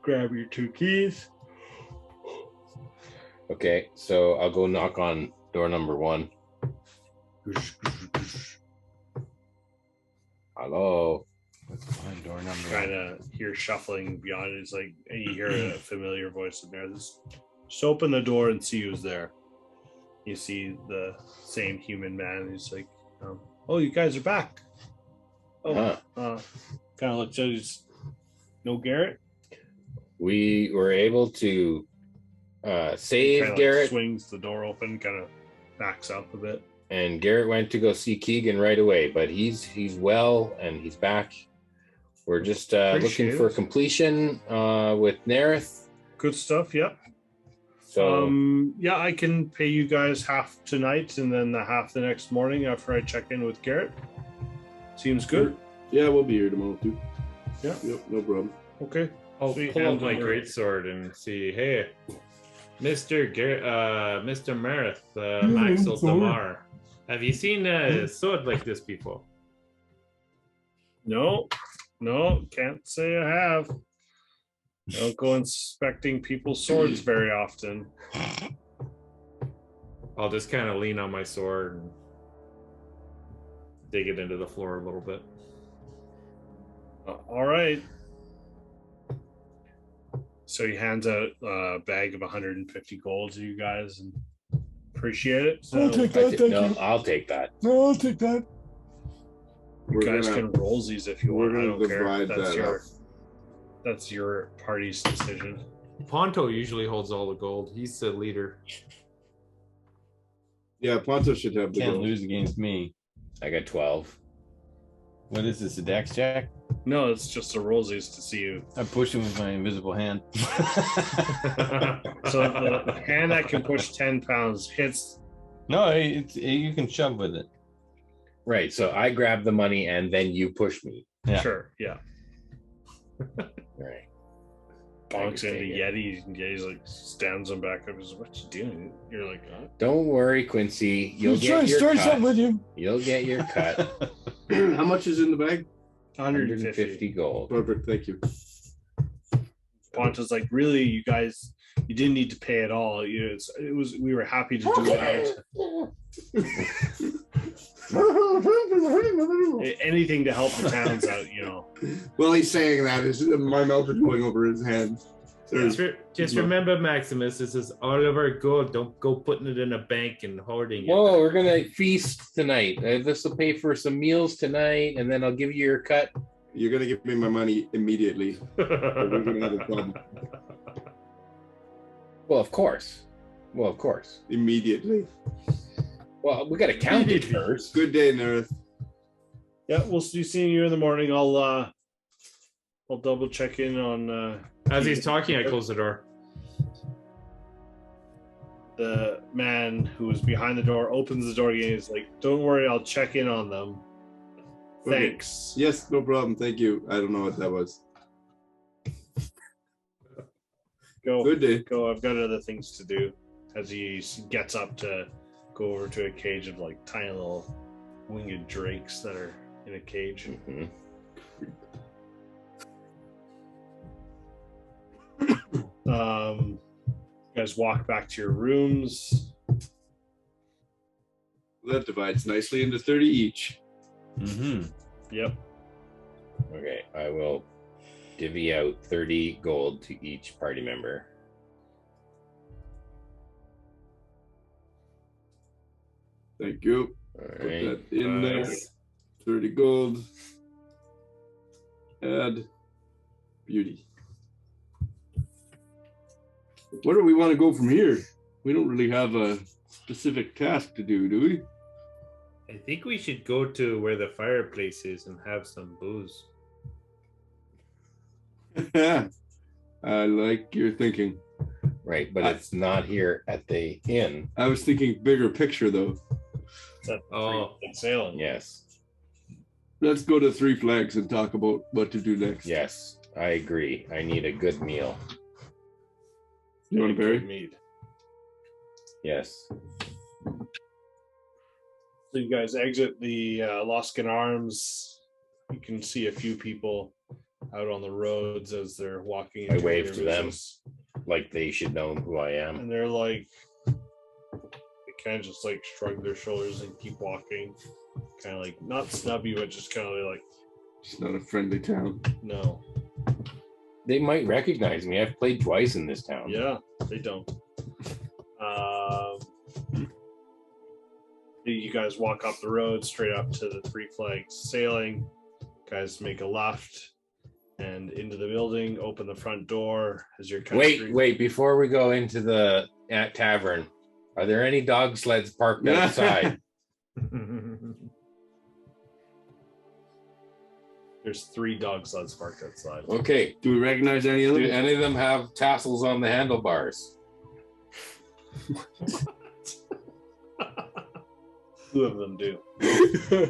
grab your 2 keys. Okay, so I'll go knock on door number 1. Hello. Let's find door number. Kind of hear shuffling beyond. It's like, and you hear a familiar voice in there. Just open the door and see who's there. You see the same human man. He's like, "Oh, you guys are back." Oh, kind of looks. He's no Garrett. We were able to save Kinda Garrett. like swings the door open, kind of backs up a bit. And Garrett went to go see Keegan right away, but he's well and he's back. We're just looking Appreciate for it. completion with Nerith. Good stuff. Yep. So Yeah, I can pay you guys half tonight and then the half the next morning after I check in with Garrett. Seems good. Yeah, we'll be here tomorrow too. Yeah. Yep, no problem. Okay. I'll Sweet. pull out Hand my over. greatsword and see, hey, Mr. Marith, Yeah, Maxel sorry. Damar. Have you seen a sword like this before? No, can't say I have. I don't go inspecting people's swords very often. I'll just kind of lean on my sword and dig it into the floor a little bit. All right. So he hands out a bag of 150 gold to you guys and appreciate it. So I'll take that. Thank no, you. I'll take that. No, I'll take that. you guys can roll these if you we're want. I gonna don't care. divide That's that your up. that's your party's decision. Ponto usually holds all the gold. He's the leader. Yeah, Ponto should have the Can't gold. lose against me. I got 12. What is this? A dex check? No, it's just a rollsies to see you. I push him with my invisible hand. So the hand that can push 10 pounds hits. No, you can shove with it. Right, so I grab the money and then you push me. Yeah. Sure, yeah. Right. Bonks into take it. Yeti, and Yeti's like stands him back up. He's like, what you doing? You're like, huh? Don't worry, Quincy. You'll He's trying get to your start cut. something with you. You'll get your cut. How much is in the bag? 150. gold. Perfect, thank you. Ponto's like, really, you guys, you didn't need to pay at all. It was we were happy to do it. Anything to help the towns out, Well, he's saying that. My mouth is going over his hand. Just remember, Maximus, this is all of our gold. Don't go putting it in a bank and hoarding it. Whoa, we're gonna feast tonight. This will pay for some meals tonight, and then I'll give you your cut. You're gonna give me my money immediately. Or we're gonna have a problem. Well, of course. Immediately. Well, we gotta count it first. Good day, Nerith. Yeah, we'll see you in the morning. I'll double check in on As he's talking, I close the door. the man who was behind the door. Opens the door again. He's like, "Don't worry, I'll check in on them." Okay. Thanks. Yes, no problem. Thank you. I don't know what that was. Go. Good day. Go. I've got other things to do. As he gets up to go over to a cage of like tiny little winged drakes that are in a cage. Mhm. You guys walk back to your rooms. That divides nicely into 30 each. Mm-hmm. Yep. Okay, I will divvy out 30 gold to each party member. Thank you. All Put right. that in there. 30 gold. Add beauty. Where do we want to go from here? We don't really have a specific task to do we? I think we should go to where the fireplace is and have some booze. I like your thinking. Right, but it's not here at the inn. I was thinking bigger picture though. Oh, Sailing. Yes. Let's go to Three Flags and talk about what to do next. Yes, I agree. I need a good meal. You want a berry? Mead. Yes. So you guys exit the Luskin Arms. You can see a few people out on the roads as they're walking. I into wave their to them business. like they should know who I am. And they're like, they kind of just like shrug their shoulders and keep walking. Kind of like, not snub you, but just kind of like, It's not a friendly town. no. They might recognize me. I've played twice in this town. Yeah, they don't. You guys walk up the road straight up to the Three Flags Sailing. Guys make a left and into the building, open the front door as you're Wait, before we go into the tavern, are there any dog sleds parked outside? There's 3 dog sleds parked outside. Okay. Do we recognize any of them? Do any of them have tassels on the handlebars? 2 of them do.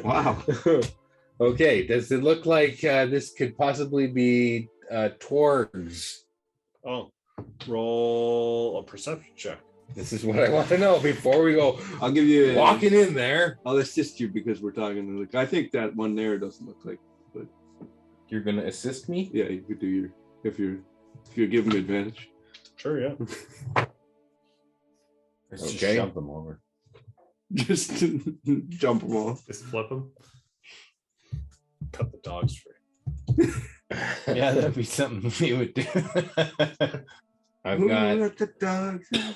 Wow. Okay. Does it look like this could possibly be Torgs? Oh, roll a perception check. This is what I want to know before we go. I'll give you walking in there. I'll assist you because we're talking. Like, I think that one there doesn't look like. But you're gonna assist me? Yeah, you could do your if you're giving advantage. Sure, yeah. Let's just Okay. shove them over. Just jump them off. Just flip them. Cut the dogs free. Yeah, that'd be something we would do. I've got Let the dogs out.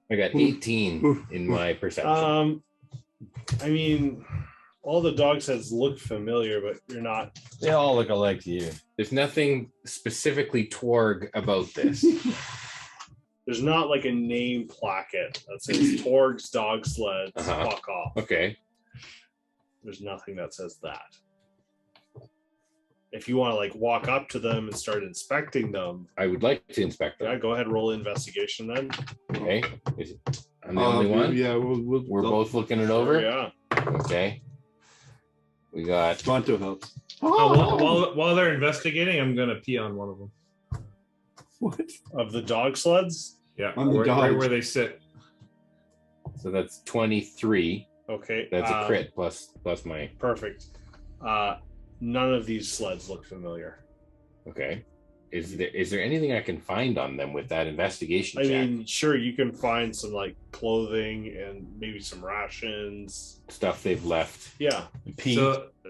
I got 18 in my perception. I mean, all the dog sets look familiar, but you're not. They all look alike to you. There's nothing specifically Torg about this. There's not like a name placket that says Torg's dog sleds. Uh-huh. Fuck off. Okay. There's nothing that says that. If you want to like walk up to them and start inspecting them, I would like to inspect yeah, them. go ahead, roll investigation then. Okay. I'm the only one? Yeah, We're both looking it over? Yeah. Okay. We got Pronto helps. Oh, while they're investigating, I'm gonna pee on one of them. What? Of the dog sleds? Yeah, On the right dogs. where they sit. so that's 23. Okay. That's a crit plus my Perfect. None of these sleds look familiar. okay. Is there anything I can find on them with that investigation I check? mean, sure, you can find some like clothing and maybe some rations. Stuff they've left. Yeah. Pete.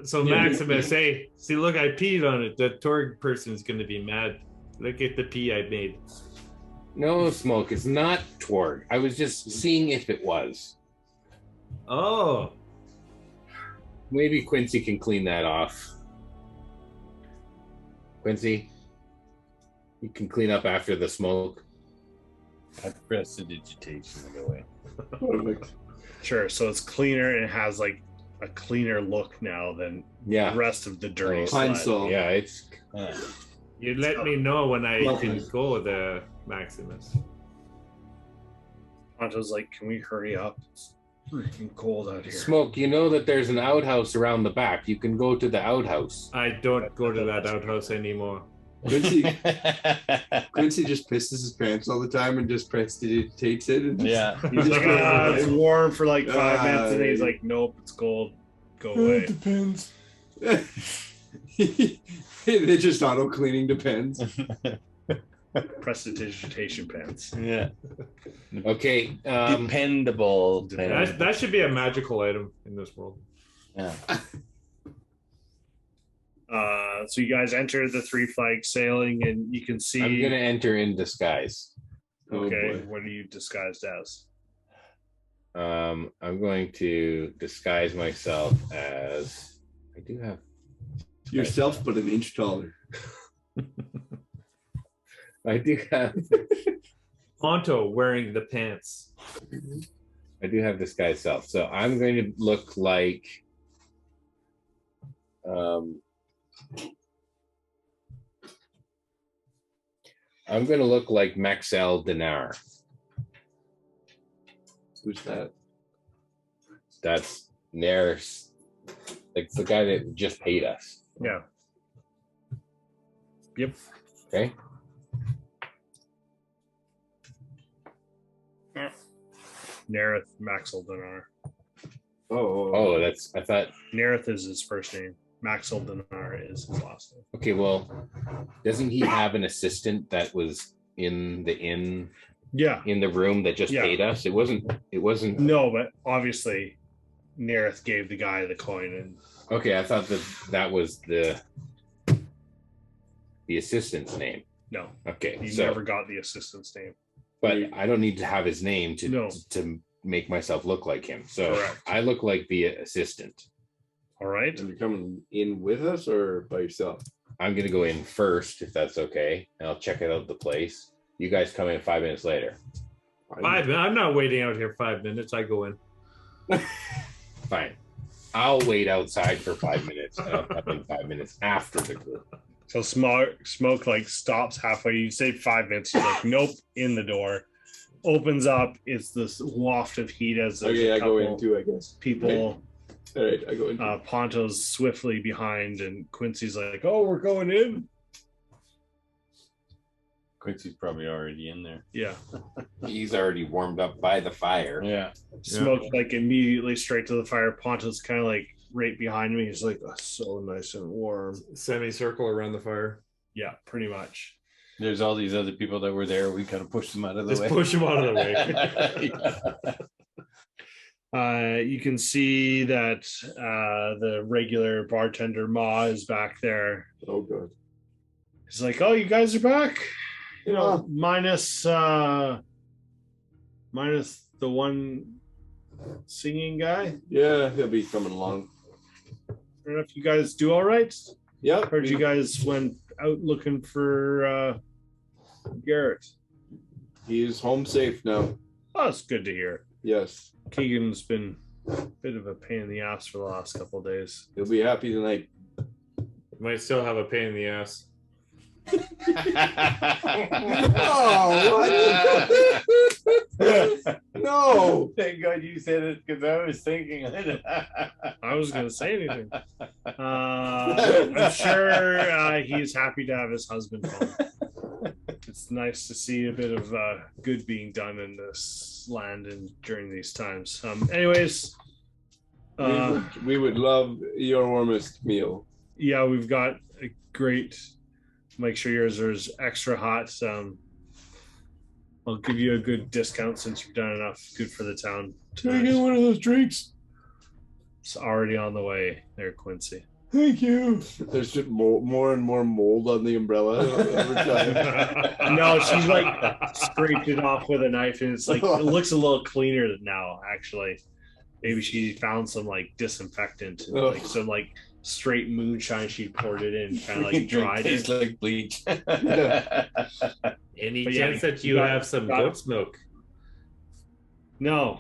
So Maximus, hey, see, look, I peed on it. The Torg person is gonna be mad. Look at the pee I made. No, Smoke, it's not Torg. I was just seeing if it was. Oh, Maybe Quincy can clean that off. Quincy, you can clean up after the smoke. I prestidigitation away. Perfect. Sure. So it's cleaner and it has like a cleaner look now than Yeah. the rest of the dirty Oh, sled. Pine Sol. Yeah, it's you let me know when I Well, can go there, Maximus. Ponto's like, can we hurry up? It's freaking cold out here. Smoke. You know that there's an outhouse around the back. You can go to the outhouse. I don't go to that outhouse anymore. Quincy just pisses his pants all the time and just prestidigitates it. And Yeah. He's like, it's warm for like 5 minutes, and then he's like, nope, it's cold. Go away. It depends. They just auto cleaning depends. Prestidigitation pants. Yeah. Okay. Dependable. That should be a magical item in this world. Yeah. So you guys enter the Three Flags sailing, and you can see. I'm gonna enter in disguise. Okay, what are you disguised as? I'm going to disguise myself as. I do have Yourself, but an inch taller. I do have. Ponto wearing the pants. I do have disguise self, so I'm going to look like. I'm going to look like Maxel Dinar. Who's that? That's Nair's, like the guy that just paid us. Yeah. Yep. Okay. Nerith Maxildinar. Oh, that's. I thought. Nerith is his first name. Maxildinar is his last name. Okay, well, doesn't he have an assistant that was in the inn? Yeah. In the room that just paid us. It wasn't. No, but obviously, Nerith gave the guy the coin, and. Okay, I thought that was the assistant's name. No. Okay, You so never got the assistant's name. but I don't need to have his name to make myself look like him. So Correct. I look like the assistant. All right. Are you coming in with us or by yourself? I'm gonna go in first if that's okay, and I'll check out the place. You guys come in 5 minutes later. 5 minutes. I'm not waiting out here 5 minutes. I go in. Fine. I'll wait outside for 5 minutes. And I'll come in 5 minutes after the group. So smoke like stops halfway. You say 5 minutes. He's like, nope, in the door. Opens up. It's this waft of heat as I go in too, I guess. People. Okay. All right, I go in. Ponto's swiftly behind, and Quincy's like, oh, we're going in. Quincy's probably already in there. Yeah. He's already warmed up by the fire. Yeah. Smoke like immediately straight to the fire. Ponto's kind of like right behind me. He's like, oh, so nice and warm. Semicircle around the fire. Yeah, pretty much. There's all these other people that were there. We kind of pushed them out of the way. Just push them out of the way. You can see that the regular bartender Ma is back there. Oh, good. He's like, "Oh, you guys are back. You know, minus the one singing guy. Yeah, he'll be coming along. I don't know if you guys do all right. Yeah, heard you guys went out looking for Garrett. He is home safe now. Oh, it's good to hear. Yes. Keegan's been a bit of a pain in the ass for the last couple of days. He'll be happy tonight. Might still have a pain in the ass. No. Thank God you said it because I was thinking it. I was going to say anything. I'm sure he's happy to have his husband home. It's nice to see a bit of good being done in this land and during these times. Anyways, we would love your warmest meal. Yeah, we've got a great. Make sure yours is extra hot. I'll give you a good discount since you've done enough good for the town. Can I get one of those drinks? It's already on the way there, Quincy. Thank you. There's just more and more mold on the umbrella every time. No, she's like scraped it off with a knife, and it's like it looks a little cleaner now. Actually, maybe she found some like disinfectant, and, like some like straight moonshine. She poured it in, kind of like dried it. Like bleach. Any But chance yeah, that you have some goat's milk? No,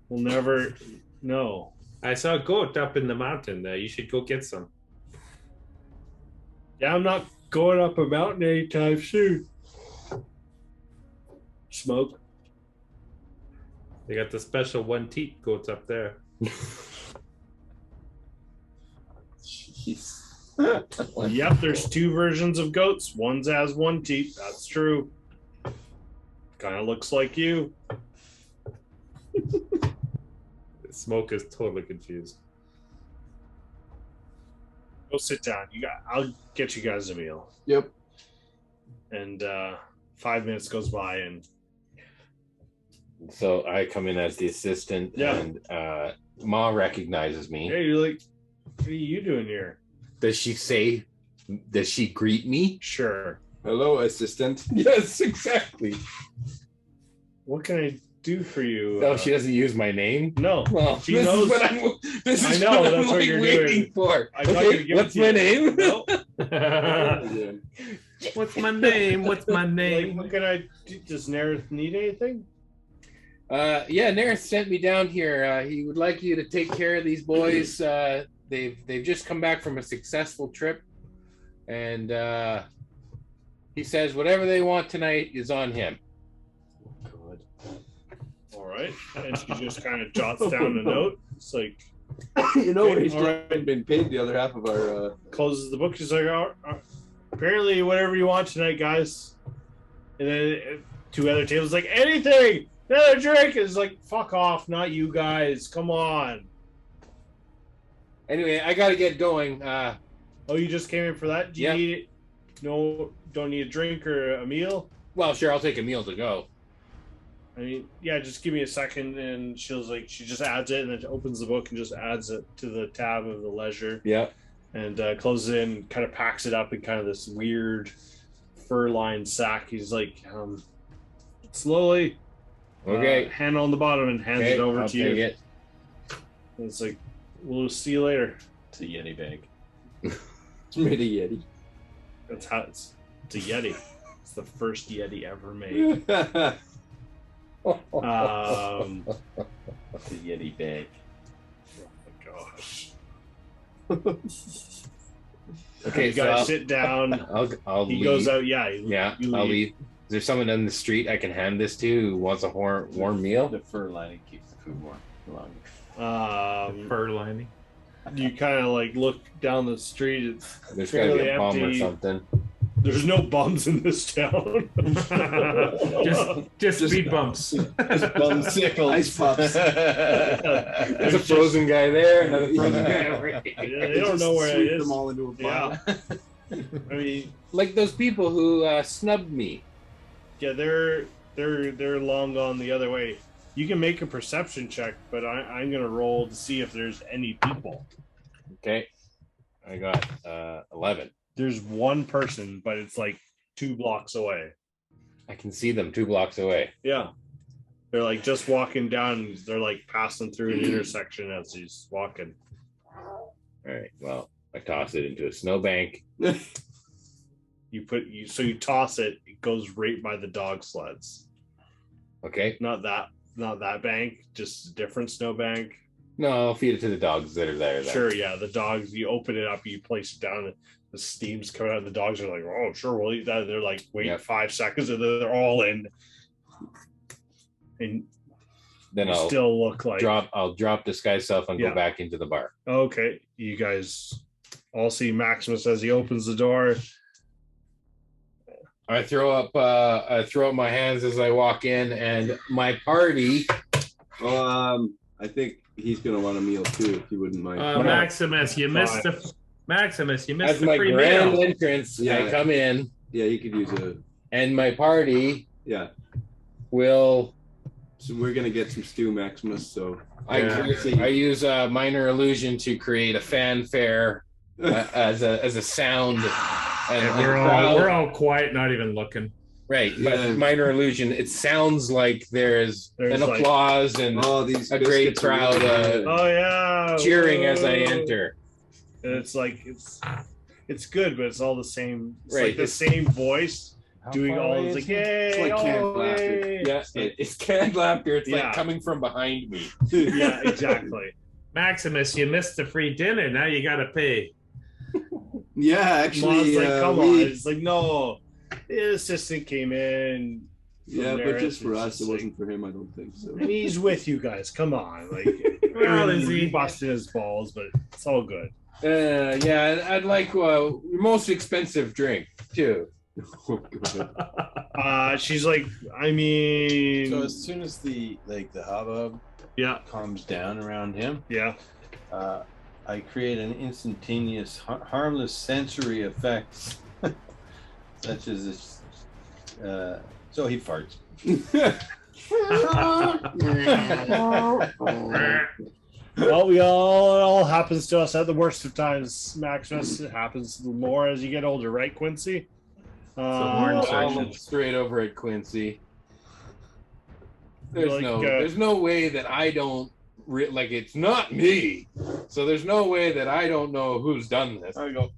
we'll never. No. I saw a goat up in the mountain. You should go get some. Yeah, I'm not going up a mountain anytime soon. Smoke. They got the special one teat goats up there. Jeez. Yep, there's two versions of goats. One's has one teeth. That's true. Kind of looks like you. Smoke is totally confused. Go sit down. I'll get you guys a meal. Yep. And 5 minutes goes by, and So I come in as the assistant, Yeah. and Ma recognizes me. hey, you're like, what are you doing here? Does she greet me? Sure. Hello, assistant. Yes, exactly. What can I do for you? No, she doesn't use my name. No. Well, She this knows- is what I'm. This I is know, what that's I'm what like you're waiting doing. for. I'm not Okay, gonna give what's it my to you. name? No. What's my name? What's my Like, name? what can I do? Does Nerith need anything? Yeah, Nerith sent me down here. He would like you to take care of these boys. They've just come back from a successful trip, and he says whatever they want tonight is on him. All right. And she just kind of jots down a note. It's like, You know, he's All just been paid the other half of our. closes the book. She's like, apparently, whatever you want tonight, guys. And then two other tables like, anything, another drink. It's like, fuck off, not you guys. Come on. Anyway, I got to get going. Oh, you just came in for that? Do you Yep. need it? No, don't need a drink or a meal? Well, sure, I'll take a meal to go. I mean, yeah, just give me a second. And she just adds it and then opens the book and just adds it to the tab of the leisure. Yeah. And closes it and kind of packs it up in kind of this weird fur-lined sack. He's like, slowly, Okay. hand on the bottom and hands Okay, it over I'll to you. take it. And it's like, we'll see you later. It's a Yeti bag. It's made a Yeti. That's how it's a Yeti. It's the first Yeti ever made. It's a Yeti bag. Oh my gosh. Okay, You so guys I'll, sit down. I'll He leave. goes out. Yeah. Yeah, you I'll leave. leave. Is there someone on the street I can hand this to who wants a warm meal? The fur lining keeps the food warm longer. Fur lining. You kind of like look down the street. It's There's got to be fairly a bum or empty. something. There's no bums in this town. Just speed bumps. Bumsicles. Ice pops. There's a frozen guy there. Another frozen guy over here. Yeah, they don't know where it Sweep is. them all into a pile. Yeah. I mean, Like those people who snubbed me. yeah, they're long gone the other way. You can make a perception check, but I'm gonna roll to see if there's any people. Okay, I got 11. There's one person, but it's like 2 blocks away. I can see them 2 blocks away. Yeah. They're like just walking down. They're like passing through an intersection as he's walking. All right. Well, I toss it into a snowbank. You toss it. It goes right by the dog sleds. Okay. Not that bank, just a different snowbank. No, I'll feed it to the dogs that are there. Then. Sure, yeah. The dogs. You open it up. You place it down. And the steam's coming out. And the dogs are like, "Oh, sure, we'll eat that." They're like, "Wait Yep. 5 seconds," and then they're all in. And Then you I'll still look like I'll drop disguise self and Yeah. go back into the bar. Okay, you guys all see Maximus as he opens the door. I throw up my hands as I walk in, and my party. I think he's gonna want a meal too, if you wouldn't mind. Maximus, you missed the As my free grand meal. entrance, Yeah. I come in, Yeah, you could use a. and my party Yeah. will. So we're gonna get some stew, Maximus. So I use a minor illusion to create a fanfare as a sound. And crowd- we're all quiet, not even looking. right, but Yeah. minor illusion. It sounds like there's There's an like- applause and these a great biscuits are crowd, really good. Oh yeah, cheering as I whoa. enter. And it's like it's good, but it's all the same. It's Right, like the it's- same voice doing all. It's like yay, It's like canned oh, laughter. yay. Yeah, it's canned laughter. It's Yeah. like coming from behind me. Yeah, exactly. Maximus, you missed the free dinner. Now you got to pay. Yeah, Mom's actually, like, come on. It's like, no. The assistant came in. Yeah, there, but just for it's us, just it like- wasn't for him. I don't think so. And he's with you guys. Come on, like, Well, is he? busting his balls, but it's all good. Yeah, I'd like your most expensive drink too. She's like, I mean, So as soon as the hubbub yeah, calms down around him, yeah. I create an instantaneous harmless sensory effects, such as this. So he farts. Well, it all happens to us at the worst of times, Maximus. It happens more as you get older, right, Quincy? horn I'll section. look straight over at Quincy. There's Like, there's no way that I don't like. It's not me, so there's no way that I don't know who's done this. I go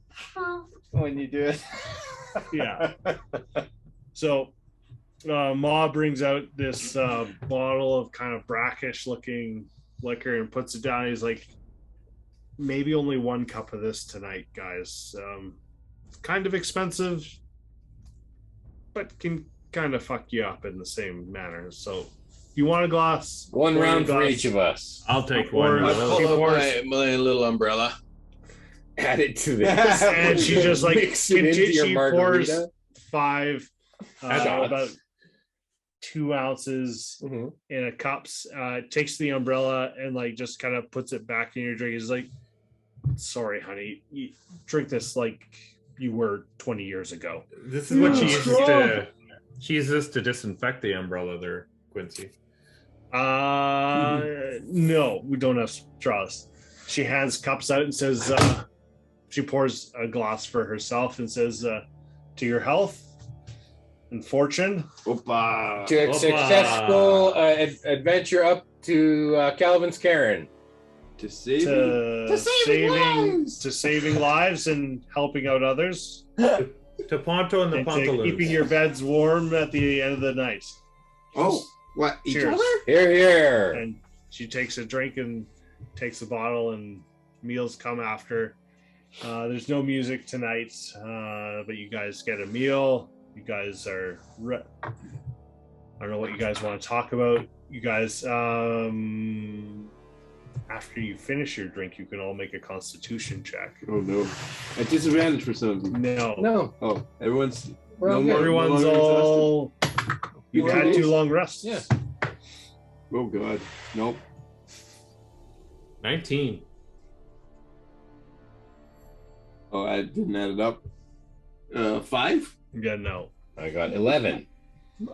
when you do it. Yeah. So, Ma brings out this bottle of kind of brackish looking liquor and puts it down. He's like, maybe only one cup of this tonight, guys. Kind of expensive, but can kind of fuck you up in the same manner. So, you want a glass? One Pour round a for glass. each of us. I'll take Or- one. I Will. pull up my little umbrella. Add it to this. And she just like mix it into your she margarita. pours 5 Shots. about 2 ounces Mhm. in a cups, takes the umbrella and like just kind of puts it back in your drink. He's like, sorry honey, you drink this like you were 20 years ago. This is what she uses to. She uses this to disinfect the umbrella there, Quincy. No, we don't have straws. She hands cups out and says, she pours a glass for herself and says, to your health and fortune. Opa. To a successful adventure up to Kelvin's Cairn. To save to saving lives and helping out others, To Ponto and the and to Pontaloons. keeping your beds warm at the end of the night. Oh, what? Each Cheers. other? Here, here. And she takes a drink and takes a bottle, and meals come after. There's no music tonight, but you guys get a meal. You guys are I don't know what you guys want to talk about. You guys, after you finish your drink, you can all make a constitution check. Oh no. At disadvantage for some of them. No. No. Oh, everyone's We're all no good. more- Everyone's no longer all. You've Well, had it 2 is. long rests. Yeah. exhausted. Oh god. Nope. 19. Oh, I didn't add it up. 5? Yeah, no. I got 11.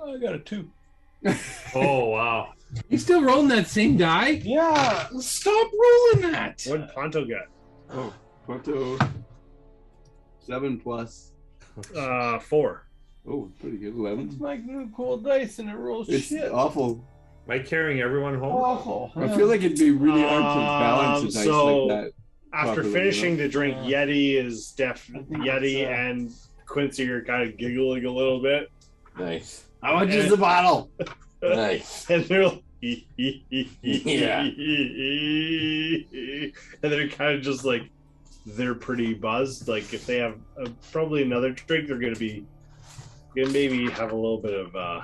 I got a 2. Oh wow. You still rolling that same die? Yeah. Stop rolling that. What did Ponto get? Oh, Porto. 7 plus. 4. Oh, pretty good. 11. It's my new cool dice and it rolls It's shit. awful. Am I carrying everyone home? Awful. I feel like it'd be really hard to balance a dice so- like that. After Properly, finishing you know? the drink, Yeti is definitely Yeti and Quincy are kind of giggling a little bit, Nice. How much is the bottle? Nice. and they're like, Yeah. and they're kind of just like they're pretty buzzed. Like if they have probably another drink, they're gonna maybe have a little bit of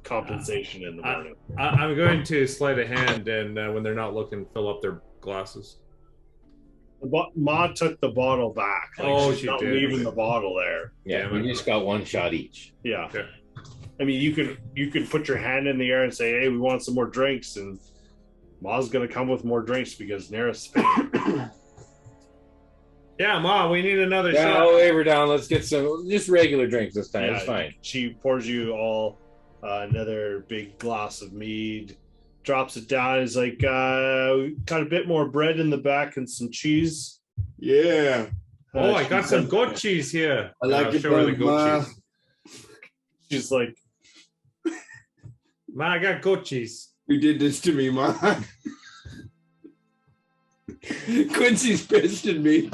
compensation in the morning. I'm going to sleight of hand, and when they're not looking, fill up their glasses. Ma took the bottle back. Like, Oh, she's she not did. leaving the bottle there. Yeah, we just got 1 shot each. Yeah. Okay. I mean, you could put your hand in the air and say, "Hey, we want some more drinks," and Ma's gonna come with more drinks because Nara's Spain. Yeah, Ma, we need another Yeah, shot. I'll wave her down. Let's get some just regular drinks this time. It's Yeah, fine. She pours you all another big glass of mead, drops it down. Is like, got a bit more bread in the back and some cheese. Yeah. Oh, I got some goat cheese here. I like I'll it show her the better, goat Ma. cheese. She's like, Ma, I got goat cheese. You did this to me, Ma. Quincy's pissed at me.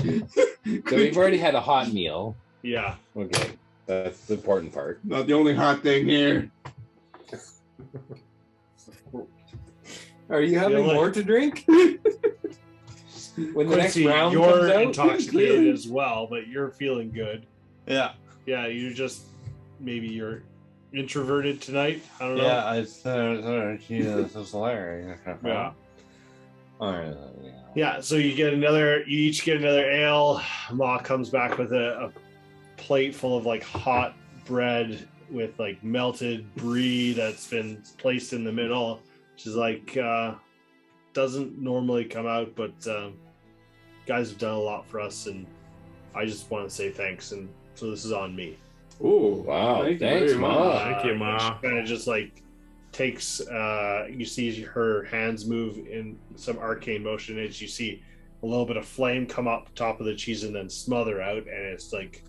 So we've already had a hot meal. yeah. Okay, that's the important part. Not the only hot thing here. Are you having Yeah, like- more to drink? When the next Quincy, round you're comes out? intoxicated as well, but you're feeling good. Yeah. Yeah, you just maybe you're introverted tonight. I don't know. Yeah, this is hilarious. Yeah. Yeah, so you each get another ale. Ma comes back with a plate full of like hot bread with like melted brie that's been placed in the middle. She's like, doesn't normally come out, but guys have done a lot for us, and I just want to say thanks. And so this is on me. Oh, Wow, thank you thanks, very much. Ma. Thank you, Ma. She kind of just like takes, you see her hands move in some arcane motion as you see a little bit of flame come up top of the cheese and then smother out, and it's like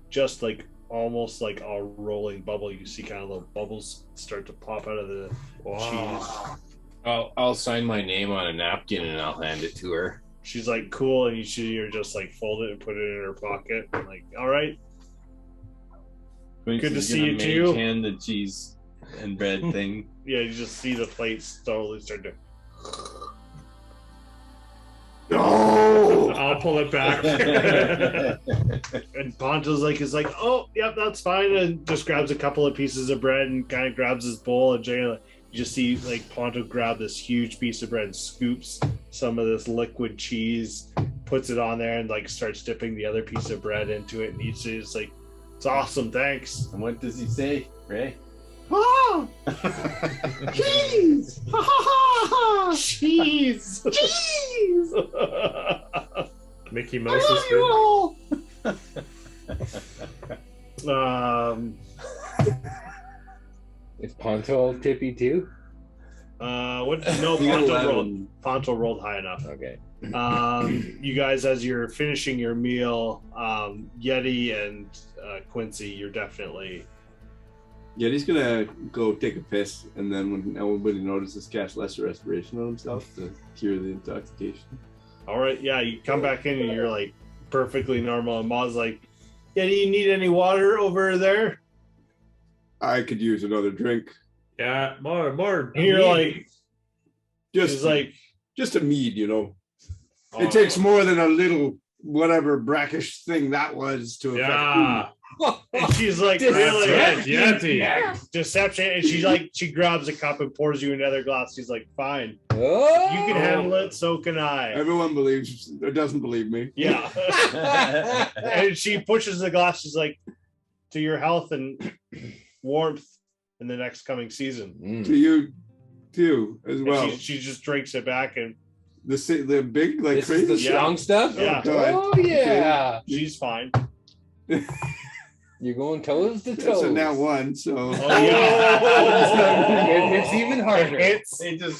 just like almost like a rolling bubble. You see kind of little bubbles start to pop out of the cheese. I'll sign my name on a napkin and I'll hand it to her. She's like, cool, and you see her just like fold it and put it in her pocket. I'm like, all right. Good to see you too. Hand the cheese and bread thing. Yeah, you just see the plates slowly start to. No! I'll pull it back. And Ponto's like, oh, yep, that's fine, and just grabs a couple of pieces of bread and kind of grabs his bowl. And Jay, you just see like Ponto grab this huge piece of bread and scoops some of this liquid cheese, puts it on there, and like starts dipping the other piece of bread into it, and eats it. It's like, it's awesome, thanks. And what does he say, Ray? Ah! Cheese! Ha ha ha! Cheese! Cheese! Mickey Mouse is good. Is Ponto all tippy too? What? No, Ponto rolled high enough. Okay. You guys, as you're finishing your meal, Yeti and Quincy, you're definitely. Yeti's gonna go take a piss, and then when everybody notices, cast lesser respiration on himself to cure the intoxication. All right, yeah, you come back in and you're like perfectly normal, and Ma's like, "Yeah, do you need any water over there?" I could use another drink. Yeah, more. And you're like, Just a mead, you know. Oh. It takes more than a little whatever brackish thing that was to affect Yeah. And she's like, really? Yeti. Deception. And she grabs a cup and pours you another glass. She's like, fine. Oh! You can handle it, so can I. Everyone believes or doesn't believe me. Yeah. And she pushes the glass. She's like, to your health and warmth in the next coming season. To you too, as And well. she just drinks it back, and the big like This crazy is the strong stuff? Yeah. Oh, yeah. She's fine. You're going toes to It's toes. a now one, so Oh yeah. It hits even harder. It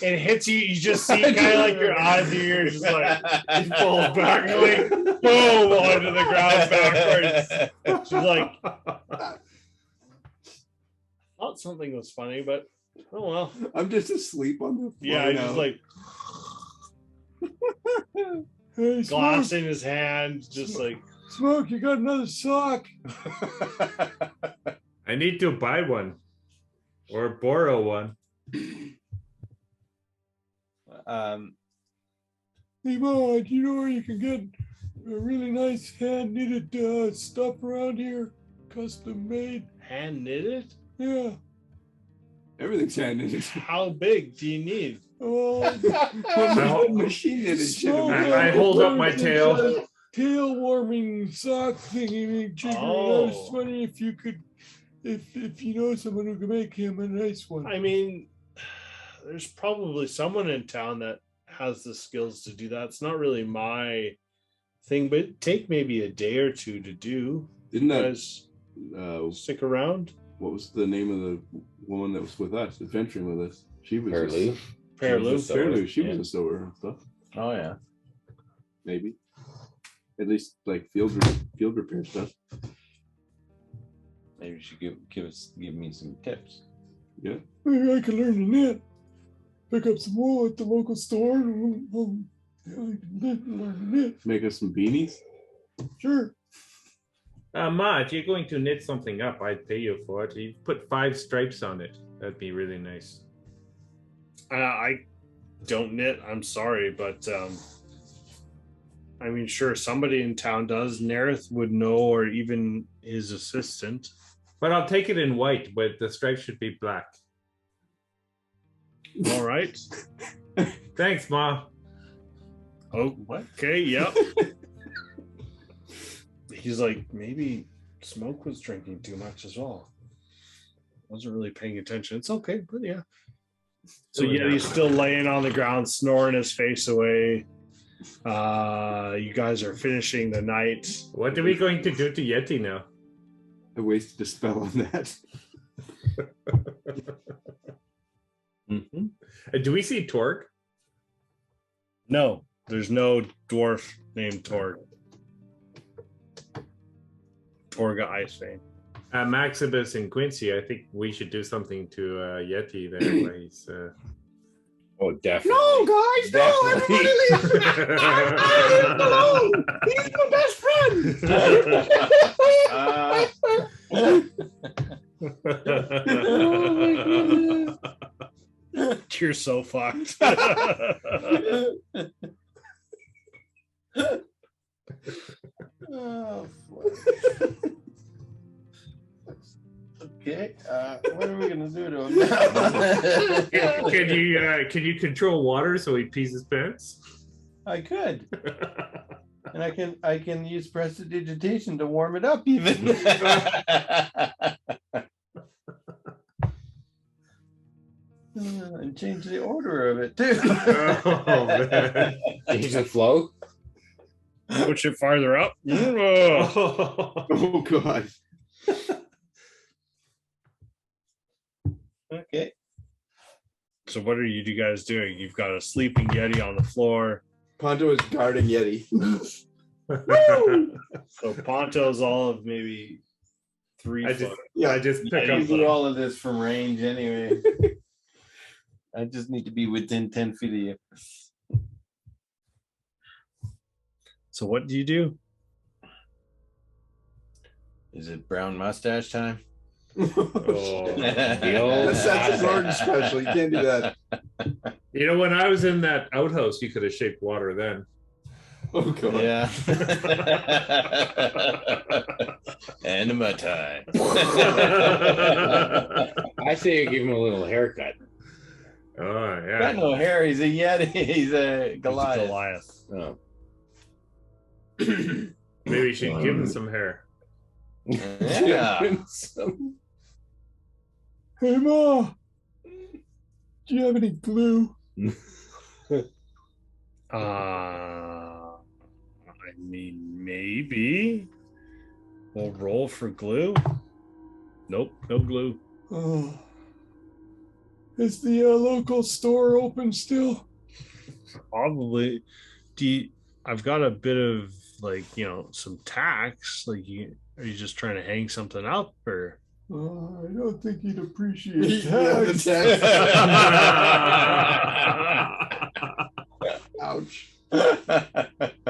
hits you. You just see kind of like your eyes and ears just like it falls back, like boom onto the ground backwards. She's like, thought something was funny, but oh well. I'm just asleep on the floor. Yeah, he's just like Hey, glass Smoke, in his hand, just like. Smoke, you got another sock. I need to buy one or borrow one. Hey, Ma, do you know where you can get a really nice hand knitted stuff around here? Custom made. Hand knitted? Yeah. Everything's hand knitted. How big do you need? Oh, Machine knitted shit. I hold up my tail. Tail warming sock thingy jigger. Oh. I was wondering if you could, if you know someone who can make him a nice one. I mean, there's probably someone in town that has the skills to do that. It's not really my thing, but it'd take maybe a day or two to do. Didn't You that guys stick around? what was the name of the woman that was with us, adventuring with us? She was Fairly. Fairloo. She was a sewer and stuff. Oh yeah. Maybe. At least like field repair stuff. Maybe you should give me some tips. Yeah. Maybe I could learn to knit. Pick up some wool at the local store and I can knit and learn to knit. Make us some beanies. Sure. Ma, if you're going to knit something up, I'd pay you for it. You put 5 stripes on it. That'd be really nice. I don't knit. I'm sorry, but I mean, sure, somebody in town does. Nerith would know, or even his assistant. But I'll take it in white, but the stripes should be black. All right. Thanks, Ma. Oh, okay, yep. He's like, maybe Smoke was drinking too much as well. Wasn't really paying attention. It's okay, but yeah. So Yeti's still laying on the ground, snoring his face away. You guys are finishing the night. What are we going to do to Yeti now? I wasted a spell on that. Mm-hmm. Do we see Torg? No, there's no dwarf named Torg. Torga Icewind. Maximus and Quincy, I think we should do something to Yeti there. Where he's, Oh, definitely. No, guys, no! Everybody leave him alone! He's my best friend! You're so fucked. Oh, okay. What are we gonna do to him now? Can you control water so he pees his pants? I could, and I can use prestidigitation to warm it up even. And change the order of it too. Oh man! Change the flow. Push it farther up. Oh, God. Okay. So what are you guys doing? You've got a sleeping Yeti on the floor. Ponto is guarding Yeti. So Ponto's all of maybe 3 foot. I just pick I up. do all of this from range anyway. I just need to be within 10 feet of you. So what do you do? Is it brown mustache time? The old That's a Gordon special. You can't do that. You know, when I was in that outhouse, you could have shaped water then. Oh, God. Yeah. Anima time. I say you give him a little haircut. Oh yeah. Got no hair. He's a Yeti. He's a Goliath. Oh. Maybe you should give him some hair. Yeah. Hey, Ma. Do you have any glue? I mean, maybe. We'll roll for glue. Nope, no glue. Oh. Is the local store open still? Probably. I've got a bit of some tacks. Are you just trying to hang something up or? I don't think he'd appreciate Yeah, that. the tax. Ouch.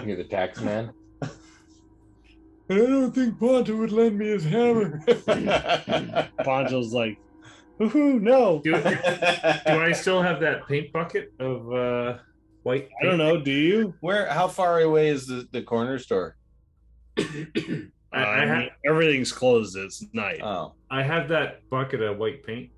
You're the tax man. And I don't think Ponto would lend me his hammer. Ponto's like, woohoo, no. Do I still have that paint bucket of white paint? I don't know. Do you? How far away is the corner store? Everything's closed. It's night. Oh. I have that bucket of white paint.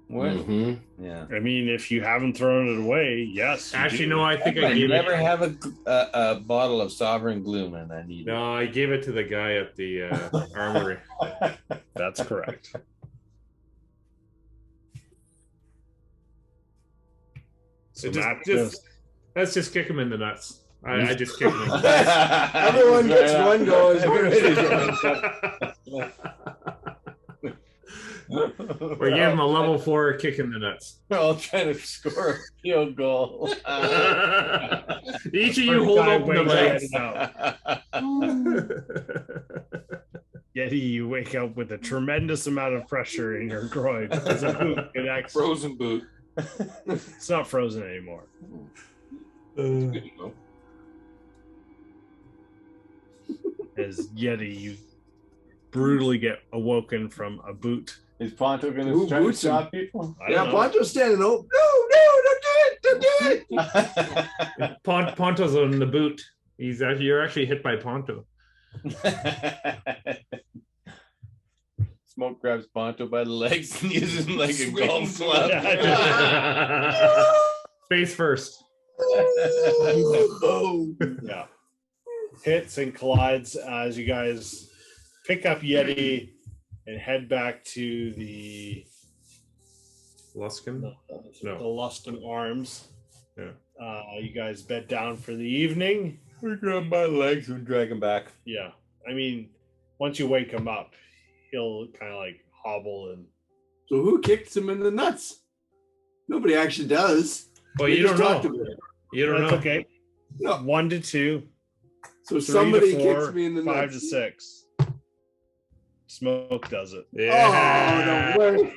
What? Mm-hmm. Yeah. I mean, if you haven't thrown it away, yes. Actually, no, I think I I gave never it. have a bottle of Sovereign Glue, man. I need No, I gave it to the guy at the armory. That's correct. So Let's just kick him in the nuts. I just kick him in the nuts. Everyone gets one go. Or give him a level 4 kick in the nuts. We're all trying to score a field goal. Each of you hold open the legs. Yeti, you wake up with a tremendous amount of pressure in your groin as a boot connects. Frozen boot. It's not frozen anymore. Good to know. As Yeti, you brutally get awoken from a boot. Is Ponto going Ooh, to try to boots stop people? I don't know. Ponto's standing up. No, don't do it. Ponto's on the boot. You're actually hit by Ponto. Smoke grabs Ponto by the legs and uses him like a golf club. Face first. Yeah. Hits and collides as you guys pick up Yeti and head back to the Luskin? the No. Luskin Arms. Yeah. You guys bed down for the evening. We grab my legs and drag him back. Yeah. I mean, once you wake him up, he'll kind of like hobble and. So who kicked him in the nuts? Nobody actually does. Well, They you don't just talked know. about it. You don't That's know. okay. No. 1 to 2. So 3 somebody to 4, kicks me in the 5 nuts. to 6. Smoke does it. Yeah. Oh, no way.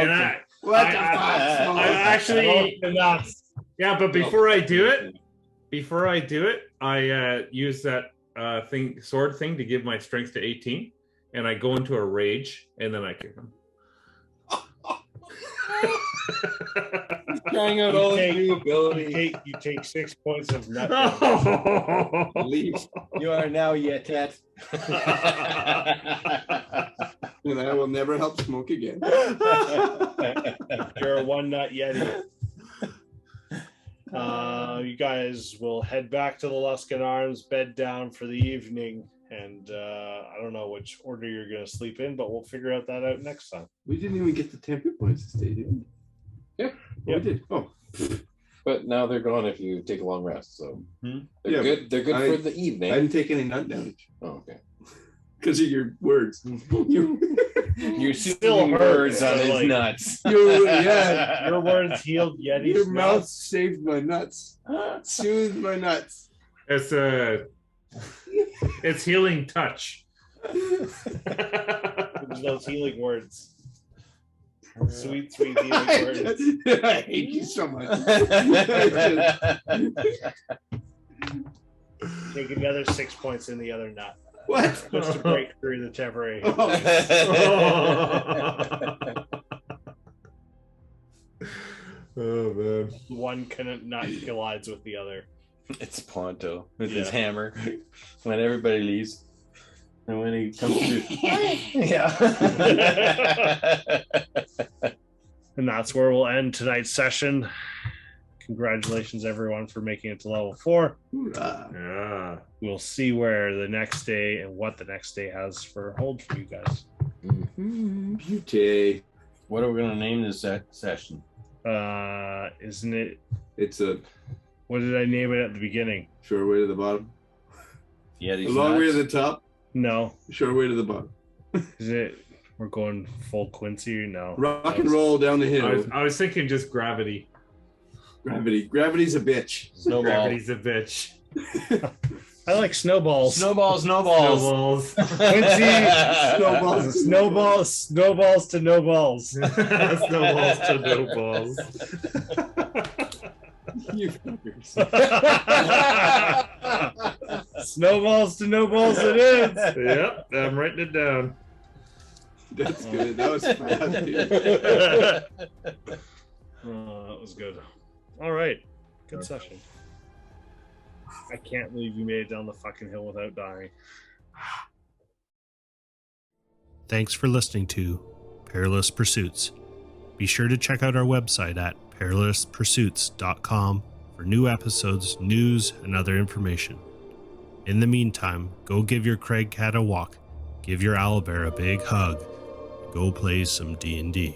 And I What I- the I- fuck? I actually, The nuts. yeah, but before I do it, I use that sword thing to give my strength to 18, and I go into a rage, and then I kick him. Trying out all his new You abilities. take 6 points of nut damage. Leave. You are now Yetet. And I will never help Smoke again. You're a 1 nut Yeti. You guys will head back to the Luskin Arms, bed down for the evening, and I don't know which order you're going to sleep in, but we'll figure out next time. We didn't even get the temper points to stay, did we? Yeah. Oh, we did. Oh. But now they're gone if you take a long rest. So they're Yeah, good. They're good I- for the evening. I didn't take any nut damage Oh, okay. because of your words. You're Still soothing hurt, words on so, his like- nuts. Yeah. Your words healed Yeti's Your mouth nuts. saved my nuts. Soothed my nuts. It's healing touch. There's those healing words. Sweet, sweet healing words. I hate you so much. Take another 6 points in the other nut. What? Just to break through the temporary. Oh man. One nut collides with the other. It's Ponto with his Yeah. hammer when everybody leaves. And when he comes through. Yeah. And that's where we'll end tonight's session. Congratulations, everyone, for making it to level 4. Hoorah. Yeah. We'll see where the next day and what the next day has for hold for you guys. Beauty. What are we going to name this session? Isn't it? It's a What did I name it at the beginning? short way to the bottom. Yeah, A long way to the top. No. Short way to the bottom. Is it? We're going full Quincy? No. Rock and roll down the hill. I was thinking just gravity. Gravity. Gravity's a bitch. Snowball. Gravity's a bitch. I like snowballs. Snowballs. Snowballs. Quincy. Snowballs. Snowballs to no balls. Snowballs to no balls. You fuckers. Snowballs to no balls it is. Yep, I'm writing it down. That's good. That was fast, dude. That was good. All right. Good session. I can't believe you made it down the fucking hill without dying. Thanks for listening to Perilous Pursuits. Be sure to check out our website at perilouspursuits.com for new episodes, news, and other information. In the meantime, go give your Craig cat a walk, give your owlbear a big hug, and go play some D&D.